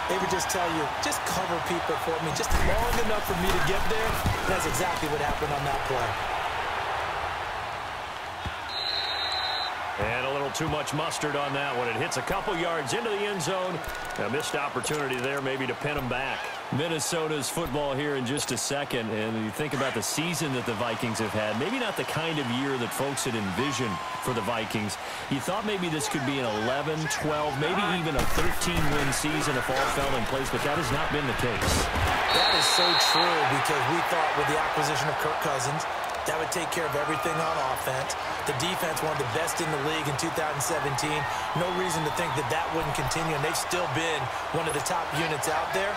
they would just tell you, just cover people for me, just long enough for me to get there. That's exactly what happened on that play. And a little too much mustard on that one. It hits a couple yards into the end zone. A missed opportunity there maybe to pin them back. Minnesota's football here in just a second. And you think about the season that the Vikings have had. Maybe not the kind of year that folks had envisioned for the Vikings. You thought maybe this could be an 11, 12, maybe even a 13-win season if all fell in place. But that has not been the case. That is so true because we thought with the acquisition of Kirk Cousins, that would take care of everything on offense. The defense, one of the best in the league in 2017. No reason to think that that wouldn't continue, and they've still been one of the top units out there.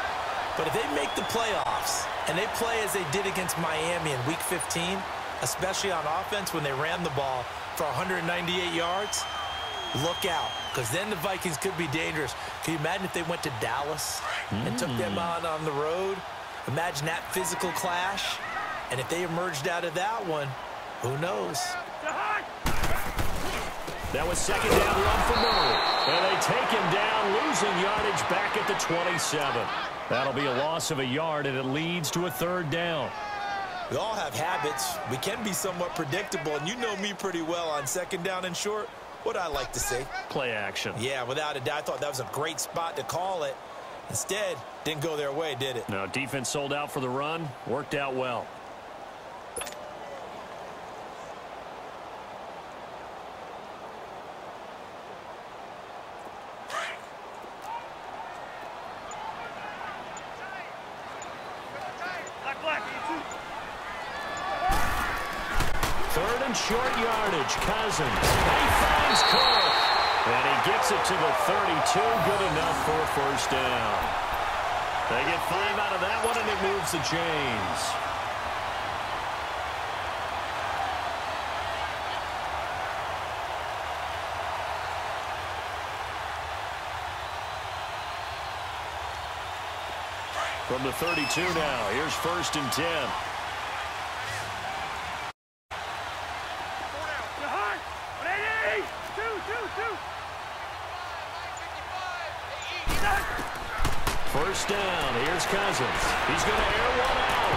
But if they make the playoffs and they play as they did against Miami in Week 15, especially on offense when they ran the ball for 198 yards. Look out, because then the Vikings could be dangerous. Can you imagine if they went to Dallas and took them on the road? Imagine that physical clash. And if they emerged out of that one, who knows? That was second down, run for Murray. And they take him down, losing yardage back at the 27. That'll be a loss of a yard, and it leads to a third down. We all have habits. We can be somewhat predictable, and you know me pretty well on second down and short. What I like to say? Play action. Yeah, without a doubt. I thought that was a great spot to call it. Instead, didn't go their way, did it? No, defense sold out for the run. Worked out well. Third and short yardage. Cousins. He finds Cole. And he gets it to the 32. Good enough for a first down. They get 5 out of that one, and it moves the chains. From the 32 now, here's 1st and 10. First down, here's Cousins. He's going to air one out.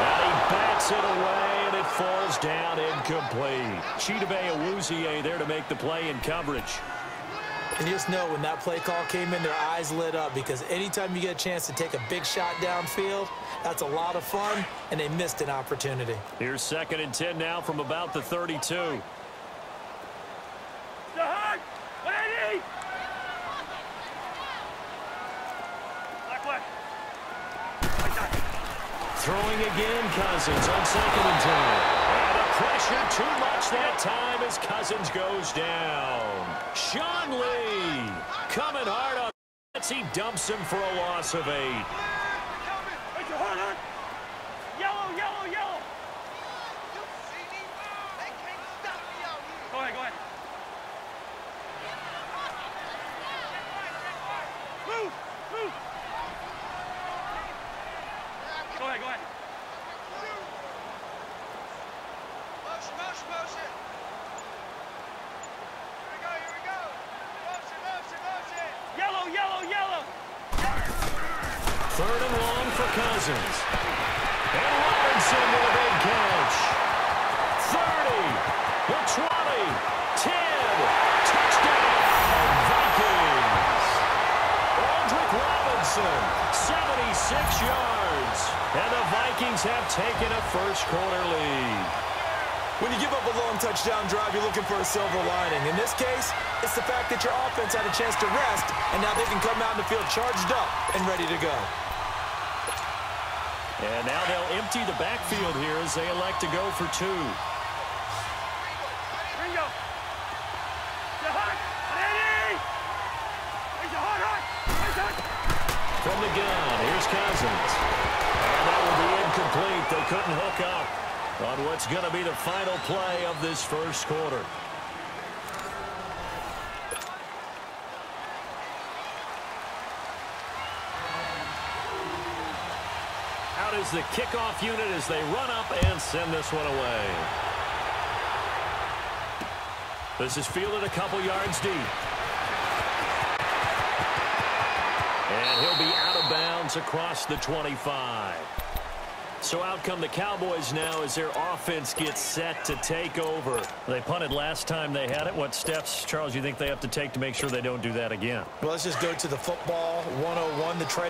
And he bats it away, and it falls down incomplete. Chidobe Awuzie there to make the play in coverage. And you just know when that play call came in, their eyes lit up, because anytime you get a chance to take a big shot downfield, that's a lot of fun, and they missed an opportunity. Here's 2nd and 10 now from about the 32. Throwing again, Cousins on 2nd and 10. And the pressure too much that time as Cousins goes down. Sean Lee coming hard on that. He dumps him for a loss of 8. Yellow, yellow, yellow. Go ahead, go ahead. Move, move. Go ahead, go ahead. Motion, motion, motion. Here we go. Motion, motion, motion. Yellow, yellow, yellow. 3rd and long for Cousins. And Robinson with a big catch. 30, the 20, 10, touchdown, Vikings. Aldrick Robinson, 76 yards. And the Vikings have taken a first-quarter lead. When you give up a long touchdown drive, you're looking for a silver lining. In this case, it's the fact that your offense had a chance to rest, and now they can come out in the field charged up and ready to go. And now they'll empty the backfield here as they elect to go for 2. Ringo. You're hot. Ready. From the gun, here's Cousins. And that will be incomplete. They couldn't hook up on what's going to be the final play of this first quarter. Out is the kickoff unit as they run up and send this one away. This is fielded a couple yards deep. And he'll be out of bounds across the 25. So out come the Cowboys now as their offense gets set to take over. They punted last time they had it. What steps, Charles, you think they have to take to make sure they don't do that again? Well, let's just go to the football 101 to try